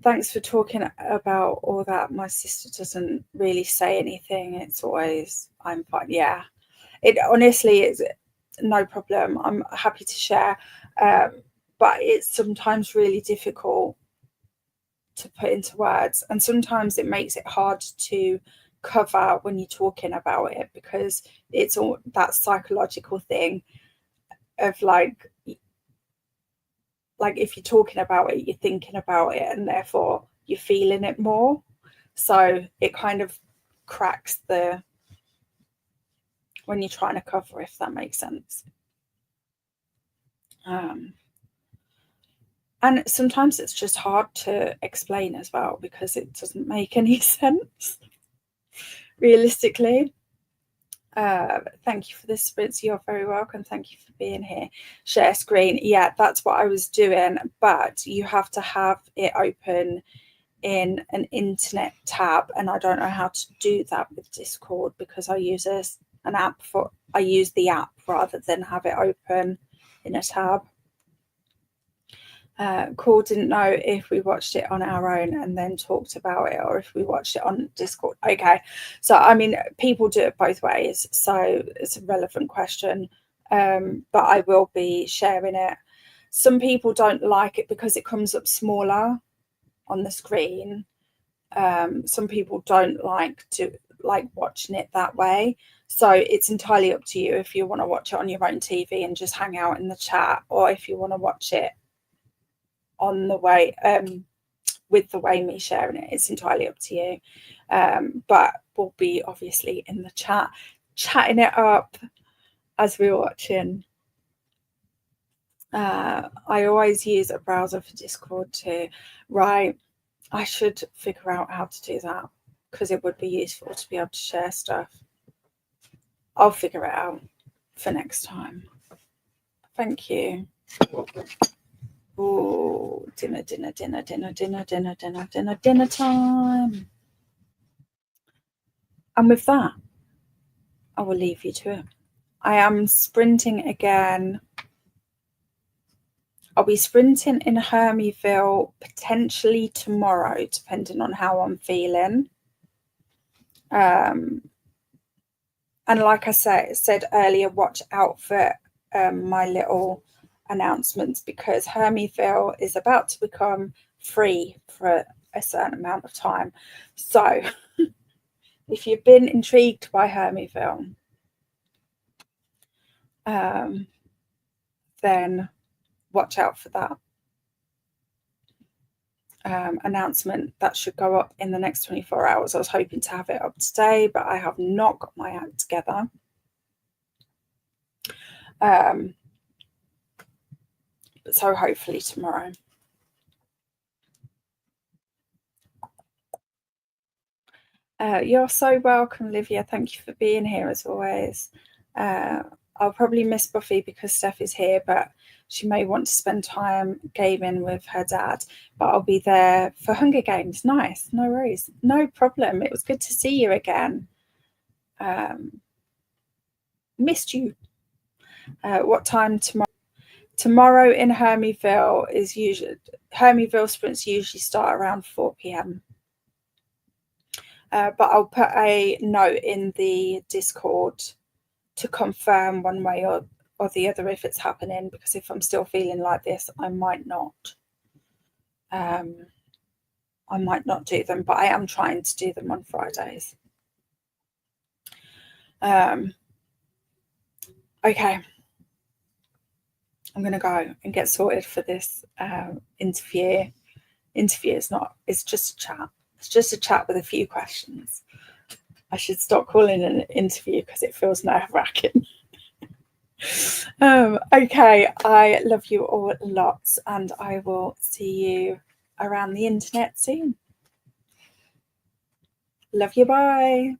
Thanks for talking about all that. My sister doesn't really say anything. It's always, I'm fine. Yeah, it honestly is no problem. I'm happy to share, but it's sometimes really difficult to put into words, and sometimes it makes it hard to cover when you're talking about it because it's all that psychological thing of like if you're talking about it, you're thinking about it, and therefore you're feeling it more. So it kind of cracks when you're trying to cover, if that makes sense. And sometimes it's just hard to explain as well because it doesn't make any sense realistically. Thank you for this, Spritz. You're very welcome. Thank you for being here. Share screen. Yeah, that's what I was doing, but you have to have it open in an internet tab, and I don't know how to do that with Discord because I use an app I use the app rather than have it open in a tab. Cole didn't know if we watched it on our own and then talked about it or if we watched it on Discord. Okay, so I mean, people do it both ways, so it's a relevant question, but I will be sharing it. Some people don't like it because it comes up smaller on the screen. Some people don't like watching it that way, so it's entirely up to you if you want to watch it on your own TV and just hang out in the chat, or if you want to watch it on the way with the way me sharing it. It's entirely up to you. But we'll be obviously in the chat, chatting it up as we're watching. I always use a browser for Discord too. Right, I should figure out how to do that because it would be useful to be able to share stuff. I'll figure it out for next time. Thank you. Oh, dinner time. And with that, I will leave you to it. I am sprinting again. I'll be sprinting in Hermieville potentially tomorrow, depending on how I'm feeling. And like I said earlier, watch out for my little announcements, because Hermieville is about to become free for a certain amount of time. So if you've been intrigued by Hermieville, then watch out for that announcement. That should go up in the next 24 hours. I was hoping to have it up today, but I have not got my act together. So hopefully tomorrow. You're so welcome, Livia. Thank you for being here as always. I'll probably miss Buffy because Steph is here, but she may want to spend time gaming with her dad. But I'll be there for Hunger Games. Nice, no worries, no problem. It was good to see you again. Missed you. What time tomorrow? Tomorrow in Hermieville is usually, Hermieville sprints usually start around 4 p.m. But I'll put a note in the Discord to confirm one way or the other if it's happening, because if I'm still feeling like this, I might not. I might not do them, but I am trying to do them on Fridays. Okay. I'm going to go and get sorted for this interview. Interview is not, it's just a chat. It's just a chat with a few questions. I should stop calling it an interview because it feels nerve-wracking. Okay, I love you all lots, and I will see you around the internet soon. Love you, bye.